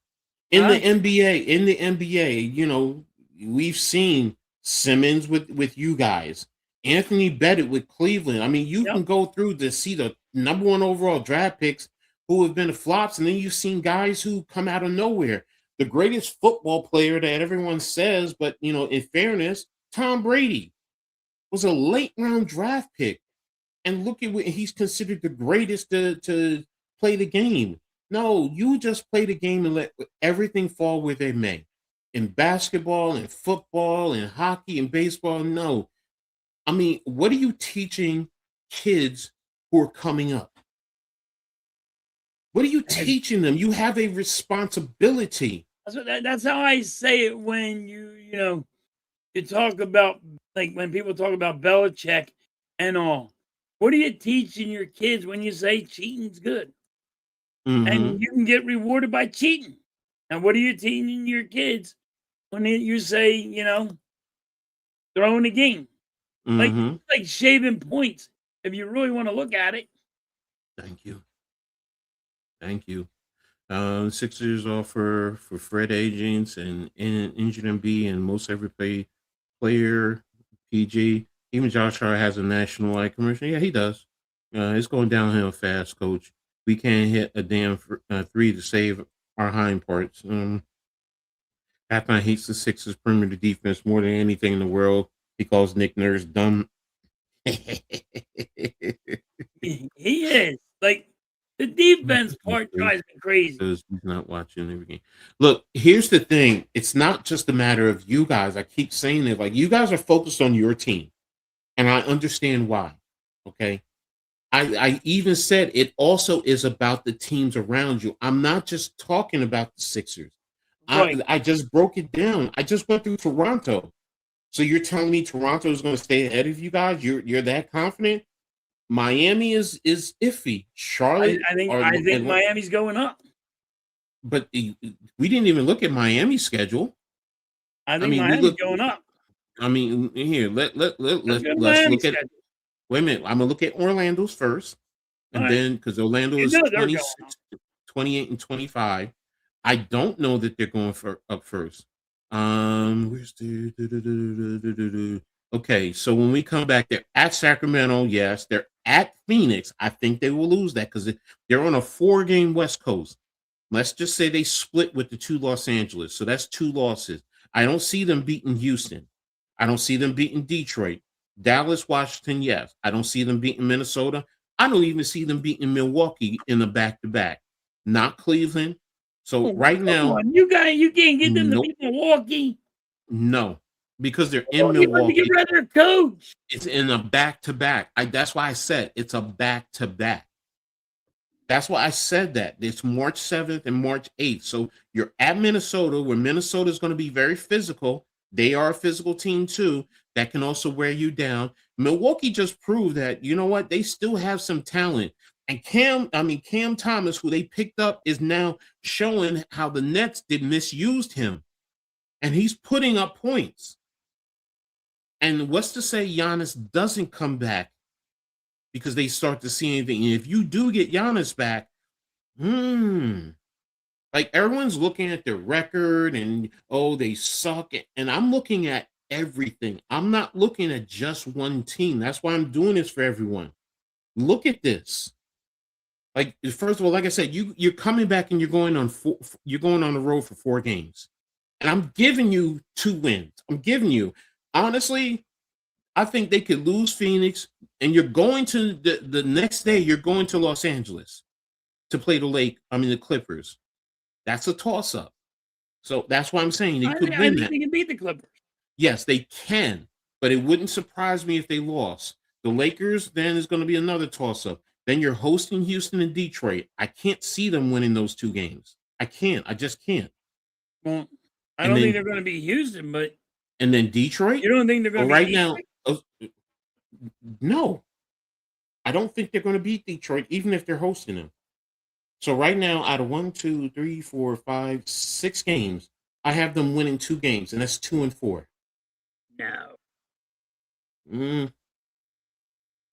in Huh? the NBA. In the NBA, we've seen Simmons with you guys, Anthony Bennett with Cleveland. I mean, you Yep. can go through to see the number one overall draft picks who have been flops, and then you've seen guys who come out of nowhere. The greatest football player that everyone says, but in fairness, Tom Brady was a late round draft pick. And look at what he's considered the greatest to play the game. No, you just play the game and let everything fall where they may. In basketball and football and hockey and baseball, no. I mean, what are you teaching kids who are coming up? What are you teaching them? You have a responsibility. That's how I say it when you talk about, like, when people talk about Belichick and all. What are you teaching your kids when you say cheating's good? Mhm. And you can get rewarded by cheating. And what are you teaching your kids when you say, throwing a game? Like, Mhm. like shaving points, if you really want to look at it. Thank you. Thank you. Sixers offer for Fred agents and injured MB and most every player, PG. Even Josh Hart has a national wide commercial. Yeah, he does. It's going downhill fast, coach. We can't hit a damn three to save our hind parts. Halftime hates the Sixers' perimeter defense more than anything in the world. He calls Nick Nurse dumb. He is. Like, the defense part drives me crazy. Because he's not watching every game. Look, here's the thing. It's not just a matter of you guys. I keep saying it. Like, you guys are focused on your team. And I understand why. Okay. I even said it also is about the teams around you. I'm not just talking about the Sixers. Right. I just broke it down. I just went through Toronto. So you're telling me Toronto is going to stay ahead of you guys? You're that confident? Miami is iffy. Charlotte I think Miami's going up. but we didn't even look at Miami's schedule. I think mean, we Miami's look. going up. I mean, here Let's go to let's Miami's look at. schedule. Wait a minute. I'm gonna look at Orlando's first, and All right. then because Orlando You is know they're going 26, up. 28, and 25. I don't know that they're going up first. Where's the okay? So when we come back, they're at Sacramento. Yes, they're at Phoenix. I think they will lose that because they're on a 4-game West Coast. Let's just say they split with the 2 Los Angeles. So that's 2 losses. I don't see them beating Houston. I don't see them beating Detroit. Dallas, Washington, yes. I don't see them beating Minnesota. I don't even see them beating Milwaukee in the back-to-back. Not Cleveland. So Oh, right come now, on. You can't get them to nope, beat Milwaukee. no, because they're in Milwaukee wants to get Milwaukee. rid of their coach. It's in a back-to-back. That's why I said it's a back-to-back. That's why I said that. It's March 7th and March 8th. So you're at Minnesota, where Minnesota is going to be very physical. They are a physical team too. That can also wear you down. Milwaukee just proved that, you know what, they still have some talent. And Cam Thomas, who they picked up, is now showing how the Nets did misused him. And he's putting up points. And what's to say Giannis doesn't come back because they start to see anything. And if you do get Giannis back, like everyone's looking at their record and they suck. And I'm looking at everything. I'm not looking at just one team. That's why I'm doing this for everyone. Look at this. Like, first of all, like I said, you're coming back and you're going on the road for 4 games. And I'm giving you 2 wins. I'm giving you, honestly, I think they could lose Phoenix, and you're going to the next day. You're going to Los Angeles to play the Clippers. That's a toss up. So that's why I'm saying they could win that. They can beat the Clippers. Yes, they can, but it wouldn't surprise me if they lost. The Lakers then is going to be another toss up. Then you're hosting Houston and Detroit. I can't see them winning those 2 games. I can't. I just can't. Well, I and don't think then they're going to beat Houston, but Detroit. you don't think they're going Well, to beat right now, Detroit? no, I don't think they're going to beat Detroit, even if they're hosting them. So right now, out of 1, 2, 3, 4, 5, 6 games, I have them winning 2 games, and that's 2-4. No. Mm,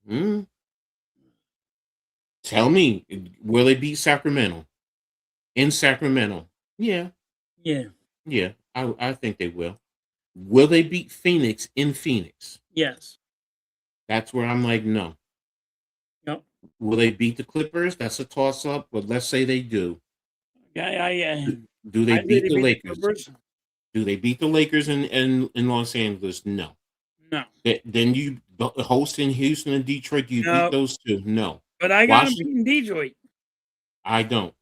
mm. Tell me, will they beat Sacramento in Sacramento? Yeah, Yeah. yeah, I think they will. Will they beat Phoenix in Phoenix? Yes. That's where I'm like, no. Yep. Will they beat the Clippers? That's a toss up, but let's say they do. Do they I say beat they the beat the Lakers? Clippers. Do they beat the Lakers in Los Angeles? No. No. Then you host in Houston and Detroit. Do you beat No. those two? No. But I got them Washington, beating Detroit. I don't.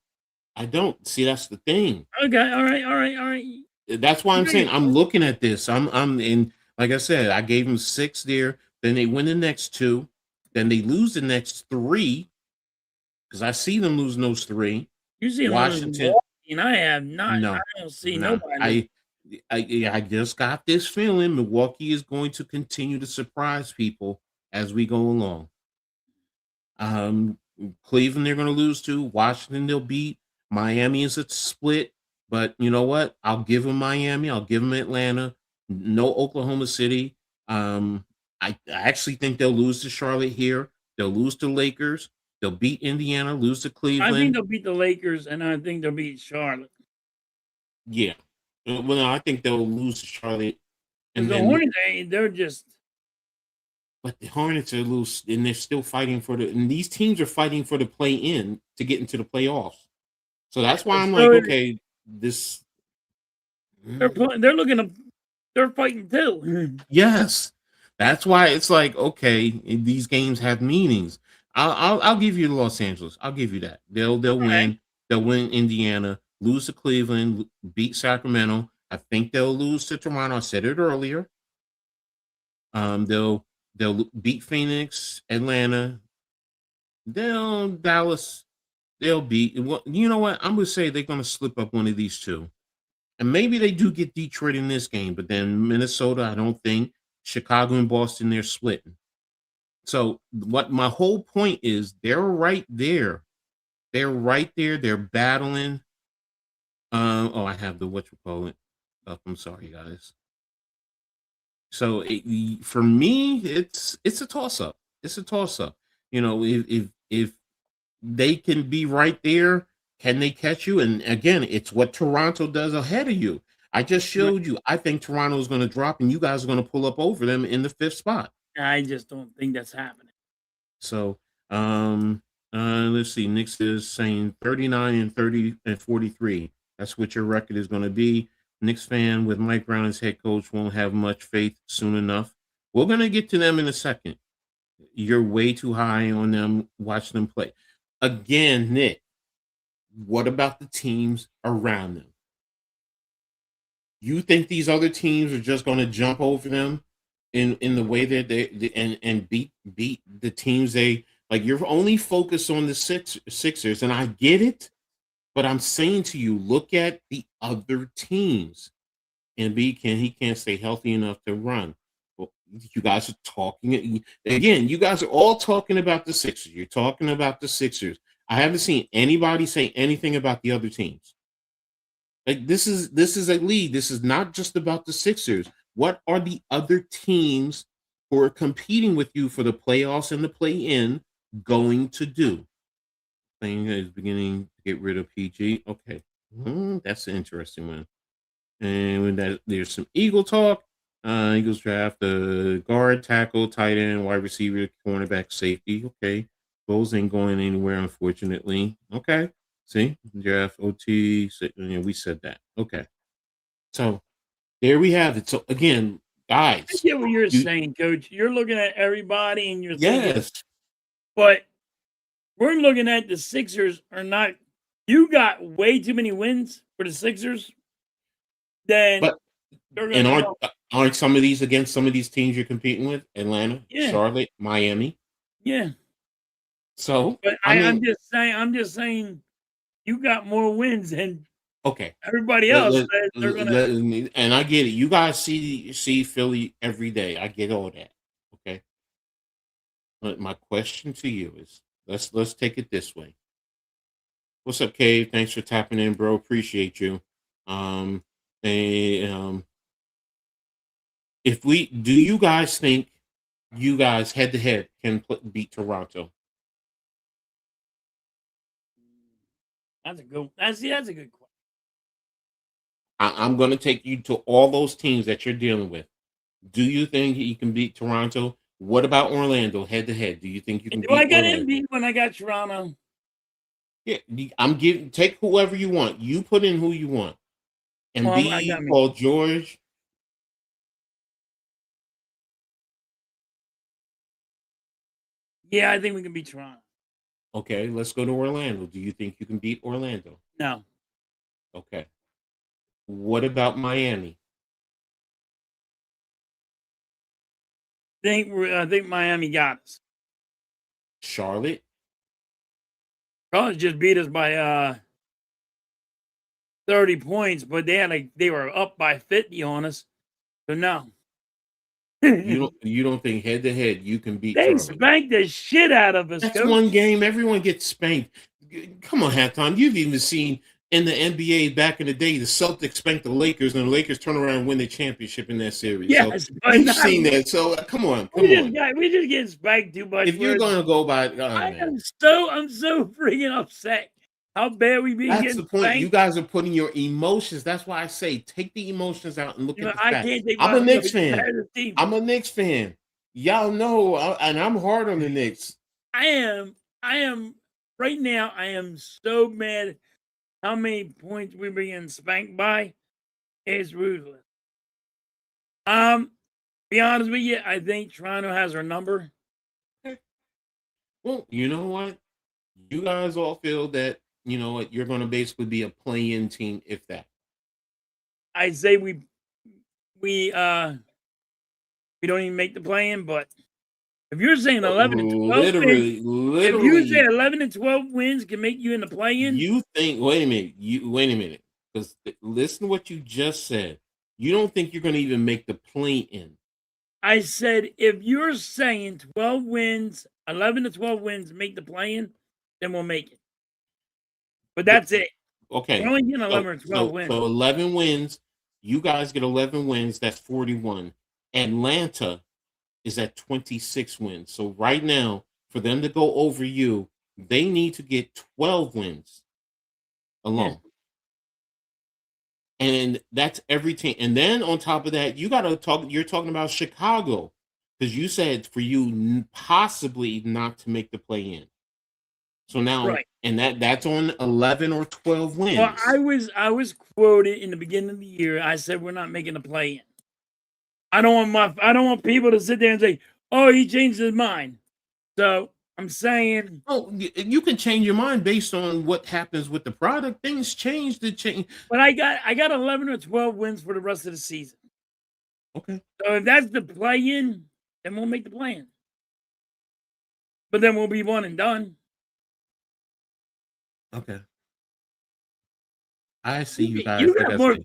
I don't. See, that's the thing. Okay. All right. All right. All right. That's why You I'm know saying you- I'm looking at this. I'm in. Like I said, I gave them 6 there. Then they win the next 2. Then they lose the next 3 because I see them losing those 3. You see them losing Washington, and I have not. no, I don't see nah. nobody. I just got this feeling Milwaukee is going to continue to surprise people as we go along. Cleveland they're going to lose to. Washington they'll beat. Miami is a split, but you know what? I'll give them Miami. I'll give them Atlanta. No Oklahoma City. I actually think they'll lose to Charlotte here. They'll lose to Lakers. They'll beat Indiana. Lose to I think Cleveland. they'll beat the Lakers, and I think they'll beat Charlotte. Yeah. Well, no, I think they'll lose to Charlotte, Because and the then Hornets, they're just. but the Hornets are loose, and they're still fighting for the. And these teams are fighting for the play in to get into the playoffs. So that's why I'm like, So okay, this. they're looking to. They're fighting too. Yes, that's why it's like, okay, these games have meanings. I'll give you Los Angeles. I'll give you that. They'll Right. win. They'll win Indiana. Lose to Cleveland. Beat Sacramento. I think they'll lose to Toronto. I said it earlier. They'll beat Phoenix, Atlanta. They'll Dallas. They'll beat. Well, you know what? I'm gonna say they're gonna slip up one of these 2. And maybe they do get Detroit in this game, but then Minnesota, I don't think. Chicago and Boston, they're splitting. So what my whole point is, they're right there. They're right there. They're battling. I have the what you call it up. I'm sorry, guys. So for me, it's a toss up. It's a toss up. You know, if they can be right there, can they catch you? And again, it's what Toronto does ahead of you. I just showed you. I think Toronto is going to drop, and you guys are going to pull up over them in the 5th spot. I just don't think that's happening. So, let's see. Knicks is saying 39 and 30 and 43. That's what your record is going to be. Knicks fan with Mike Brown as head coach won't have much faith soon enough. We're going to get to them in a second. You're way too high on them. Watch them play. Again, Nick, what about the teams around them? You think these other teams are just going to jump over them in the way that they and beat the teams they like? You're only focused on the Sixers, and I get it, but I'm saying to you, look at the other teams. And he can't stay healthy enough to run. Well, you guys are talking again. You guys are all talking about the Sixers. You're talking about the Sixers. I haven't seen anybody say anything about the other teams. Like this is a league. This is not just about the Sixers. What are the other teams who are competing with you for the playoffs and the play-in going to do? Thing is beginning to get rid of PG. Okay, that's an interesting one. And when that there's some Eagle talk. Eagles draft the guard, tackle, tight end, wide receiver, cornerback, safety. Okay, those ain't going anywhere, unfortunately. Okay, see, draft OT. We said that. Okay, so there we have it. So again, I guys, get what you're saying, Coach. You're looking at everybody and you're thinking, yes, but we're looking at the Sixers are not. You got way too many wins for the Sixers. Then but they're and going to aren't some of these against some of these teams you're competing with? Atlanta, Yeah. Charlotte, Miami. Yeah. So But I'm just saying, you got more wins than Okay. Everybody else says they're gonna. And I get it. You guys see Philly every day. I get all that. Okay. But my question to you is, let's take it this way. What's up, Cave? Thanks for tapping in, bro. Appreciate you. Um, and, do you guys think you guys head to head can beat Toronto? That's a good. That's a good question. I'm going to take you to all those teams that you're dealing with. Do you think you can beat Toronto? What about Orlando head to head? Do you think you can Do beat I got Orlando? MVP when I got Toronto? Yeah, take whoever you want. You put in who you want. I got Embiid, me. Paul George. Yeah, I think we can beat Toronto. Okay, let's go to Orlando. Do you think you can beat Orlando? No. Okay. What about Miami? I think Miami got us. Charlotte? Charlotte just beat us by 30 points, but they were up by 50 on us. So no. You don't think head to head you can beat They Charlotte? spanked the shit out of us. That's Coach. one game. Everyone gets spanked. Come on, Halftime. You've even seen in the NBA back in the day, the Celtics spanked the Lakers, and the Lakers turn around and win the championship in that series. Yes, so but you've seen that. So come on. We just get spanked too much. If you're going to go by, I'm so freaking upset. How bad we been that's getting the point. spanked. You guys are putting your emotions. That's why I say take the emotions out and look at the facts. Can't take I'm a Knicks fan. Team. I'm a Knicks fan. Y'all know, and I'm hard on the Knicks. I am right now. I am so mad. How many points we've been getting spanked by? It's ruthless. Be honest with you, I think Toronto has our number. Well, you know what? You guys all feel that, you know what, you're going to basically be a play-in team, if that. I'd say we don't even make the play-in, but if you're saying 11 and 12 literally, if you say 11 and 12 wins can make you in the play-in, you think, wait a minute, because listen to what you just said. You don't think you're going to even make the play-in. I said, if you're saying 12 wins, 11 to 12 wins, make the play-in, then we'll make it. But that's it. Okay. We're only getting 11 or 12 wins. So 11 wins. You guys get 11 wins. That's 41. Atlanta is at 26 wins. So right now, for them to go over you, they need to get 12 wins alone. Yeah. And that's every team. And then on top of that, you're talking about Chicago, because you said for you possibly not to make the play-in. So now, right. And that's on 11 or 12 wins. Well, I was quoted in the beginning of the year. I said we're not making a play-in. I don't want people to sit there and say, "Oh, he changed his mind." So I'm saying, oh, you can change your mind based on what happens with the product. Things change. But I got 11 or 12 wins for the rest of the season. Okay. So if that's the play-in, then we'll make the play-in. But then we'll be one and done. Okay. I see you guys. You got more.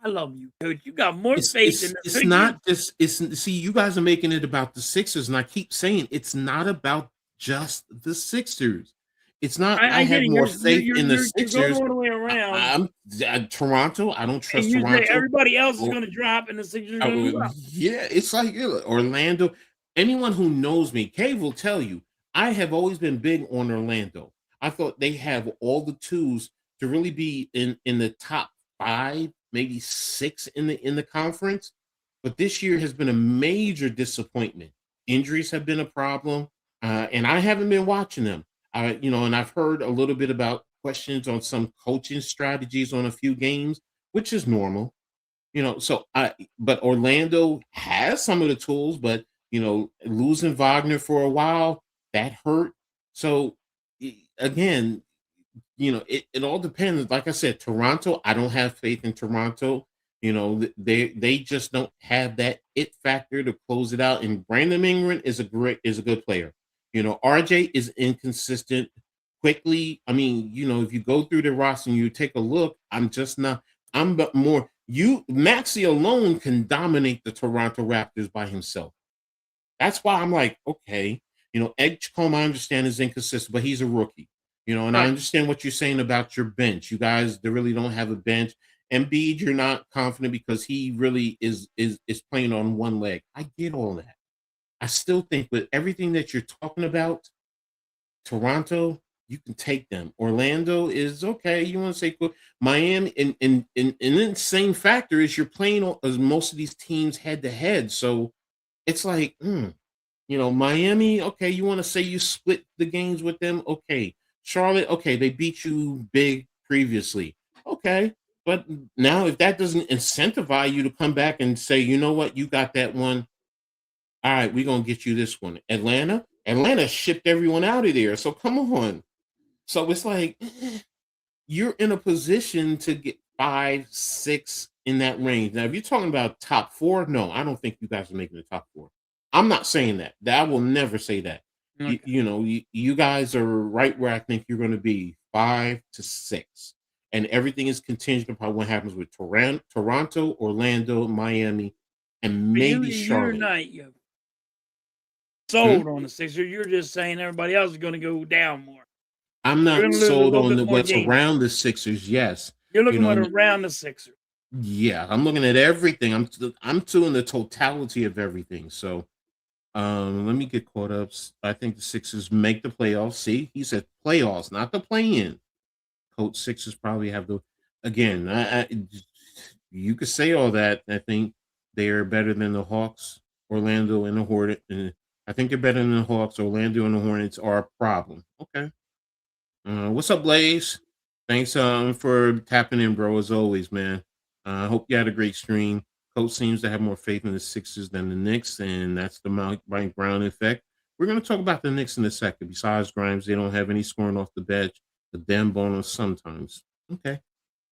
I love you, Coach. You got more faith in the Sixers. It's not just. See, you guys are making it about the Sixers, and I keep saying it's not about just the Sixers. It's not. I have more faith in the Sixers. You're going all the way around. I'm Toronto. I don't trust Toronto. Everybody else is going to drop, and the Sixers are going to go up. Yeah, it's like Orlando. Anyone who knows me, Cave will tell you, I have always been big on Orlando. I thought they have all the tools to really be in the top 5, maybe 6 in the conference. But this year has been a major disappointment. Injuries have been a problem, and I haven't been watching them. And I've heard a little bit about questions on some coaching strategies on a few games, which is normal. But Orlando has some of the tools, but losing Wagner for a while, that hurt. So again, it all depends. Like I said, Toronto, I don't have faith in Toronto. They just don't have that it factor to close it out. And Brandon Ingram is a good player. RJ is inconsistent. quickly. I mean, if you go through the roster and you take a look, I'm just not. I'm but more. Maxey alone can dominate the Toronto Raptors by himself. That's why I'm like, okay, Edgecombe, I understand is inconsistent, but he's a rookie. And I Right. understand what you're saying about your bench. You guys, they really don't have a bench. Embiid, you're not confident because he really is playing on one leg. I get all that. I still think with everything that you're talking about, Toronto, you can take them. Orlando is okay. You want to say cool. Miami, and then same factor is you're playing as most of these teams head to head. So it's like, Miami, okay, you want to say you split the games with them? Okay. Charlotte, okay, they beat you big previously. Okay. But now if that doesn't incentivize you to come back and say, you know what, you got that one. All right, we're gonna get you this one. Atlanta shipped everyone out of there. So come on. So it's like you're in a position to get 5, 6 in that range. Now, if you're talking about top 4, no, I don't think you guys are making the top 4. I'm not saying that. I will never say that. Okay. You guys are right where I think you're going to be, 5 to 6, and everything is contingent upon what happens with Toronto, Orlando, Miami, and But maybe you're Charlotte. not sold on the Sixers. You're just saying everybody else is going to go down more. I'm You're not going to lose a sold little on bit more what's games. around the Sixers. Yes, You're looking at around the Sixers. Yeah, I'm looking at everything. I'm doing the totality of everything. So, let me get caught up. I think the Sixers make the playoffs. See, he said playoffs, not the play-in. Coach Sixers probably have the again. You could say all that. I think they are better than the Hawks, Orlando, and the Hornets. I think they're better than the Hawks. Orlando and the Hornets are a problem. Okay. What's up, Blaze? Thanks for tapping in, bro. As always, man. I hope you had a great stream. Coach seems to have more faith in the Sixers than the Knicks, and that's the Mike Brown effect. We're going to talk about the Knicks in a second. Besides Grimes, they don't have any scoring off the bench. The damn bonus sometimes. Okay.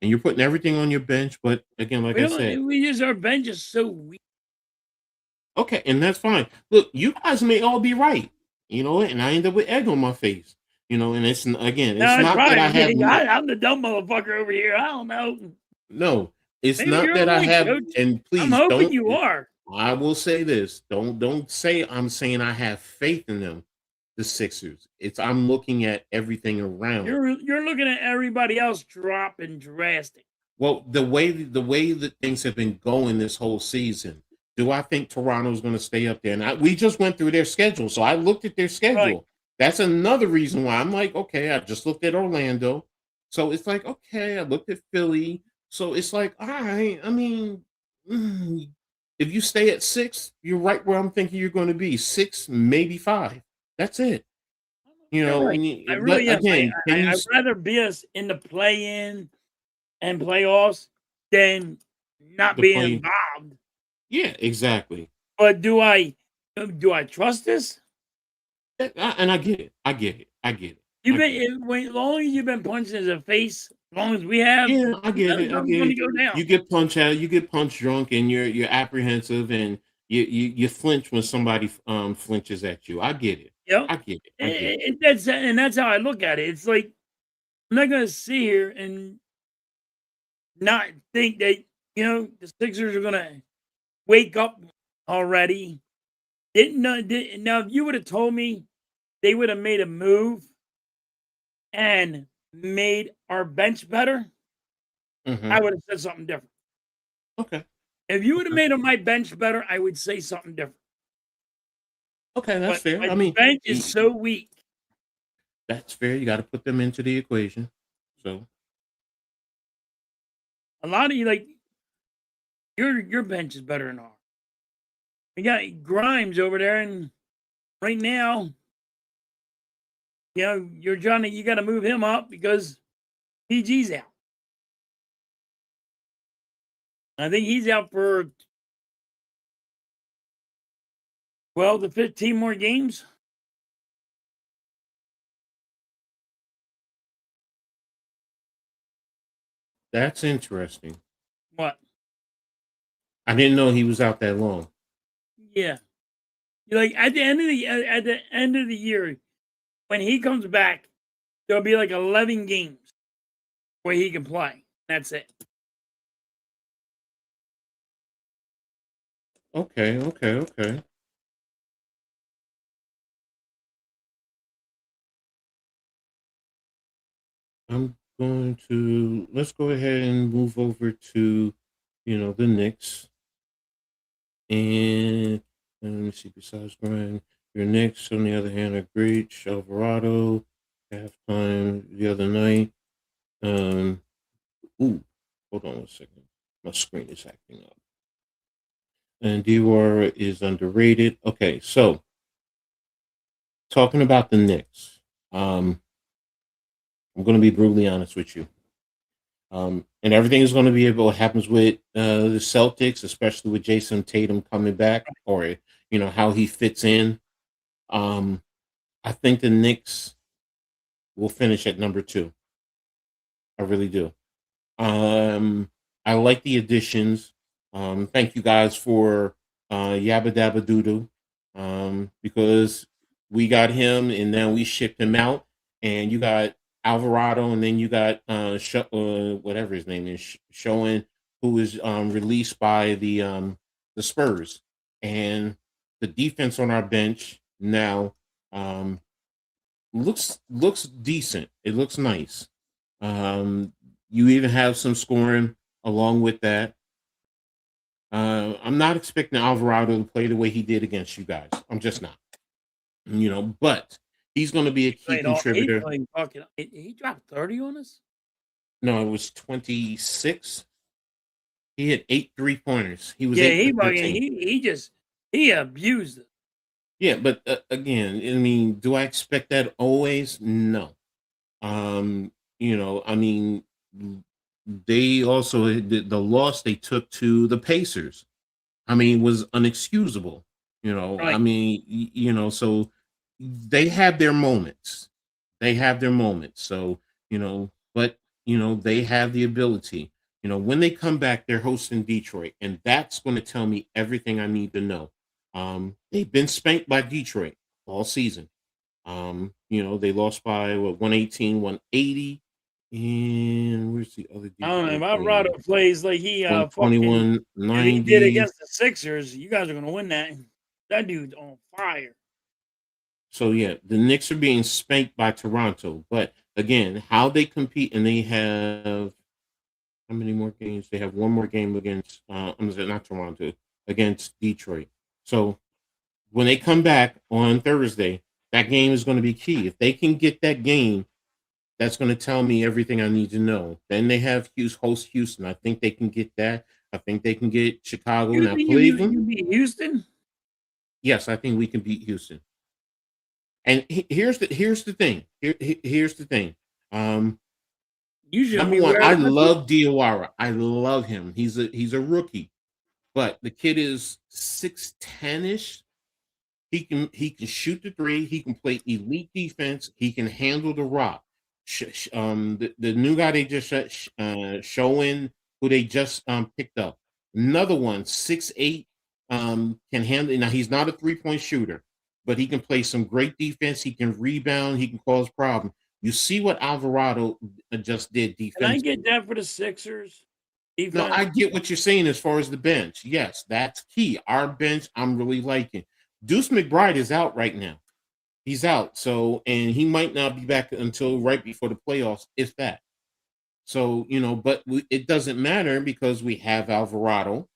And you're putting everything on your bench, but again, like I said, We use our bench is so weak. okay, and that's fine. Look, you guys may all be right, and I end up with egg on my face, and it's again, it's No, it's not that I probably have me. I'm the dumb motherfucker over here. I don't know. no, it's Maybe not you're that I right, have, Coach. and I'm please hoping don't. you are. I will say this: don't say I'm saying I have faith in them, the Sixers. It's I'm looking at everything around. You're looking at everybody else dropping drastic. Well, the way that things have been going this whole season, do I think Toronto's going to stay up there? And we just went through their schedule, so I looked at their schedule. Right. That's another reason why I'm like, okay, I just looked at Orlando, so it's like, okay, I looked at Philly, so it's like, all right. I mean, if you stay at 6, you're right where I'm thinking you're going to be. 6, maybe 5. That's it. You're right. I But really am. again, can you? I'd rather be us in the play-in and playoffs than not The being play? involved. Yeah, exactly. But do I trust this? And I get it. I get it. I get it. You've been as long as you've been punched in the face, as long as we have, Yeah, I get it. I nothing's get going to it. go down. You get punched out. You get punch drunk, and you're apprehensive, and you flinch when somebody flinches at you. I get it. Yep. I get it. I get it. That's how I look at it. It's like I'm not going to sit here and not think that the Sixers are going to wake up already. Now, if you would have told me they would have made a move and made our bench better, I would have said something different. Okay. If you would have made my bench better, I would say something different. Okay, that's But fair. my I mean, bench is so weak. that's fair. You got to put them into the equation. So A lot of you your bench is better than ours. We got Grimes over there, and right now, you got to move him up because PG's out. I think he's out for 12 to 15 more games. that's interesting. What? I didn't know he was out that long. Yeah. At the end of the year, when he comes back, there'll be like 11 games where he can play. That's it. Okay. Let's go ahead and move over to, the Knicks. And let me see, besides Brian, your Knicks, on the other hand, are great. Alvarado, halftime the other night. Ooh, hold on 1 second. My screen is acting up. And Dewar is underrated. Okay, so talking about the Knicks, I'm going to be brutally honest with you. And everything is going to be about what happens with the Celtics, especially with Jason Tatum coming back, or how he fits in. I think the Knicks will finish at number 2. I really do. I like the additions. Thank you guys for Yabba Dabba Doodoo, because we got him and then we shipped him out, and you got Alvarado, and then you got whatever his name is, showing, who was released by the Spurs, and the defense on our bench now looks decent. It looks nice. You even have some scoring along with that. I'm not expecting Alvarado to play the way he did against you guys. I'm just not. But he's going to be a key contributor. He dropped 30 on us? No, it was 26. He had 8 3-pointers. He was he abused it. Yeah, but again, I mean, do I expect that always? No. I mean, they also, the loss they took to the Pacers, I mean, was unexcusable. Right. I mean, so they have their moments. So, but they have the ability. When they come back, they're hosting Detroit, and that's going to tell me everything I need to know. They've been spanked by Detroit all season. They lost by 118, 180. And where's the other I don't know. If Detroit game? Alvarado plays like he fucking 121, if he did 90. against the Sixers, you guys are gonna win that. That dude's on fire. So yeah, the Knicks are being spanked by Toronto. But again, how they compete, and they have how many more games? They have one more game against not Toronto, against Detroit. So when they come back on Thursday, that game is going to be key. If they can get that game, that's going to tell me everything I need to know. Then they have host Houston. I think they can get that. I think they can get Chicago. You Now think Cleveland. you beat Houston? Yes, I think we can beat Houston. And here's the thing. Here's the thing. Number one, I love Diawara. I love him. He's a rookie, but the kid is 6'10-ish. He can shoot the 3. He can play elite defense. He can handle the rock. The new guy they just showing, who they just picked up. Another one, 6'8", can handle. Now he's not a 3-point shooter, but he can play some great defense. He can rebound. He can cause problems. You see what Alvarado just did defensively. Can I get that for the Sixers? Defense? No, I get what you're saying as far as the bench. Yes, that's key. Our bench, I'm really liking. Deuce McBride is out right now. He's out. So, and he might not be back until right before the playoffs, if that. So, but it doesn't matter because we have Alvarado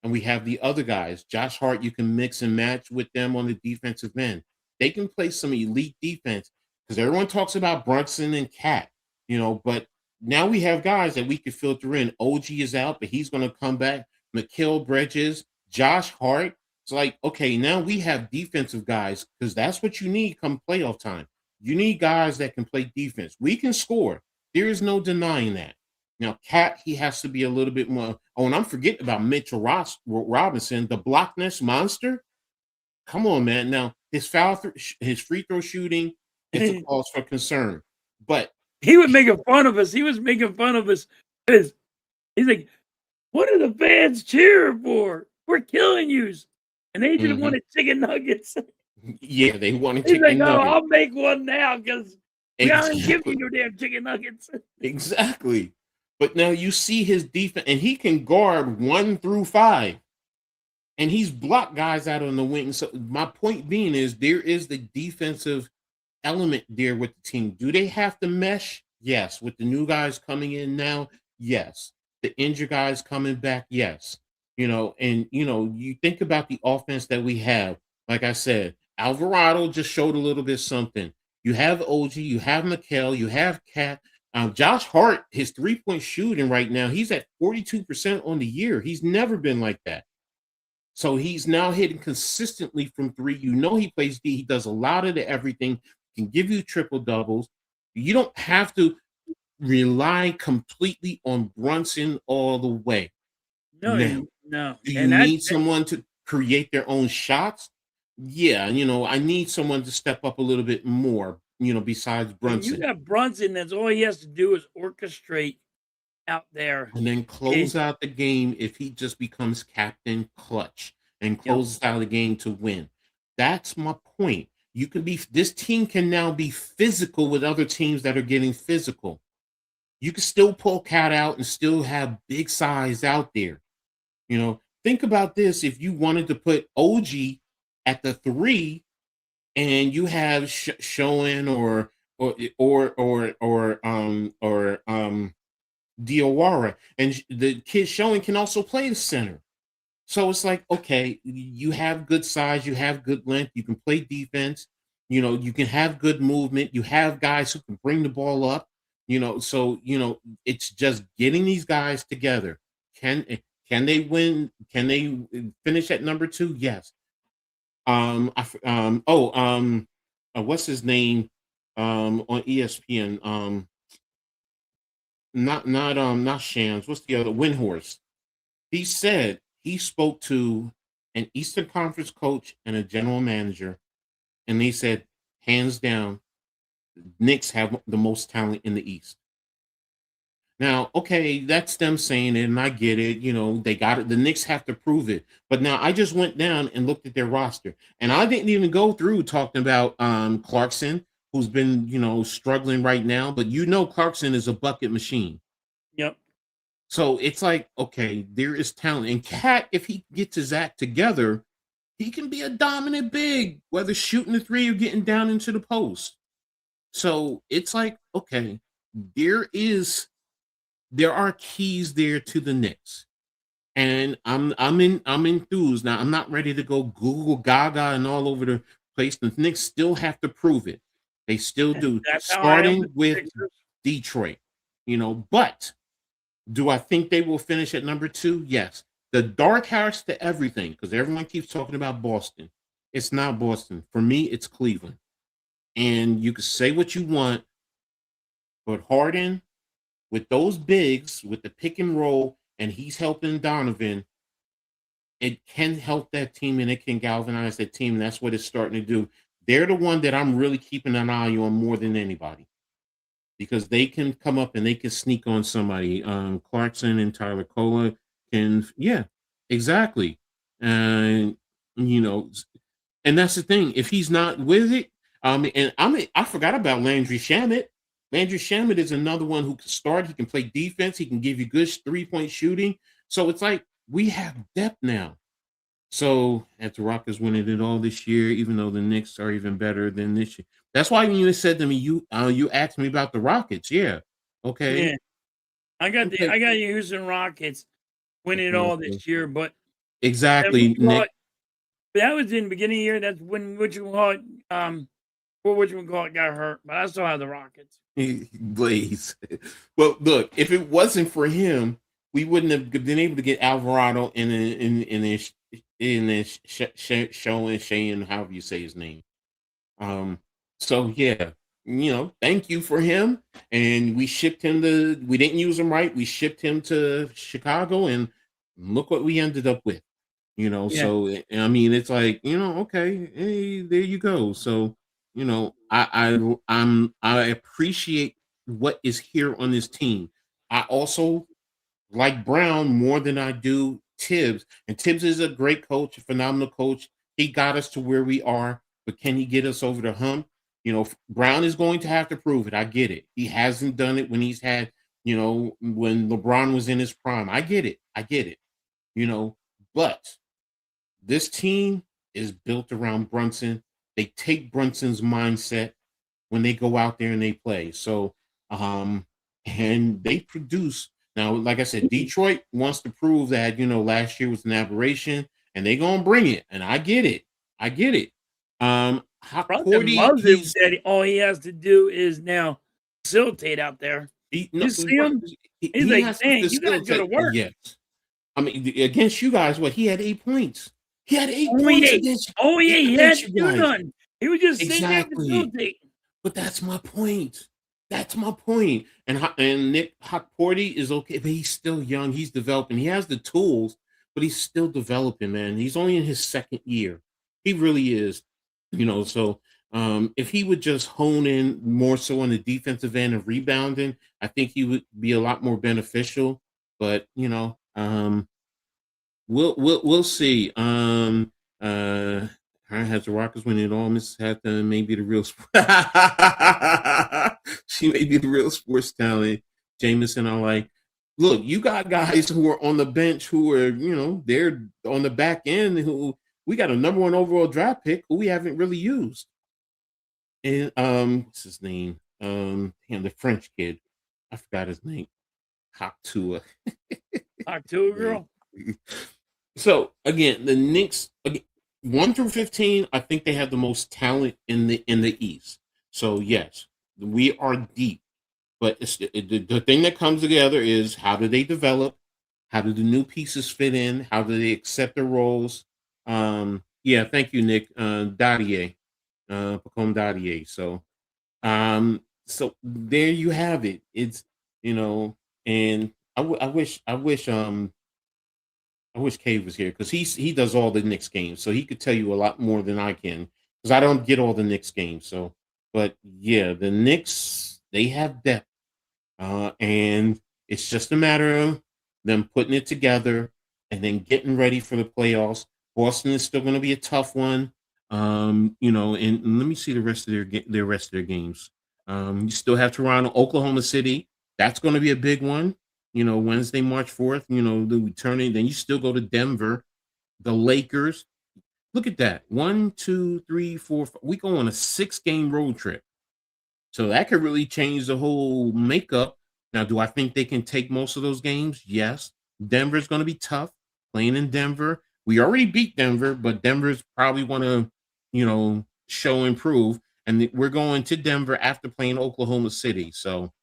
and we have the other guys. Josh Hart, you can mix and match with them on the defensive end. They can play some elite defense because everyone talks about Brunson and Cat, but now we have guys that we can filter in. OG is out, but he's going to come back. Mikal Bridges, Josh Hart. It's like, okay, now we have defensive guys because that's what you need come playoff time. You need guys that can play defense. We can score. There is no denying that. Now, Cat, he has to be a little bit more. Oh, and I'm forgetting about Mitchell Robinson, the blockness monster. Come on, man. Now, his free throw shooting, it's a cause for concern. But he was making fun of us. He was making fun of us. He's like, what are the fans cheering for? We're killing you. And they just wanted chicken nuggets. Yeah, they wanted He's chicken like, nuggets. I'll make one now because We aren't giving Exactly. you no damn chicken nuggets. Exactly. But now you see his defense, and he can guard 1 through 5, and he's blocked guys out on the wing. So my point being is there is the defensive element there with the team. Do they have to mesh? Yes. With the new guys coming in now, yes. The injured guys coming back, yes. And you think about the offense that we have. Like I said, Alvarado just showed a little bit something. You have OG, you have McHale, you have Cat. Josh Hart, his 3-point shooting right now, he's at 42% on the year. He's never been like that. So he's now hitting consistently from 3. He plays D. He does a lot of the everything, can give you triple doubles. You don't have to rely completely on Brunson all the way. Now, No. do you And need someone to create their own shots? Yeah, I need someone to step up a little bit more, besides when you Brunson. got Brunson, that's all he has to do is orchestrate out there. And then close out the game if he just becomes captain clutch and closes out the game to win. That's my point. This team can now be physical with other teams that are getting physical. You can still pull Cat out and still have big size out there. Think about this. If you wanted to put OG at the 3 and you have Showen or Diawara, and the kid Showing can also play the center. So it's like, okay, you have good size, you have good length, you can play defense, you can have good movement, you have guys who can bring the ball up, so it's just getting these guys together. Can they win? Can they finish at number 2? Yes. What's his name on ESPN? Not Shams. What's the other? Windhorse. He said he spoke to an Eastern Conference coach and a general manager, and they said, hands down, Knicks have the most talent in the East. Now, okay, that's them saying it, and I get it. They got it. The Knicks have to prove it. But now I just went down and looked at their roster, and I didn't even go through talking about Clarkson, who's been, struggling right now. But Clarkson is a bucket machine. Yep. So it's like, okay, there is talent. And Cat, if he gets his act together, he can be a dominant big, whether shooting the 3 or getting down into the post. So it's like, okay, there are keys there to the Knicks. And I'm enthused. Now, I'm not ready to go Google Gaga and all over the place. The Knicks still have to prove it. They still do. Starting with Detroit. But do I think they will finish at number 2? Yes. The dark horse to everything, because everyone keeps talking about Boston. It's not Boston. For me, it's Cleveland. And you can say what you want, but Harden, with those bigs, with the pick and roll, and he's helping Donovan, it can help that team and it can galvanize that team. And that's what it's starting to do. They're the one that I'm really keeping an eye on more than anybody, because they can come up and they can sneak on somebody. Clarkson and Tyler Cola can, yeah, exactly. And and that's the thing. If he's not with it, I forgot about Landry Shamet. Landry Shamet is another one who can start. He can play defense. He can give you good 3-point shooting. So it's like we have depth now. So as the Rockets winning it all this year, even though the Knicks are even better than this year. That's why when you said to me, you asked me about the Rockets. Yeah. Okay. Yeah. I got you Houston Rockets winning it all this year, but exactly. That was in the beginning of the year. That's when whatchamacallit got hurt. But I still have the Rockets. Blaze. Well, look, if it wasn't for him, we wouldn't have been able to get Alvarado in this show and Shane, however you say his name. So yeah, thank you for him. And we shipped him we didn't use him right. We shipped him to Chicago, and look what we ended up with. So I mean, it's like, okay, hey, there you go. So I appreciate what is here on this team. I also like Brown more than I do Tibbs, and Tibbs is a great coach, a phenomenal coach. He got us to where we are, but can he get us over the hump? Brown is going to have to prove it. I get it. He hasn't done it when he's had, when LeBron was in his prime. I get it. But this team is built around Brunson. They take Brunson's mindset when they go out there and they play. So, and they produce. Now, like I said, Detroit wants to prove that, last year was an aberration and they're going to bring it. And I get it. Brunson loves it that all he has to do is now facilitate out there. You see him? He's like, dang, you got to go to work. Yes. I mean, against you guys, he had 8 points. He had 8 Only points 8. against Only 8. He had to do none. He was just exactly. sitting there facilitating. But that's my point. And Nick Porty is okay, but he's still young. He's developing. He has the tools, but he's still developing, man. He's only in his second year. He really is. So if he would just hone in more so on the defensive end of rebounding, I think he would be a lot more beneficial. But we'll see. Has the Rockets winning it all? Mrs. Hathaway may be the real she may be the real sports talent. Jameson, I like. Look, you got guys who are on the bench who are, they're on the back end who we got a number 1 overall draft pick who we haven't really used. And what's his name? The French kid. I forgot his name. Haktua. Haktua girl. So again, the Knicks 1 through 15, I think they have the most talent in the East. So yes, we are deep. But the thing that comes together is how do they develop? How do the new pieces fit in? How do they accept their roles? Thank you, Nick. Dadier. Pacome Dadier. So there you have it. It's and I wish Cave was here because he does all the Knicks games, so he could tell you a lot more than I can because I don't get all the Knicks games. So, but yeah, the Knicks, they have depth, and it's just a matter of them putting it together and then getting ready for the playoffs. Boston is still going to be a tough one, and let me see the rest of their games. You still have Toronto, Oklahoma City. That's going to be a big one. Wednesday, March 4th, the returning. Then you still go to Denver, the Lakers. Look at that. 1, 2, 3, 4, 5. We go on a 6-game road trip. So that could really change the whole makeup. Now, do I think they can take most of those games? Yes. Denver's going to be tough playing in Denver. We already beat Denver, but Denver's probably want to, show improve. And we're going to Denver after playing Oklahoma City. So,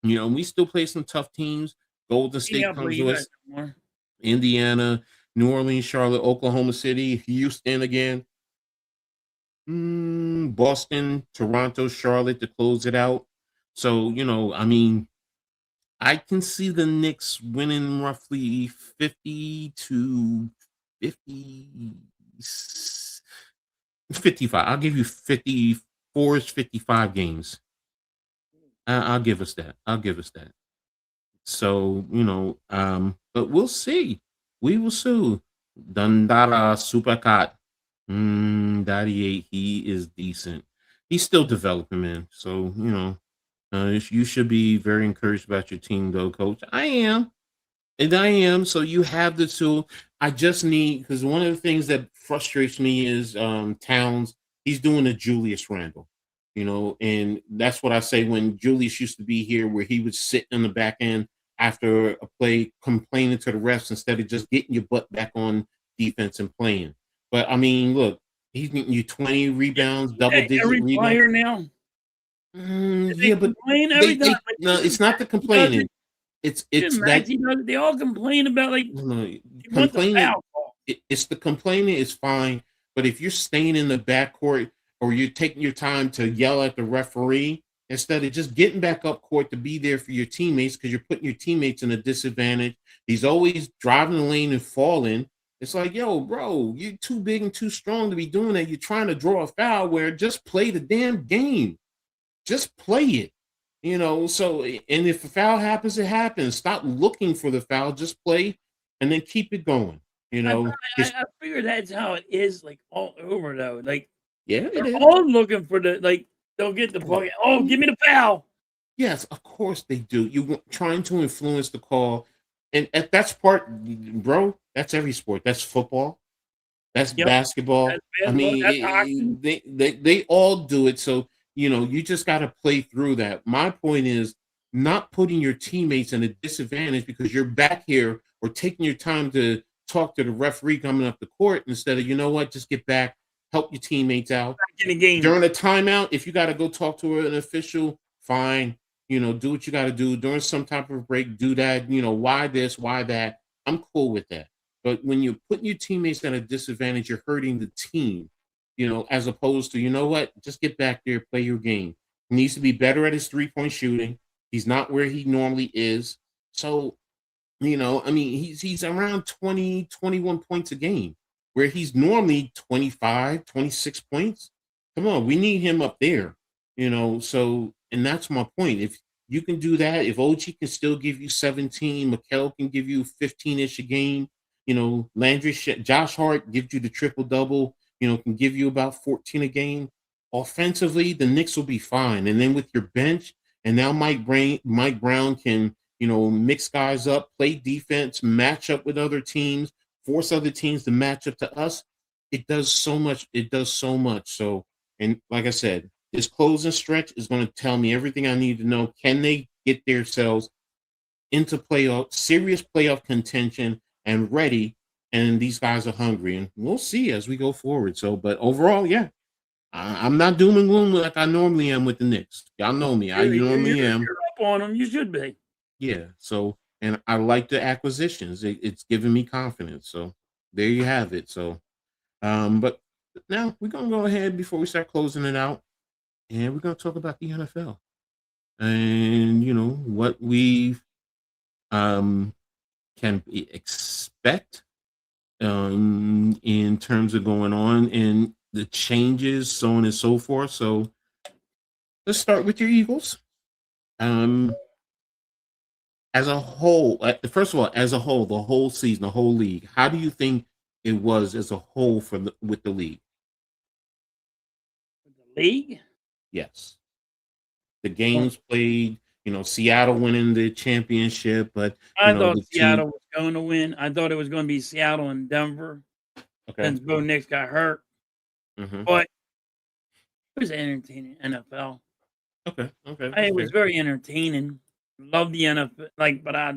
we still play some tough teams. Golden State comes to us. Indiana, New Orleans, Charlotte, Oklahoma City, Houston again. Boston, Toronto, Charlotte to close it out. So, I can see the Knicks winning roughly 50 to 55. I'll give you 54 55 games. I'll give us that. So, but we'll see. We will see. Dandara Supercat. Daddy, he is decent. He's still developing, man. So, you should be very encouraged about your team, though, Coach. I am. So you have the tool. I just need, because one of the things that frustrates me is Towns. He's doing a Julius Randle. And that's what I say when Julius used to be here, where he would sit in the back end after a play complaining to the refs instead of just getting your butt back on defense and playing. But, I mean, look, he's getting you 20 rebounds, double-digit rebounds. Player now? Yeah, but no, it's not the complaining. It's that they all complain about, like, complaining. It's the complaining is fine, but if you're staying in the backcourt or you're taking your time to yell at the referee instead of just getting back up court to be there for your teammates because you're putting your teammates in a disadvantage. He's always driving the lane and falling. It's like, yo, bro, you're too big and too strong to be doing that. You're trying to draw a foul where just play the damn game. Just play it. So, and if a foul happens, it happens. Stop looking for the foul. Just play and then keep it going. I figure that's how it is, like, all over, though. Like, yeah, they're all looking for the They'll get the plug. Oh, give me the foul. Yes, of course they do. You trying to influence the call, and that's part, bro. That's every sport. That's football. That's Yep. That's basketball. I basketball. That's hockey. mean, they all do it. So you just got to play through that. My point is not putting your teammates in a disadvantage because you're back here or taking your time to talk to the referee coming up the court instead of just get back, help your teammates out Back in the game. during a timeout. If you got to go talk to an official, fine. Do what you got to do during some type of break. Do that. Why this? Why that? I'm cool with that. But when you're putting your teammates at a disadvantage, you're hurting the team, as opposed to, just get back there, play your game. He needs to be better at his 3-point shooting. He's not where he normally is. So, he's around 20, 21 points a game, where he's normally 25, 26 points. Come on, we need him up there, so, and that's my point. If you can do that, if OG can still give you 17, Mikal can give you 15-ish a game, Landry, Josh Hart gives you the triple double, can give you about 14 a game. Offensively, the Knicks will be fine. And then with your bench, and now Mike Brown can, mix guys up, play defense, match up with other teams, force other teams to match up to us. It does so much. It does so much. So, and like I said, this closing stretch is going to tell me everything I need to know. Can they get themselves into serious playoff contention and ready? And these guys are hungry, and we'll see as we go forward. So, but overall, yeah, I'm not doom and gloom like I normally am with the Knicks. Y'all know me. I normally am. You're up on them. You should be. Yeah. So, and I like the acquisitions. It's giving me confidence. So there you have it. So, but now we're gonna go ahead before we start closing it out, and we're gonna talk about the NFL and what we can expect in terms of going on and the changes, so on and so forth. So let's start with your Eagles. As a whole, first of all, as a whole, the whole season, the whole league, how do you think it was as a whole with the league? The league? Yes. The games played, Seattle winning the championship, but I thought Seattle was going to win. I thought it was going to be Seattle and Denver. Okay. Since Bo Nix got hurt. Mm-hmm. But it was entertaining NFL. Okay. It was very entertaining. Love the NFL, but I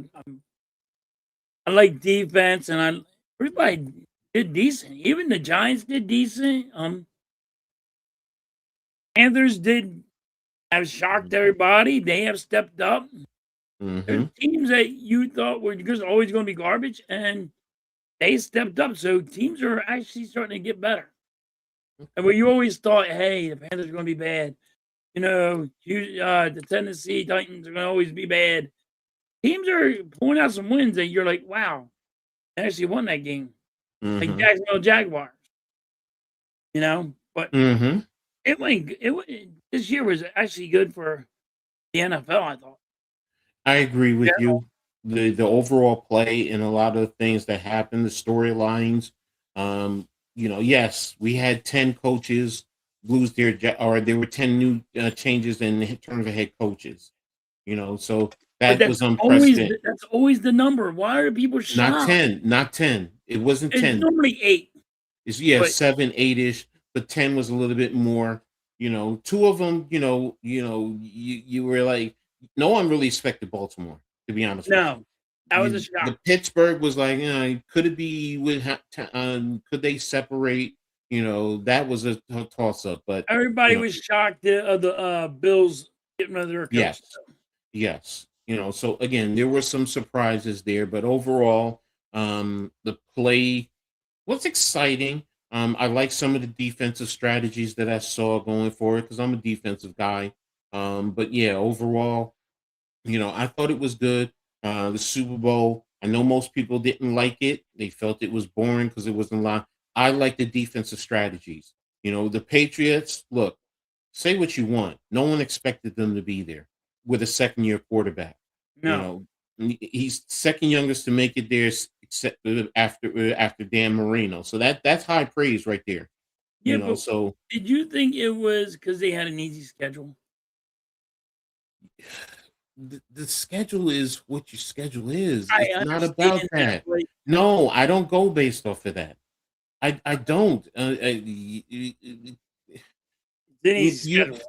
like defense, and everybody did decent. Even the Giants did decent. Panthers have shocked everybody. They have stepped up. Mm-hmm. There's teams that you thought were just always going to be garbage, and they stepped up. So teams are actually starting to get better. And where you always thought, hey, the Panthers are going to be bad. The Tennessee Titans are going to always be bad. Teams are pulling out some wins that you're like, wow, they actually won that game. Mm-hmm. Like Jacksonville Jaguars. But it went. This year was actually good for the NFL, I thought. I agree with you. The overall play and a lot of the things that happened, the storylines. Yes, we had 10 coaches lose or there were 10 new changes in terms of head coaches. So that was unprecedented. That's always the number. Why are people shocked? Not 10. It wasn't 10. It's normally 8. It's 7, 8-ish, but 10 was a little bit more. Two of them, you were like, no one really expected Baltimore, to be honest. No, that was a shock. The Pittsburgh was like, could it be could they separate? That was a toss up. But everybody was shocked the Bills getting rid of their coach. Yes. So again, there were some surprises there, but overall, the play was exciting. I like some of the defensive strategies that I saw going forward because I'm a defensive guy. But yeah, overall, I thought it was good. The Super Bowl, I know most people didn't like it. They felt it was boring because it wasn't a lot. I like the defensive strategies. The Patriots, look, say what you want. No one expected them to be there with a second-year quarterback. No. He's second youngest to make it there except after Dan Marino. So that's high praise right there. Yeah, but So did you think it was because they had an easy schedule? the schedule is what your schedule is. I It's not about understand that, that. but No, I don't go based off of that. I don't. it's an You, easy you schedule.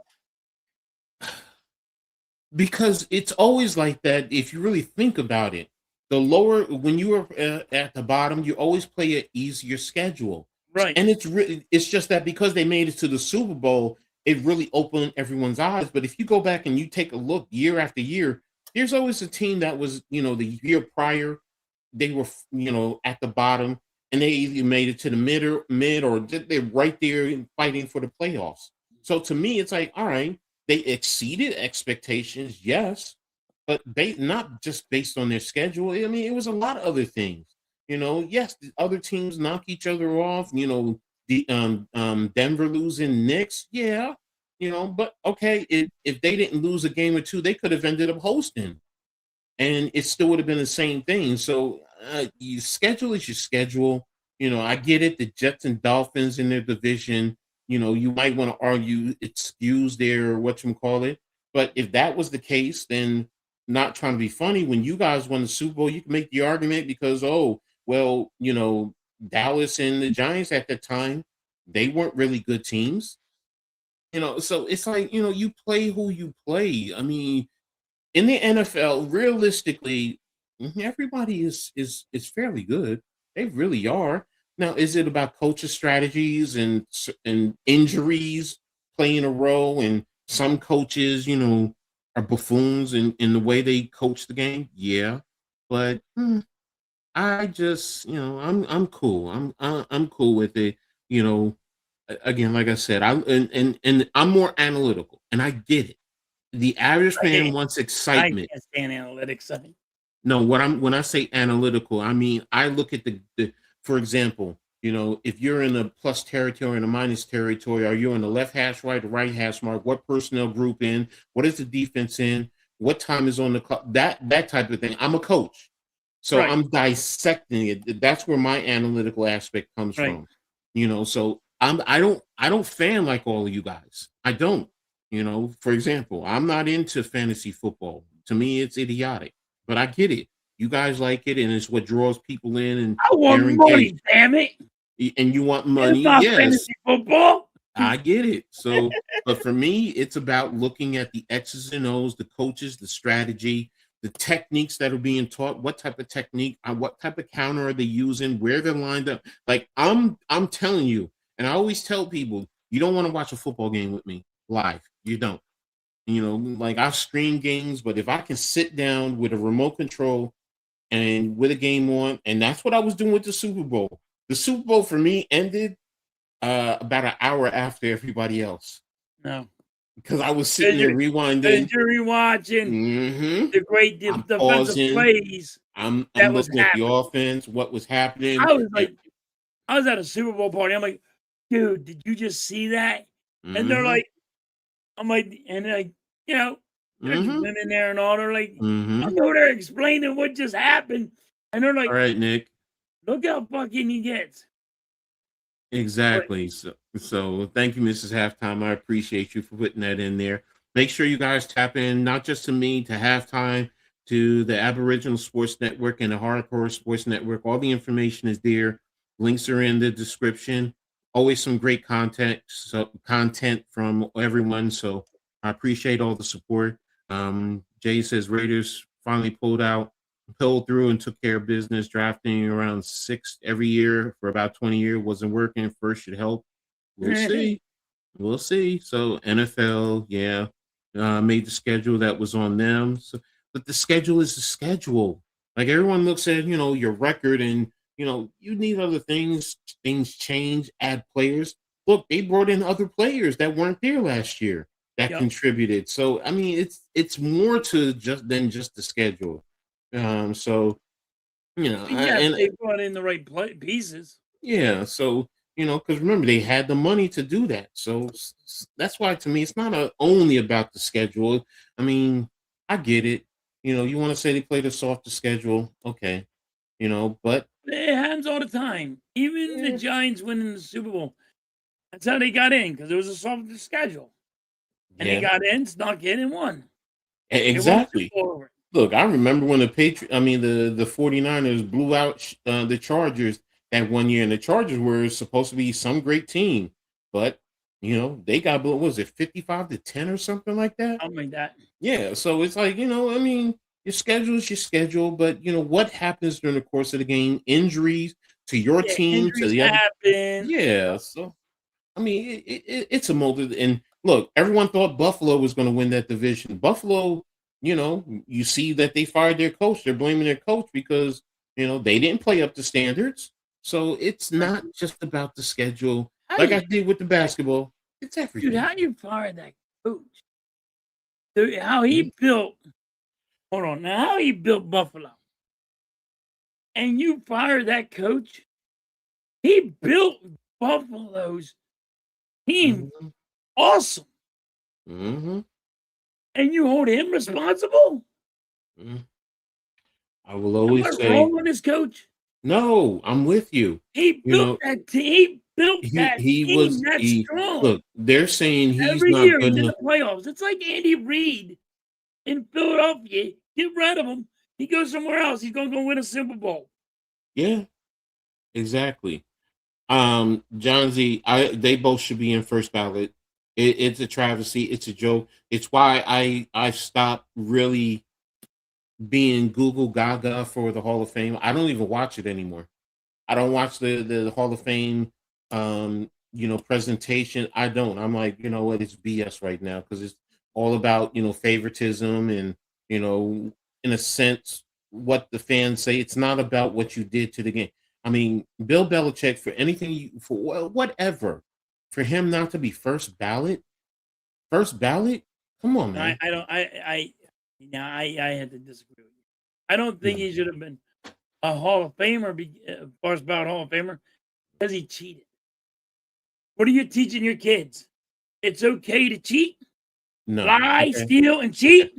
because it's always like that if you really think about it. The lower when you are at the bottom, you always play an easier schedule. Right. And it's just that because they made it to the Super Bowl, it really opened everyone's eyes. But if you go back and you take a look year after year, there's always a team that was, the year prior, they were, at the bottom, and they either made it to the mid or they're right there fighting for the playoffs. So to me, it's like, all right, they exceeded expectations, yes, but they not just based on their schedule. I mean, it was a lot of other things. Yes, the other teams knock each other off. The Denver losing Knicks, yeah. But okay, if they didn't lose a game or two, they could have ended up hosting, and it still would have been the same thing. So your schedule is your schedule. I get it. The Jets and Dolphins in their division. You might want to argue excuse their whatchamacallit. But if that was the case, then not trying to be funny, when you guys won the Super Bowl, you can make the argument because, oh, well, Dallas and the Giants at that time, they weren't really good teams. So it's like, you play who you play. I mean, in the NFL, realistically, everybody is fairly good. They really are. Now, is it about coaches' strategies and injuries playing a role? And some coaches, are buffoons in the way they coach the game. Yeah, but I just, I'm cool. I'm cool with it. You know, Again, like I said, and I'm more analytical, and I get it. The average I fan can't wants I excitement. can't stand analytics. No, when I say analytical, I mean I look at the for example, if you're in a plus territory and a minus territory, are you in the left hash right, the right hash mark? What personnel group in? What is the defense in? What time is on the clock? That type of thing. I'm a coach, so Right, I'm dissecting it. That's where my analytical aspect comes right. from. So I don't fan like all of you guys. I don't. For example, I'm not into fantasy football. To me, it's idiotic. But I get it. You guys like it, and it's what draws people in, and I want they're engaged. money, damn it! And you want It's money, not yes, fantasy football. I get it. So, but for me, it's about looking at the X's and O's, the coaches, the strategy, the techniques that are being taught. What type of technique? What type of counter are they using? Where they're lined up? Like I'm telling you, and I always tell people, you don't want to watch a football game with me live. You don't. Like I've streamed games, but if I can sit down with a remote control and with a game on, and that's what I was doing with the Super Bowl. The Super Bowl for me ended about an hour after everybody else No, because I was sitting because there you're, 'cause rewinding. you're rewatching hmm the great I'm defensive pausing. plays I'm that was looking at the happening. offense, what was happening. I was like, I was at a Super Bowl party. I'm like, dude, did you just see that? And they're Mm-hmm, like, I'm like, and like, you know, there's mm-hmm, women there and all. They're like, mm-hmm. I'm over there explaining what just happened, and they're All like, right, Nick. look how fucking he gets. But Exactly. So thank you, Mrs. Halftime. I appreciate you for putting that in there. Make sure you guys tap in, not just to me, to Halftime, to the Aboriginal Sports Network and the Hardcore Sports Network. All the information is there. Links are in the description. Always some great content from everyone. So I appreciate all the support. Jay says Raiders finally pulled through and took care of business, drafting around six every year for about 20 years. Wasn't working. First should help. We'll see. We'll see. So NFL, yeah, made the schedule that was on them. So, but the schedule is the schedule. Like everyone looks at, your record, and you need other things. Things change. Add players. Look, they brought in other players that weren't there last year that yep. contributed. So I mean, it's more to just the schedule. So Yes, and they brought in the right pieces. yeah, so because remember they had the money to do that. So that's why to me it's not only about the schedule. I mean, I get it. You want to say they played a softer schedule, okay. But It happens all the time. Even the yeah, Giants winning the Super Bowl. That's how they got in because it was a soft schedule. And they Yeah, got in, snuck in, and won. They won the Super exactly. Bowl over it. Look, I remember when the 49ers blew out the Chargers that one year, and the Chargers were supposed to be some great team, but they got what was it 55-10 or something like that? Something like that. Yeah, so it's like, I mean, your schedule is your schedule, but what happens during the course of the game? Injuries to your Yeah, team, to injuries the other. happen. Yeah, so I mean, it's a molded. And look, everyone thought Buffalo was going to win that division. Buffalo, you see that they fired their coach. They're blaming their coach because they didn't play up to standards. So it's not just about the schedule, like I did with the basketball. It's everything. Dude, how you fire that coach? Dude, how he built hold on now, how he built Buffalo. And you fire that coach? He built Buffalo's team Mhm, awesome. mhm, And you hold him responsible? mhm. I will Am always I say, wrong on this coach? no, I'm with you. He You built know, that team. He built he that he team was that he strong. look, they're saying he's Every not year good he's in enough. the playoffs. It's like Andy Reid in Philadelphia. Get rid of him. He goes somewhere else. He's going to go win a Super Bowl. Yeah, exactly. John Z, they both should be in first ballot. It's a travesty. It's a joke. It's why I stopped really being Google Gaga for the Hall of Fame. I don't even watch it anymore. I don't watch the Hall of Fame presentation. I don't. I'm like, you know what, it's BS right now because it's all about, favoritism and, in a sense, what the fans say. It's not about what you did to the game. I mean, Bill Belichick, for anything for whatever, for him not to be first ballot, come on, I, man. I don't. I had to disagree with you. I don't think No. he should have been a Hall of Famer, first ballot Hall of Famer, because he cheated. What are you teaching your kids? It's okay to cheat, No. lie, Okay. steal, and Okay. cheat.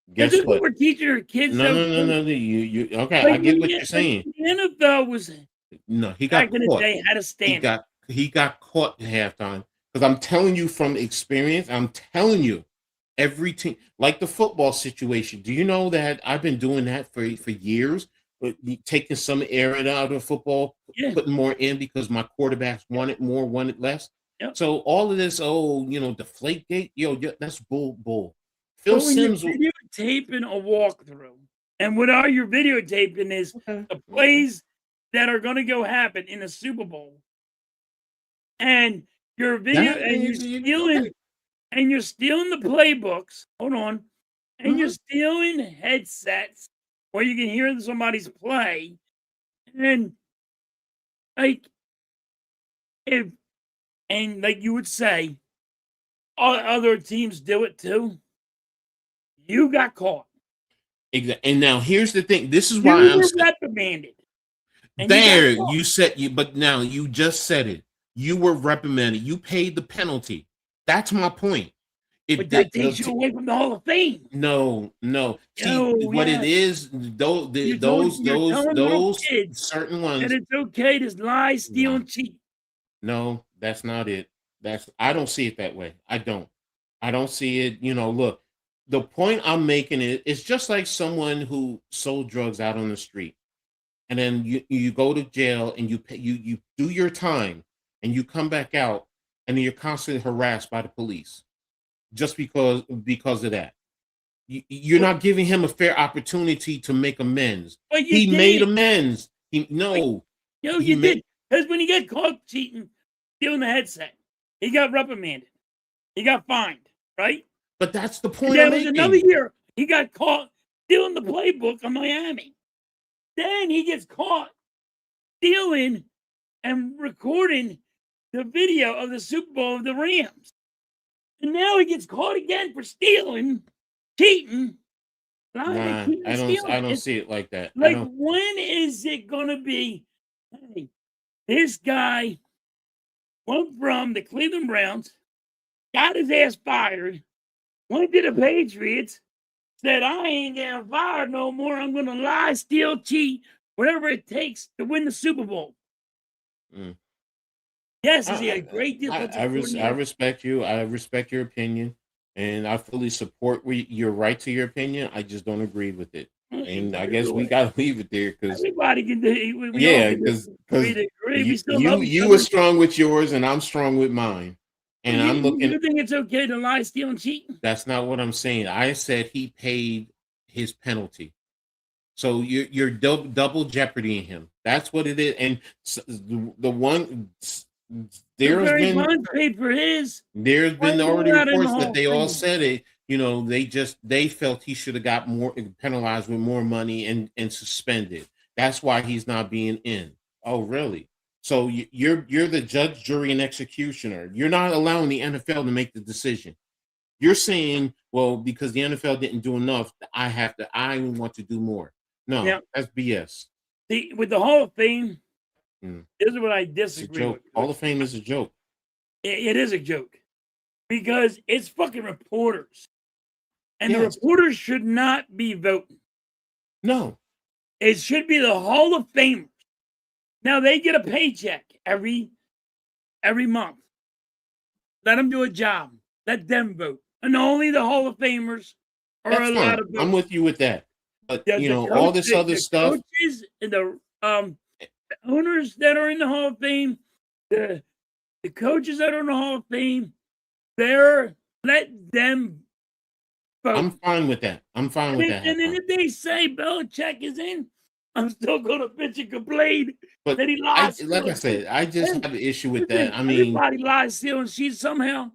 This Guess is what what? we're teaching our kids. No, So, no, no, no. You okay, I like get what you're like saying. the NFL was No, he back got in the caught. day had a He standard. got he got caught at halftime. Because I'm telling you from experience, I'm telling you, every team, like the football situation. Do you know that I've been doing that for years? But taking some air out of football, Yeah, putting more in because my quarterbacks yep, wanted more, wanted less. yep. So all of this, deflate gate, that's bull. Phil But when you're Sims will videotaping a walkthrough, and what are you videotaping is okay, the okay. plays that are going to go happen in a Super Bowl, and you're video That and okay. you're stealing the playbooks. Hold on, and you're Mhm. stealing headsets where you can hear somebody's play, and like if and like you would say, other teams do it too. You got caught. Exactly. And now here's the thing. This is why You I'm were saying. reprimanded, and you got There, caught. you said you, but now you just said it. You were reprimanded. You paid the penalty. That's my point. It But that that takes you away from the Hall of Fame. no, no. See Oh, what it yeah. is. Those You're telling little those kids certain that ones. it's okay to lie, steal, Nah, and cheat. no, that's not it. I don't see it that way. I don't. I don't see it. Look, the point I'm making is just like someone who sold drugs out on the street and then you go to jail and you do your time and you come back out and then you're constantly harassed by the police just because of that. You're But not giving him a fair opportunity to make amends. you He made did. amends. But, He you made did. Because when he got caught cheating, stealing the headset, he got reprimanded. He got fined, right? but that's the And point I'm then it was another making. year. He got caught stealing the playbook of Miami. Then he gets caught stealing and recording the video of the Super Bowl of the Rams. And now he gets caught again for stealing, cheating, lying, and Nah, cheating and I stealing. don't It's see it like that. I like, don't. when is it gonna be? Hey, this guy went from the Cleveland Browns, got his ass fired, went to the Patriots, said, I ain't getting fired no more. I'm gonna lie, steal, cheat, whatever it takes to win the Super Bowl. Mm. Yes, is he a great defensive I coordinator? respect you. I respect your opinion, and I fully support your right to your opinion. I just don't agree with it, and I guess we got to leave it there because Everybody can do. We all yeah, can agree because to agree. you We still love each you other. are strong with yours, and I'm strong with mine, and I'm looking. You think it's okay to lie, steal, and cheat? That's not what I'm saying. I said he paid his penalty. So you're double jeopardying him. That's what it is. And the one there's Barry been Bonds paid for his. there's Why been are you already not in the reports that Hall of they all Fame? said it. You know, they felt he should have got more penalized with more money and suspended. That's why he's not being in. Oh, really? So you're the judge, jury, and executioner. You're not allowing the NFL to make the decision. You're saying, well, because the NFL didn't do enough, I want to do more. No, Now, that's BS. with the Hall of Fame, Mm. this is what I It's a disagree joke. with. Hall of Fame is a joke. It is a joke because it's fucking reporters, and the Yes. reporters should not be voting. No. It should be the Hall of Famers. Now they get a paycheck every month. Let them do a job. Let them vote, and only the Hall of Famers are That's allowed fine. to vote. I'm with you with that. But The all this other stuff. coaches and the owners that are in the Hall of Fame, the coaches that are in the Hall of Fame, let them vote. I'm fine with that. I'm fine with that. And then if they say Belichick is in, I'm still going to bitch and complain But that he lost. like I said, I just have an issue with that. I mean, everybody lies, steal, and cheat somehow.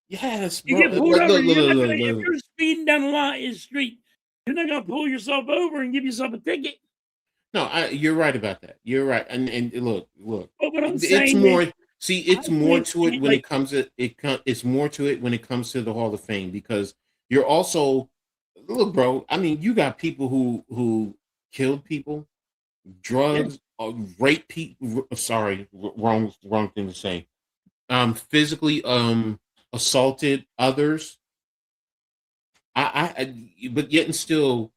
yes, You bro. get pulled over. Look. If you're speeding down the street, you're not going to pull yourself over and give yourself a ticket. No, you're right about that. You're right. And look, But what I'm it's saying more. is, See, it's I more think to it when it comes to it. It's more to it when it comes to the Hall of Fame because you're also look, bro. I mean, you got people who killed people, drugs, rape people. Sorry, wrong thing to say. Physically assaulted others. But yet and still,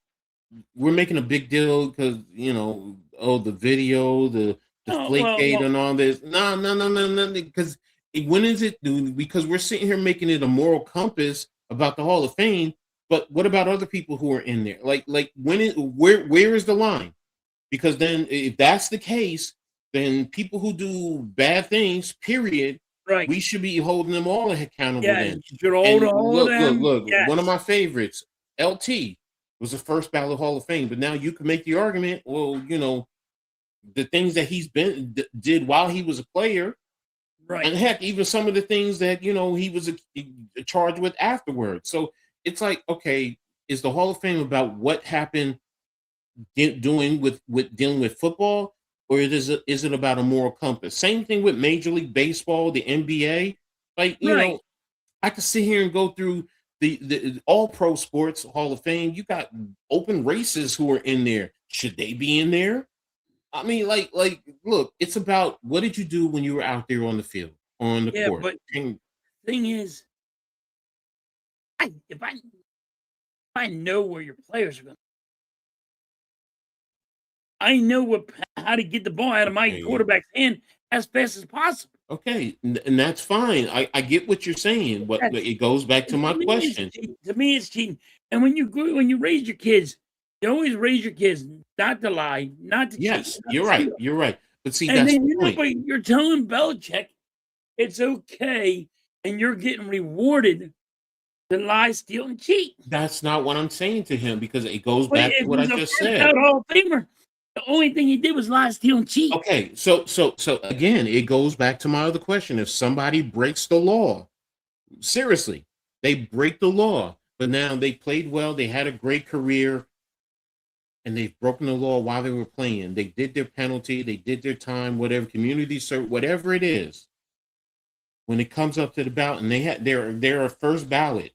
we're making a big deal because the video, the Deflategate and all this. No. Because when is it? Because we're sitting here making it a moral compass about the Hall of Fame. But what about other people who are in there? Like where is the line? Because then, if that's the case, then people who do bad things, period, right? We should be holding them all accountable. Yeah, then. you should hold all of them. Look. Yes. One of my favorites, LT, was the first ballot Hall of Fame. But now you can make the argument, well, the things that he's did while he was a player, right? And heck, even some of the things that he was charged with afterwards. So it's like, okay, is the Hall of Fame about what happened doing with dealing with football, or is it about a moral compass? Same thing with Major League Baseball, the NBA. Like I could sit here and go through the all pro sports Hall of Fame. You got open races who are in there. Should they be in there? I mean, like, look, it's about what did you do when you were out there on the field, on the court. But thing is, if I know where your players are going, I know how to get the ball out of my quarterback's hand as fast as possible. Okay, and that's fine. I get what you're saying, but it goes back to my question. To me, it's cheating. And when you raise your kids, you always raise your kids not to lie, not to cheat. Yes, you're right. You're right. But see, and that's then the point. You're telling Belichick it's okay, and you're getting rewarded to lie, steal, and cheat. That's not what I'm saying to him because it goes back to what I just said. Hall of Famer, the only thing he did was lie, steal, and cheat. Okay, so again, it goes back to my other question. If somebody breaks the law, seriously, they break the law, but now they played well, they had a great career, and they've broken the law while they were playing. They did their penalty, they did their time, whatever, community service, whatever it is. When it comes up to the ballot and they had their first ballot,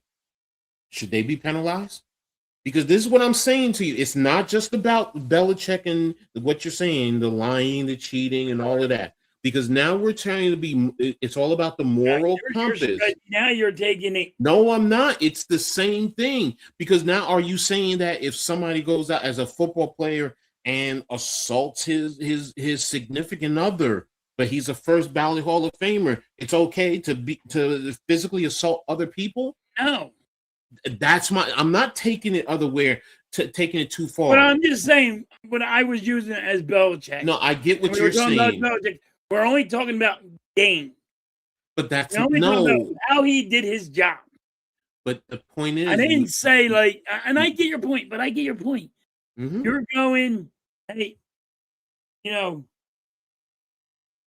should they be penalized? Because this is what I'm saying to you. It's not just about Belichick and what you're saying, the lying, the cheating, and all of that. Because now we're trying to be, it's all about the moral compass. Now you're taking it. No, I'm not. It's the same thing. Because now are you saying that if somebody goes out as a football player and assaults his significant other, but he's a first ballot Hall of Famer. It's okay to physically assault other people. No. I'm not taking it other way, taking it too far. But I'm just saying, when I was using it as Belichick. No, I get what we you're were talking saying. about Belichick, we're only talking about game. But that's We're only talking about how he did his job. But the point is, I didn't say like, and I get your point, but I get your point. Mm-hmm. You're going, hey, you know,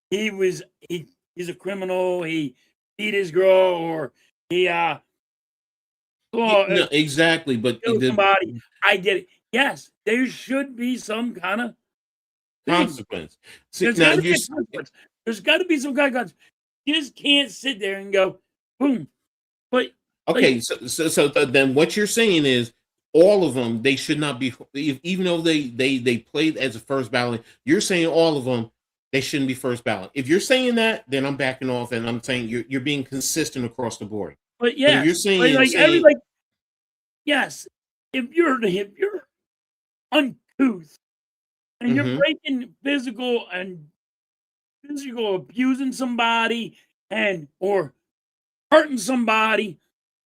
he's a criminal. He beat his girl, or he no, exactly. But killed somebody. I get it. Yes, there should be some kind of consequence. There's got to be a consequence. There's got to be some kind of consequence. You just can't sit there and go, boom. But okay, so then what you're saying is all of them, they should not be, even though they played as a first ballot. You're saying all of them, they shouldn't be first ballot. If you're saying that, then I'm backing off, and I'm saying you're being consistent across the board. But yeah, if you're saying yes, if you're uncouth and you're breaking physical abusing somebody or hurting somebody,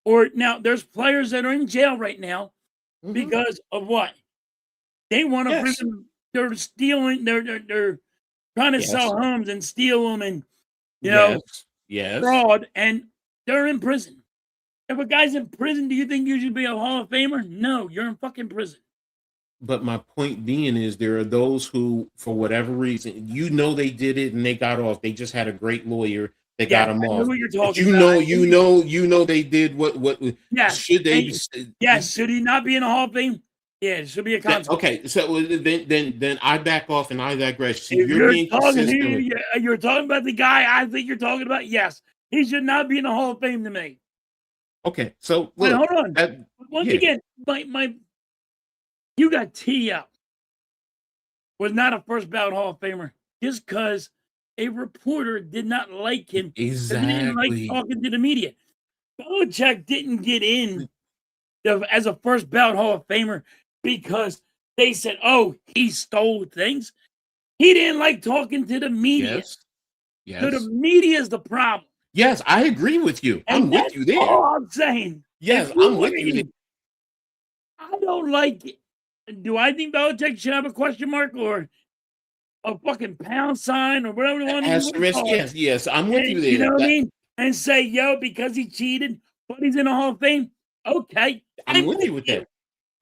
or now there's players that are in jail right now because of what? They want to bring them, they're stealing, they're trying to sell homes and steal them and fraud, and they're in prison. If a guy's in prison, do you think you should be a Hall of Famer? No, you're in fucking prison. But my point being is there are those who, for whatever reason, they did it and they got off. They just had a great lawyer that got them off. What you're talking about. They did what should they? Should he not be in the Hall of Fame? Yeah, it should be a consequence. Okay, so then I back off and I digress. See, you're talking about the guy I think you're talking about. Yes, he should not be in the Hall of Fame to me. Okay, so look, hold on. Once again, you got T.O. was not a first ballot Hall of Famer just because a reporter did not like him. Exactly. He didn't like talking to the media. Belichick didn't get in as a first ballot Hall of Famer because they said, "Oh, he stole things." He didn't like talking to the media. Yes. So the media is the problem. Yes, I agree with you. I'm with you there. All I'm saying. Yes, I'm with you there. I don't like it. Do I think Belichick should have a question mark or a fucking pound sign or whatever you want to do? Yes, I'm with you there. You know what I mean? And say, because he cheated, but he's in the Hall of Fame. Okay. I'm with you with that.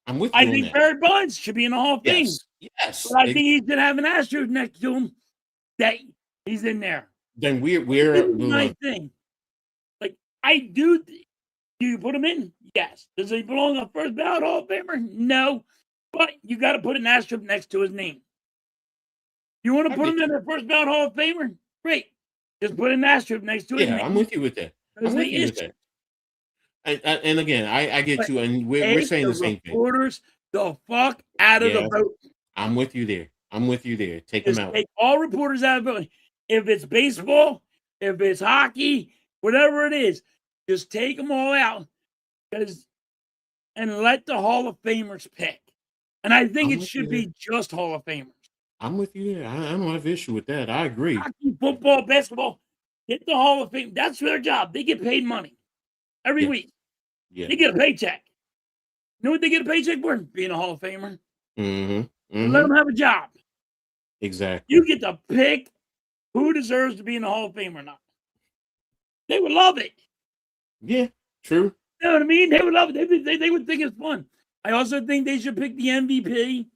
I'm with you. I think Barry Bonds should be in the Hall of Fame. Yes. But I think he should have an asterisk next to him that he's in there. Then we're my thing. Like, I do. Do you put him in? Yes. Does he belong on first ballot Hall of Famer? No. But you got to put an asterisk next to his name. You want to put him in the first ballot Hall of Famer? Great. Just put an asterisk next to his name. Yeah, I'm with you with that. I'm with you with that. And again, I get you, and we're saying the same thing. Reporters the fuck out of the vote. I'm with you there. Take them out. Take all reporters out of the vote. If it's baseball, if it's hockey, whatever it is, just take them all out and let the Hall of Famers pick. And I think it should be just Hall of Famers. I'm with you there. I don't have an issue with that. I agree. Hockey, football, basketball, get the Hall of Fame. That's their job. They get paid money every week. Yeah. They get a paycheck. You know what they get a paycheck for? Being a Hall of Famer. Let them have a job. Exactly. You get to pick who deserves to be in the Hall of Fame or not. They would love it. Yeah, true. You know what I mean? They would love it. They would think it's fun. I also think they should pick the MVP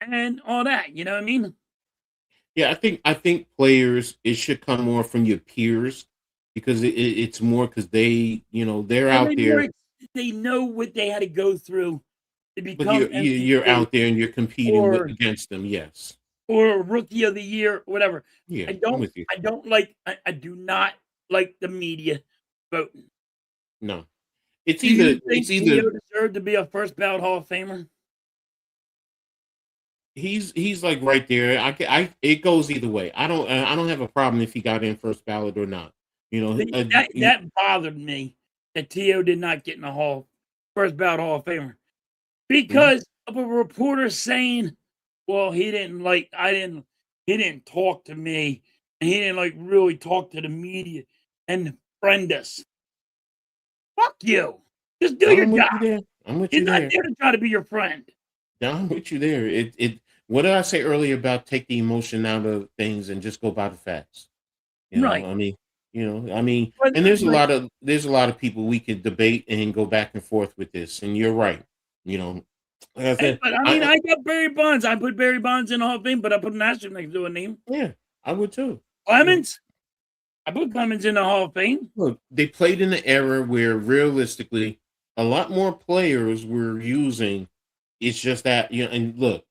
and all that. You know what I mean? Yeah, I think players, it should come more from your peers because it's more because they're out there. They know what they had to go through to become. But you're out there and you're competing against them. Yes. Or Rookie of the Year, whatever. Yeah, I'm with you. I do not like the media voting. No. It's either deserved to be a first ballot Hall of Famer. He's like right there. It goes either way. I don't have a problem if he got in first ballot or not. That bothered me that T.O. did not get in the first ballot Hall of Famer because of a reporter saying, "Well, he didn't talk to me and he didn't like really talk to the media and friend us. Fuck you. Just do your I'm with job. you there. I'm with He's you not there. there to try to be your friend. I'm with you there. What did I say earlier about take the emotion out of things and just go by the facts? Right. I mean, But, and but there's a lot of people we could debate and go back and forth with this. And you're right. You know, like I hey, said, but I mean, I got Barry Bonds. I put Barry Bonds in the Hall of Fame, but I put an asterisk next to a name. yeah, I would too. You know, Clemens. I put Clemens in the Hall of Fame. look, they played in an era where realistically, a lot more players were using. It's just that and look,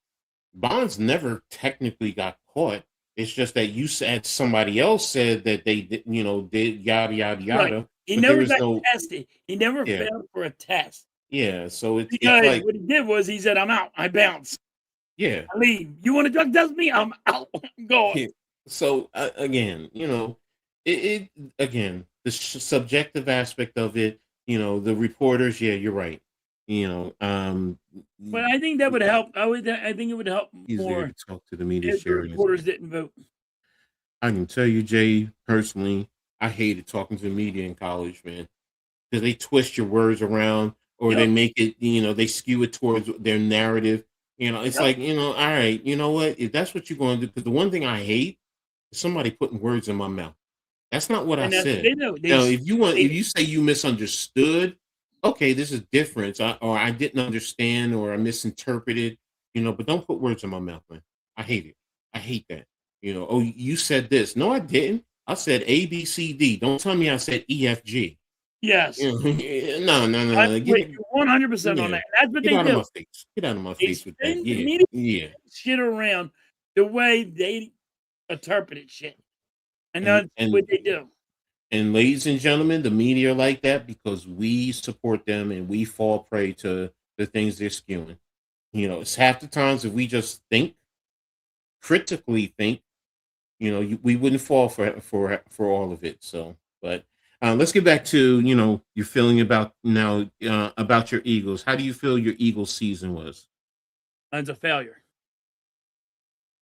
Bonds never technically got caught. It's just that you said somebody else said that they did, did yada yada Right. yada, He but there never was got no, tested. He never yeah, failed for a test yeah. So it's because like, what he did was he said, "I'm out. I bounce. yeah, I leave. You want to drug test me? I'm out. I'm going." yeah. So again, again the subjective aspect of it. The reporters. Yeah, you're right. You know, um, But I think that would help. I think it would help he's there more to talk to the media, if the sharing his. reporters didn't vote. I can tell you, Jay, personally, I hated talking to the media in college, man, because they twist your words around or they Yep. make it, they skew it towards their narrative. It's Yep. like, all right, you know what? If that's what you're going to do, because the one thing I hate is somebody putting words in my mouth. That's not what I And that's what said. they do. Now, if They you say you misunderstood, okay, this is different. Or I didn't understand or I misinterpreted, but don't put words in my mouth, man. I hate it. I hate that. Oh, you said this. No, I didn't. I said A, B, C, D. Don't tell me I said E, F, G. yes. No, no, no, I'm no. with you 100% on Yeah. that. That's what Get they out of do. my face. Get out of my They face with that. spin the Yeah. media Yeah. shit around the way they interpreted shit. And And that's and what they do. and ladies and gentlemen, the media are like that because we support them and we fall prey to the things they're skewing. It's half the times if we just critically think, we wouldn't fall for all of it. So, but let's get back to your feeling about now about your Eagles. How do you feel your Eagles season was? That's a failure.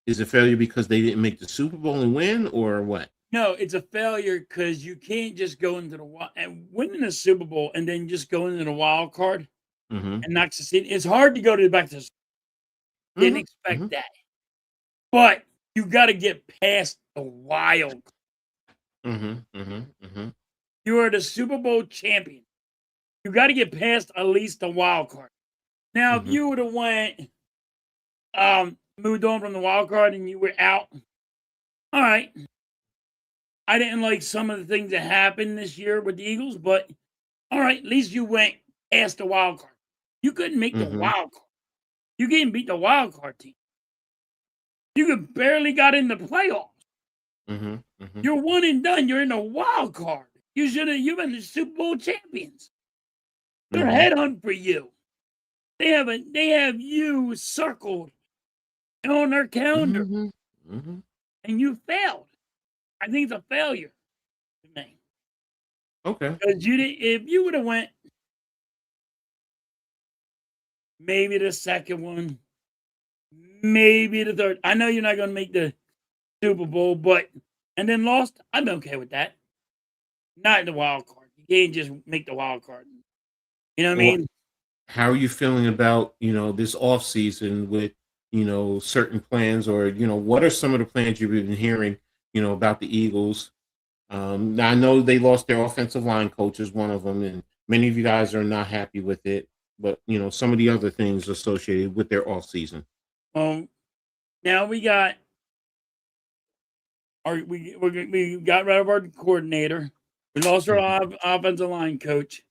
Is it failure because they didn't make the Super Bowl and win, or what? No, it's a failure because you can't just go into the wild and winning a Super Bowl and then just go into the wild card Mm-hmm. and not succeed. It's hard to go to back to didn't Mm-hmm. Mm-hmm. expect that. But you got to get past the wild. Mm-hmm. Mm-hmm. Mm-hmm. You are the Super Bowl champion. You got to get past at least the wild card. Now, if Mm-hmm. you would have went moved on from the wild card and you were out, all right. I didn't like some of the things that happened this year with the Eagles, but all right, at least you went past the wild card. You couldn't make the Mm-hmm. wild card. You couldn't beat the wild card team. You could barely got in the playoffs. Mm-hmm. Mm-hmm. You're one and done. You're in the wild card. You've been the Super Bowl champions. They're Mm-hmm. headhunting for you. They have you circled on their calendar, Mm-hmm. Mm-hmm. and you failed. I think it's a failure to me Okay. because you didn't. If you would have went maybe the second one, maybe the third. I know you're not going to make the Super Bowl, but and then lost. I'm okay with that. Not in the wild card. You can't just make the wild card. You know what I Well, mean? how are you feeling about this off season with certain plans, or what are some of the plans you've been hearing about the Eagles? Now I know they lost their offensive line coach is one of them, and many of you guys are not happy with it. But some of the other things associated with their off season. Now we got we got rid of our coordinator. We lost our offensive line coach.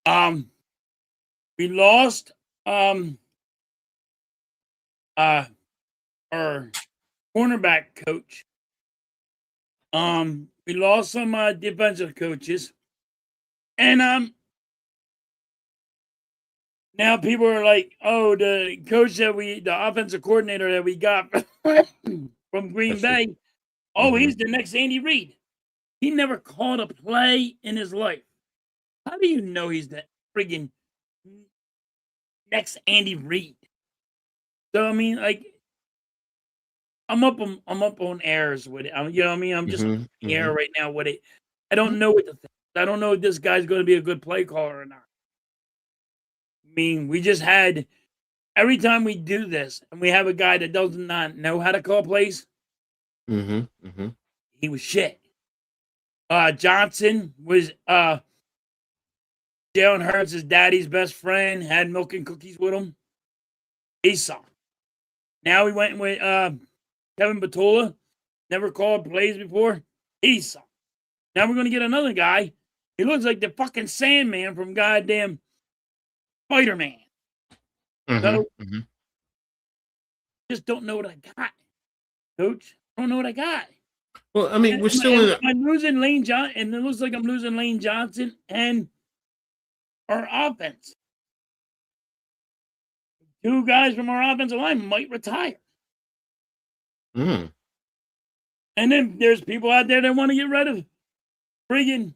We lost our cornerback coach. We lost some defensive coaches, and now people are like, "Oh, the offensive coordinator that we got from Green That's true. Bay, oh, he's the next Andy Reid." He never called a play in his life. How do you know he's the friggin' next Andy Reid? So I mean, like, I'm up on airs with it. You know what I mean? I'm just Mm-hmm. up in the air Mm-hmm. right now with it. I don't know what to think. I don't know if this guy's going to be a good play caller or not. I mean, we just had every time we do this, and we have a guy that does not know how to call plays. Mm-hmm. Mm-hmm. He was shit. Johnson was Jalen Hurts' daddy's best friend, had milk and cookies with him. He sucked. Now we went with Kevin Batula, never called plays before. He sucked. Now we're gonna get another guy. He looks like the fucking Sandman from goddamn Spider-Man. Mm-hmm. So Mm-hmm. just don't know what I got, Coach. I don't know what I got. Well, I mean, we're Am still in a, I losing Lane Johnson? And it looks like I'm losing Lane Johnson and our offense. Two guys from our offensive line might retire. mm, And then there's people out there that want to get rid of friggin'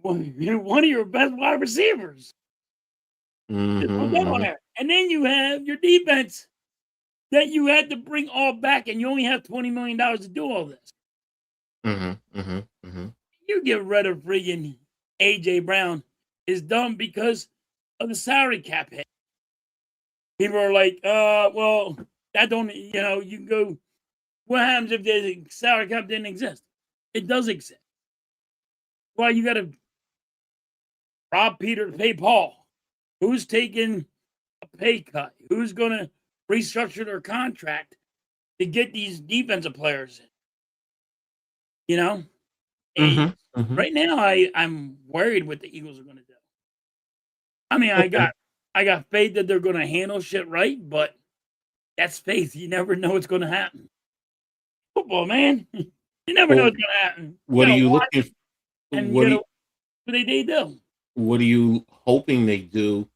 one of your best wide receivers. Just put that on mm-hmm. there. And then you have your defense that you had to bring all back, and you only have $20 million to do all this. Mm-hmm. Mm-hmm. Mm-hmm. You get rid of friggin' AJ Brown is dumb because of the salary cap hit. People are like, well, that don't, you can go, what happens if the salary cap didn't exist? It does exist. Well, you got to rob Peter to pay Paul. Who's taking a pay cut? Who's going to restructure their contract to get these defensive players in? You know? And Mm-hmm. Mm-hmm. right now, I'm worried what the Eagles are going to do. I mean, Okay. I got faith that they're going to handle shit right, but that's faith. You never know what's going to happen. Football, man. You never know Well, what's going to happen. You what are got to you watch looking? and you What got do to you, what they do. what are you hoping they do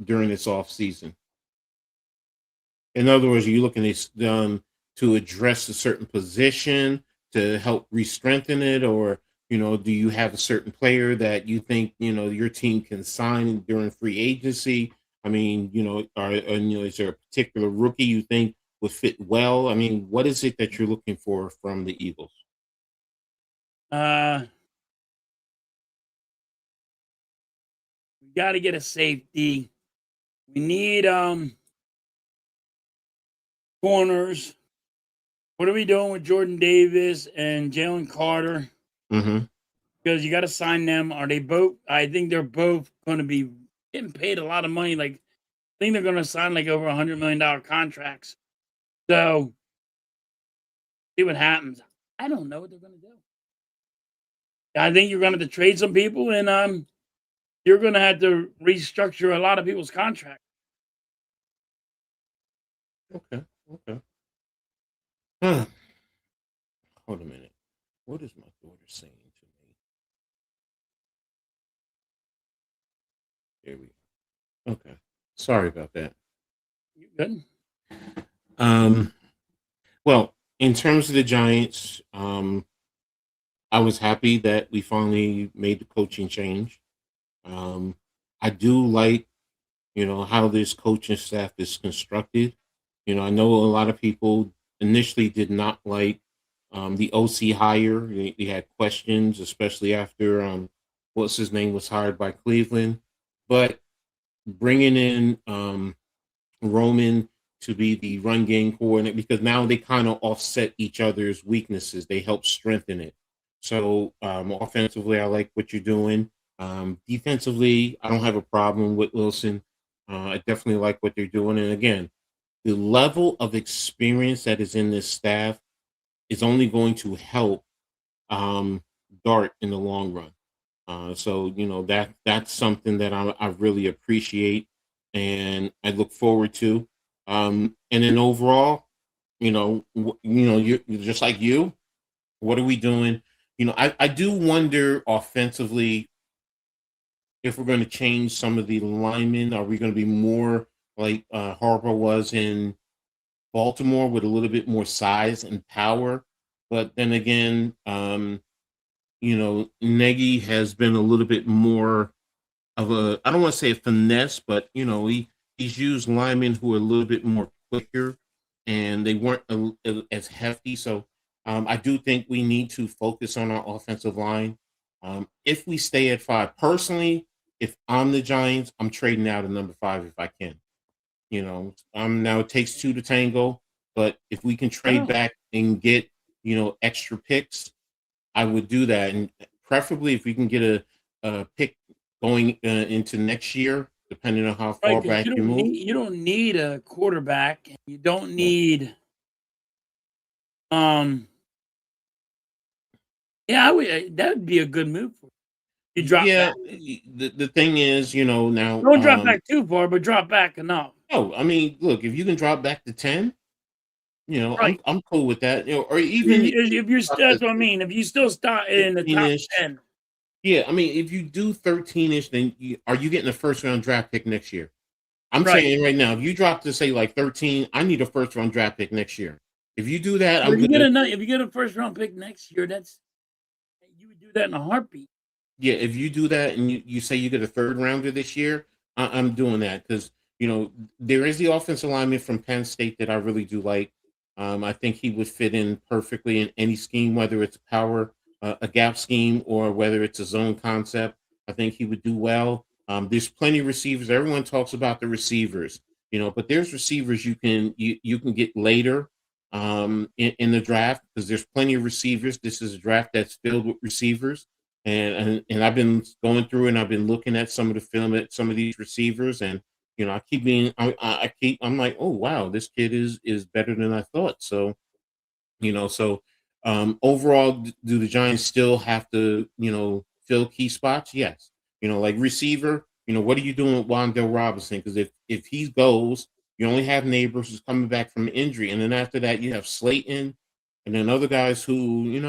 during this off season? In other words, are you looking at to address a certain position to help re-strengthen it, or do you have a certain player that you think your team can sign during free agency? I mean, is there a particular rookie you think would fit well? I mean, what is it that you're looking for from the Eagles? We got to get a safety. We need corners. What are we doing with Jordan Davis and Jalen Carter? Mm-hmm. Because you got to sign them. Are they both? I think they're both going to be getting paid a lot of money. Like, I think they're going to sign like over $100 million contracts. So, see what happens. I don't know what they're going to do. I think you're going to have to trade some people, and you're going to have to restructure a lot of people's contracts. Okay. Okay. Huh. Hold a minute. What is my daughter saying to me? There we go. Okay. Sorry about that. You good? Um, well, in terms of the Giants, I was happy that we finally made the coaching change. Um, I do like, how this coaching staff is constructed. I know a lot of people initially did not like the OC hire. They had questions, especially after what's his name was hired by Cleveland. But bringing in Roman to be the run game coordinator, because now they kind of offset each other's weaknesses. They help strengthen it. So offensively, I like what you're doing. Defensively, I don't have a problem with Wilson. I definitely like what they're doing. And again, the level of experience that is in this staff is only going to help Dart in the long run. So that's something that I really appreciate and I look forward to. And then overall, you're just like you. What are we doing? I do wonder offensively if we're going to change some of the linemen. Are we going to be more like Harper was in Baltimore with a little bit more size and power? But then again, Nagy has been a little bit more of I don't want to say a finesse, but he's used linemen who are a little bit more quicker and they weren't as hefty. So I do think we need to focus on our offensive line. If we stay at 5, personally, if I'm the Giants, I'm trading out of number 5 if I can. Now it takes 2 to tango, but if we can trade Oh, back and get extra picks, I would do that, and preferably if we can get a pick going into next year, depending on how right, far because back you move. you don't need a quarterback, and you don't need um. Yeah, I would. That would be a good move for you. You drop Yeah, back. the thing is, now, Don't drop back too far, but drop back enough. no, I mean, look, if you can drop back to 10, Right. I'm cool with that. Or even If you're drop that's to what I mean. If you still start in the top 13-ish. 10, Yeah, I mean, if you do 13-ish, then are you getting a first round draft pick next year? I'm right. saying right now, if you drop to say like 13, I need a first round draft pick next year. If you do that, But I'm good. if you get a first round pick next year, you would do that in a heartbeat. Yeah, if you do that and you say you get a third rounder this year, I'm doing that because there is the offensive lineman from Penn State that I really do like. I think he would fit in perfectly in any scheme, whether it's a gap scheme, or whether it's a zone concept. I think he would do well. There's plenty of receivers. Everyone talks about the receivers, but there's receivers you can get later in the draft because there's plenty of receivers. This is a draft that's filled with receivers. And I've been going through and I've been looking at some of the film at some of these receivers, and I'm like, oh wow, this kid is better than I thought. So overall, do the Giants still have to fill key spots? Yes. Like receiver, what are you doing with Wandale Robinson? Because if he goes, you only have Neighbors who's coming back from injury, and then after that you have Slayton, and then other guys who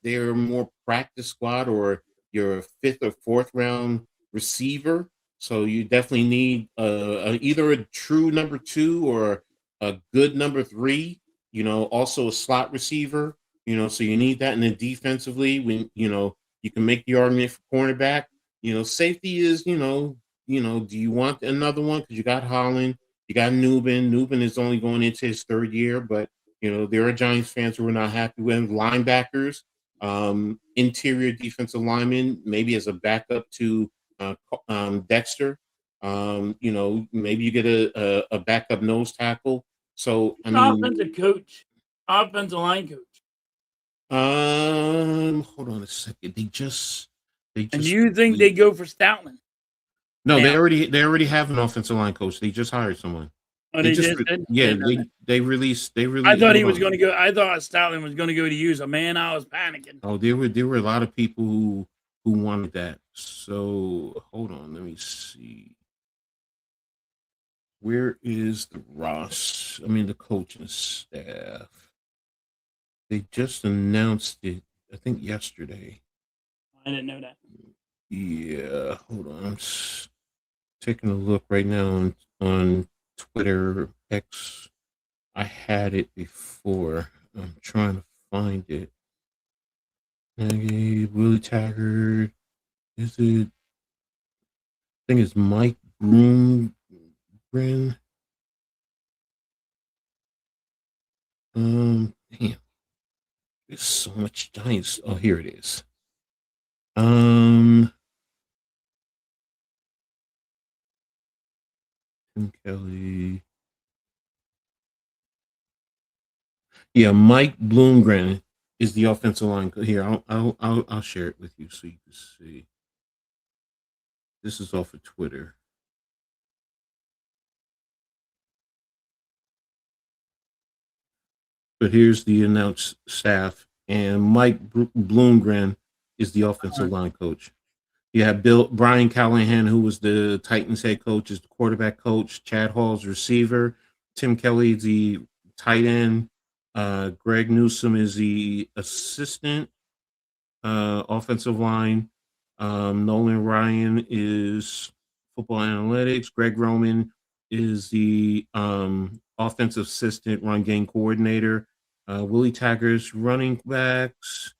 they're more practice squad or your 5th or 4th round receiver. So you definitely need either a true number 2 or a good number 3. Also a slot receiver. So you need that. And then defensively, when you can make the argument for cornerback. Safety is do you want another one? Because you got Holland, you got Newbin. Newbin is only going into his 3rd year, but there are Giants fans who are not happy with him. Linebackers, interior defensive linemen, maybe as a backup to Dexter. Maybe you get a backup nose tackle. So I mean, Offensive coach, offensive line coach. hold on a second. They And do just you think they go for Stoutland? no, Now, they already have an offensive line coach. They just hired someone. oh, They they just just did. I yeah, didn't know that. they I released thought he hold was on. going to go. I thought Stoutland was going to go to use. Man, I was panicking. Oh, there were a lot of people who wanted that. So hold on, let me see. Where is the Ross? I mean the coaching staff. They just announced it, I think yesterday. I didn't know that. Yeah, hold on. Taking a look right now on Twitter X. I had it before. I'm trying to find it. Okay, Willie Taggart. Is it? I think it's Mike Broomgren. Damn. There's so much Giants. Oh, here it is. Tim Kelly. Yeah, Mike Bloomgren is the offensive line. Here, I'll share it with you so you can see. This is off of Twitter. But here's the announced staff, and Mike Bloomgren is the offensive line coach. You have Brian Callahan, who was the Titans head coach, is the quarterback coach. Chad Hall's receiver. Tim Kelly, the tight end. Greg Newsome is the assistant offensive line. Nolan Ryan is football analytics. Greg Roman is the offensive assistant, run game coordinator. Willie Taggart's running backs.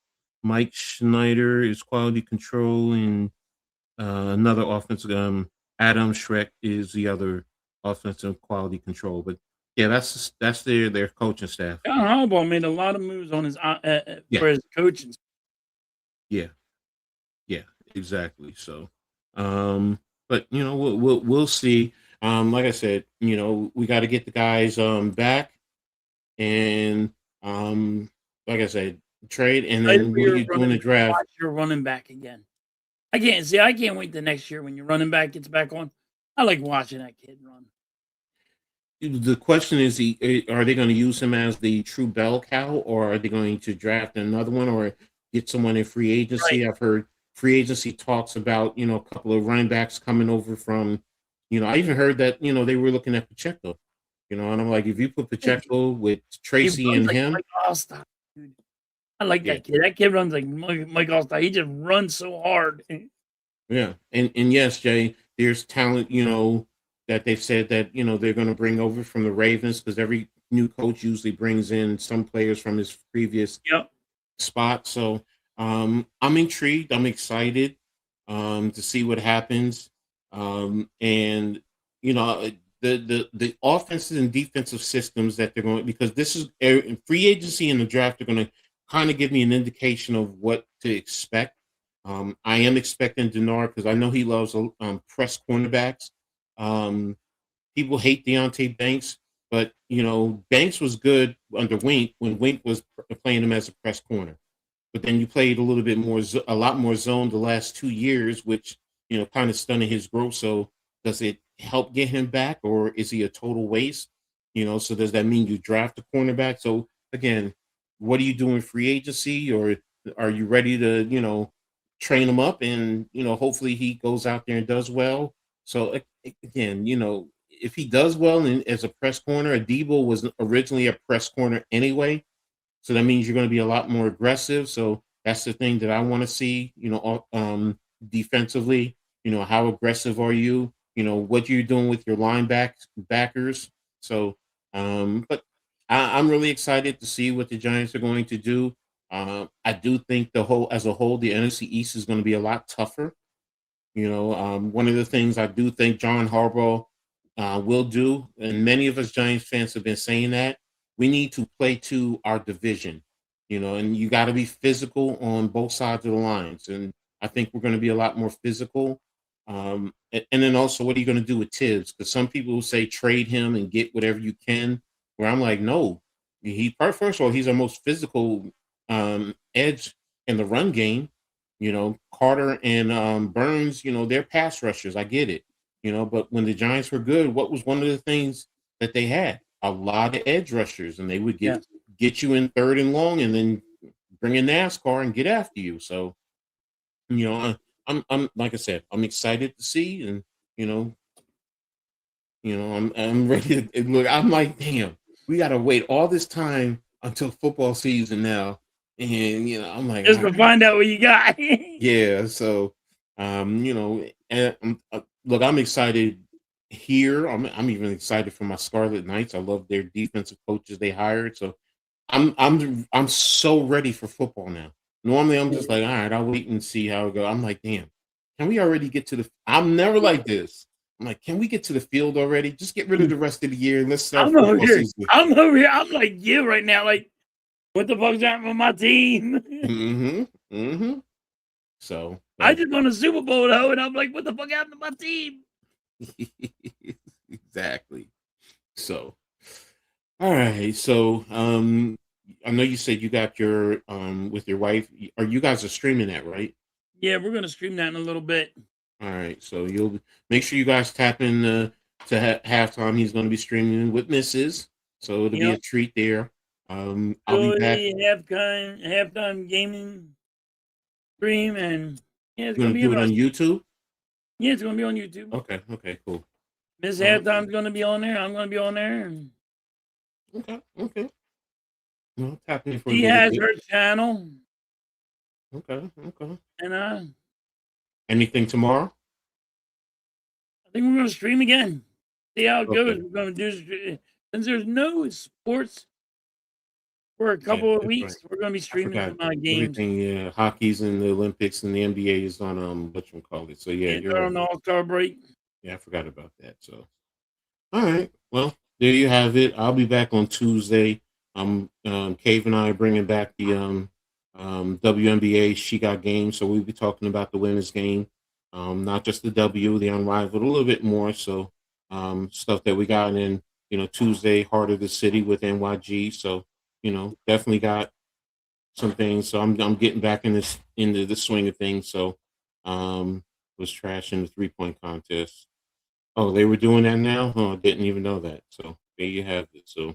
Mike Schneider is quality control, and another offensive. Adam Schreck is the other offensive quality control. But Yeah, that's their coaching staff. John Harbaugh made a lot of moves on his Yeah, for his coaching. yeah, yeah, exactly. So, um, but we'll see. Like I said, we got to get the guys back, and like I said, trade, and Excited then for what do your you do in running the draft? watch your running back again. I can't wait the next year when your running back gets back on. I like watching that kid run. The question is, are they going to use him as the true bell cow, or are they going to draft another one, or get someone in free Right. agency? I've heard free agency talks about a couple of running backs coming over from, I even heard that they were looking at Pacheco, and I'm like, if you put Pacheco with He Tracy runs and like him, Mike Allstott, dude. I like yeah, that kid. That kid runs like Mike Allstott. He just runs so hard. yeah, and yes, Jay, there's talent, that they've said that they're going to bring over from the Ravens, because every new coach usually brings in some players from his previous Yep. spot. So I'm intrigued. I'm excited to see what happens. And the offensive and defensive systems that they're going, because this is free agency and the draft are going to kind of give me an indication of what to expect. I am expecting Denard, because I know he loves press cornerbacks. Um, People hate Deontay Banks, but Banks was good under Wink when Wink was playing him as a press corner. But then you played a little bit more, a lot more zone the last 2 years, which kind of stunted his growth. So does it help get him back, or is he a total waste? So does that mean you draft a cornerback? So again, what are you doing free agency, or are you ready to train him up, and hopefully he goes out there and does well? So again, if he does well as a press corner, Adebo was originally a press corner anyway. So that means you're going to be a lot more aggressive. So that's the thing that I want to see, defensively. How aggressive are you? What you're doing with your backers. So, but I'm really excited to see what the Giants are going to do. I do think as a whole, the NFC East is going to be a lot tougher. One of the things I do think John Harbaugh will do, and many of us Giants fans have been saying that, we need to play to our division, and you got to be physical on both sides of the lines. And I think we're going to be a lot more physical. And then also, what are you going to do with Tibbs? Because some people will say trade him and get whatever you can. Where I'm like, no, first of all, he's our most physical edge in the run game. Carter and Burns, they're pass rushers. I get it. But when the Giants were good, what was one of the things that they had? A lot of edge rushers, and they would Yeah. get you in third and long, and then bring a NASCAR and get after you. So, I'm like I said, I'm excited to see, and I'm ready to look. I'm like, damn, we got to wait all this time until football season now, and I'm like, Just to find out what you got. yeah. So, and look, I'm excited here. I'm even excited for my Scarlet Knights. I love their defensive coaches they hired. So, I'm so ready for football now. Normally, I'm just like, all right, I'll wait and see how it goes. I'm like, damn, can we already get to the? I'm never like this. I'm like, can we get to the field already? Just get rid of the rest of the year and let's start I'm over football here. season. I'm over here. I'm like you right now. Like, what the fuck's happening with my team? Mm-hmm. Mm-hmm. So, I but just won a Super Bowl though, and I'm like, what the fuck happened to my team? exactly. So, all right. So, I know you said you got your with your wife. Are you guys are streaming that, right? Yeah, we're gonna stream that in a little bit. All right. So you'll make sure you guys tap in to halftime. He's going to be streaming with Mrs. So it'll be a Yep. treat there. I'll be back. Really halftime gaming stream, and yeah, it's You're gonna going to be do it on interesting. YouTube. Yeah, it's gonna be on YouTube. Okay. Okay. Cool. Miss All right. Halftime's gonna be on there. I'm gonna be on there. And Okay. Okay. Well, tap in for a she little has bit. her channel, Okay. Okay. and Anything tomorrow? I think we're gonna stream again. See how it goes. Okay. We're gonna do since there's no sports for a Yeah, couple of that's right. weeks. We're gonna be I streaming forgot some games. everything. Yeah, hockey's in the Olympics and the NBA is on what. So yeah, And you're they're right. on the All-Star break. Yeah, I forgot about that. So all right. Well, there you have it. I'll be back on Tuesday. Cave and I are bringing back the WNBA She Got game, so we'll be talking about the women's game, not just the W, the unrivaled, a little bit more. So stuff that we got in, Tuesday, Heart of the City with NYG. So definitely got some things. So I'm getting back into the swing of things. So was trashing the 3-point contest. Oh, they were doing that now? Oh, I didn't even know that. So there you have it. So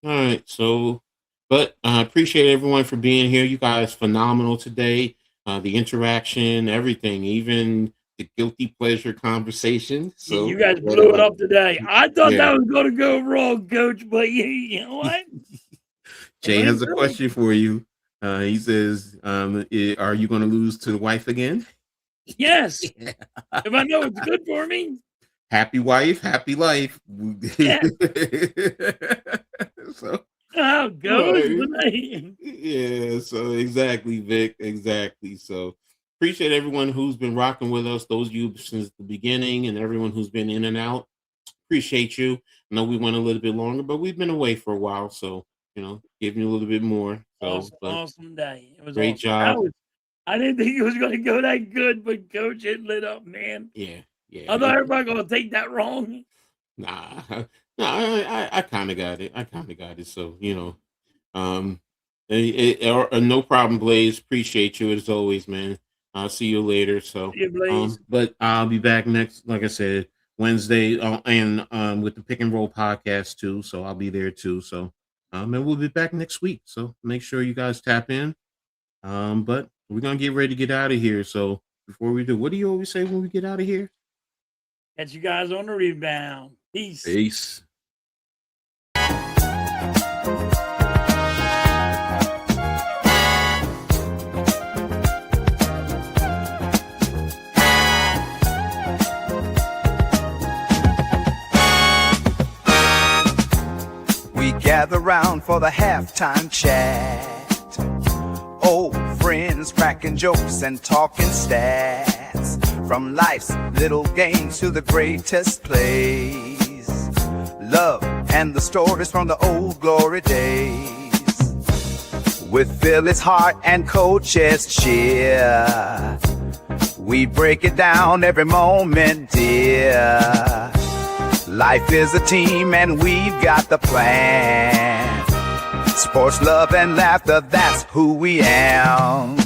all right. So, but I appreciate everyone for being here. You guys phenomenal today. The interaction, everything, even the guilty pleasure conversation. So you guys blew it up today. I thought yeah. that was going to go wrong, Coach, but you know what? Jay has a question for you. He says, are you going to lose to the wife again? Yes. If I know it's good for me. Happy wife, happy life. Yeah. So How it goes. yeah, so exactly, Vic, exactly. So appreciate everyone who's been rocking with us, those of you since the beginning, and everyone who's been in and out. Appreciate you. I know we went a little bit longer, but we've been away for a while, so giving you a little bit more. So, awesome day. It was great awesome. job. I didn't think it was going to go that good, but Coach, it lit up, man. Yeah. I thought everybody going to take that wrong. Nah, I kind of got it. So no problem, Blaze. Appreciate you as always, man. I'll see you later. So, See you, Blaze. But I'll be back next, like I said, Wednesday, and with the Pick and Roll podcast too. So I'll be there too. So, and we'll be back next week. So make sure you guys tap in. But we're gonna get ready to get out of here. So before we do, what do you always say when we get out of here? Catch you guys on the rebound. Peace. We gather round for the halftime chat. Old friends cracking jokes and talking stats. From life's little games to the greatest plays. Love and the stories from the old glory days. With Philly's heart and Coach's cheer, we break it down every moment, dear. Life is a team and we've got the plan. Sports, love, and laughter, that's who we am.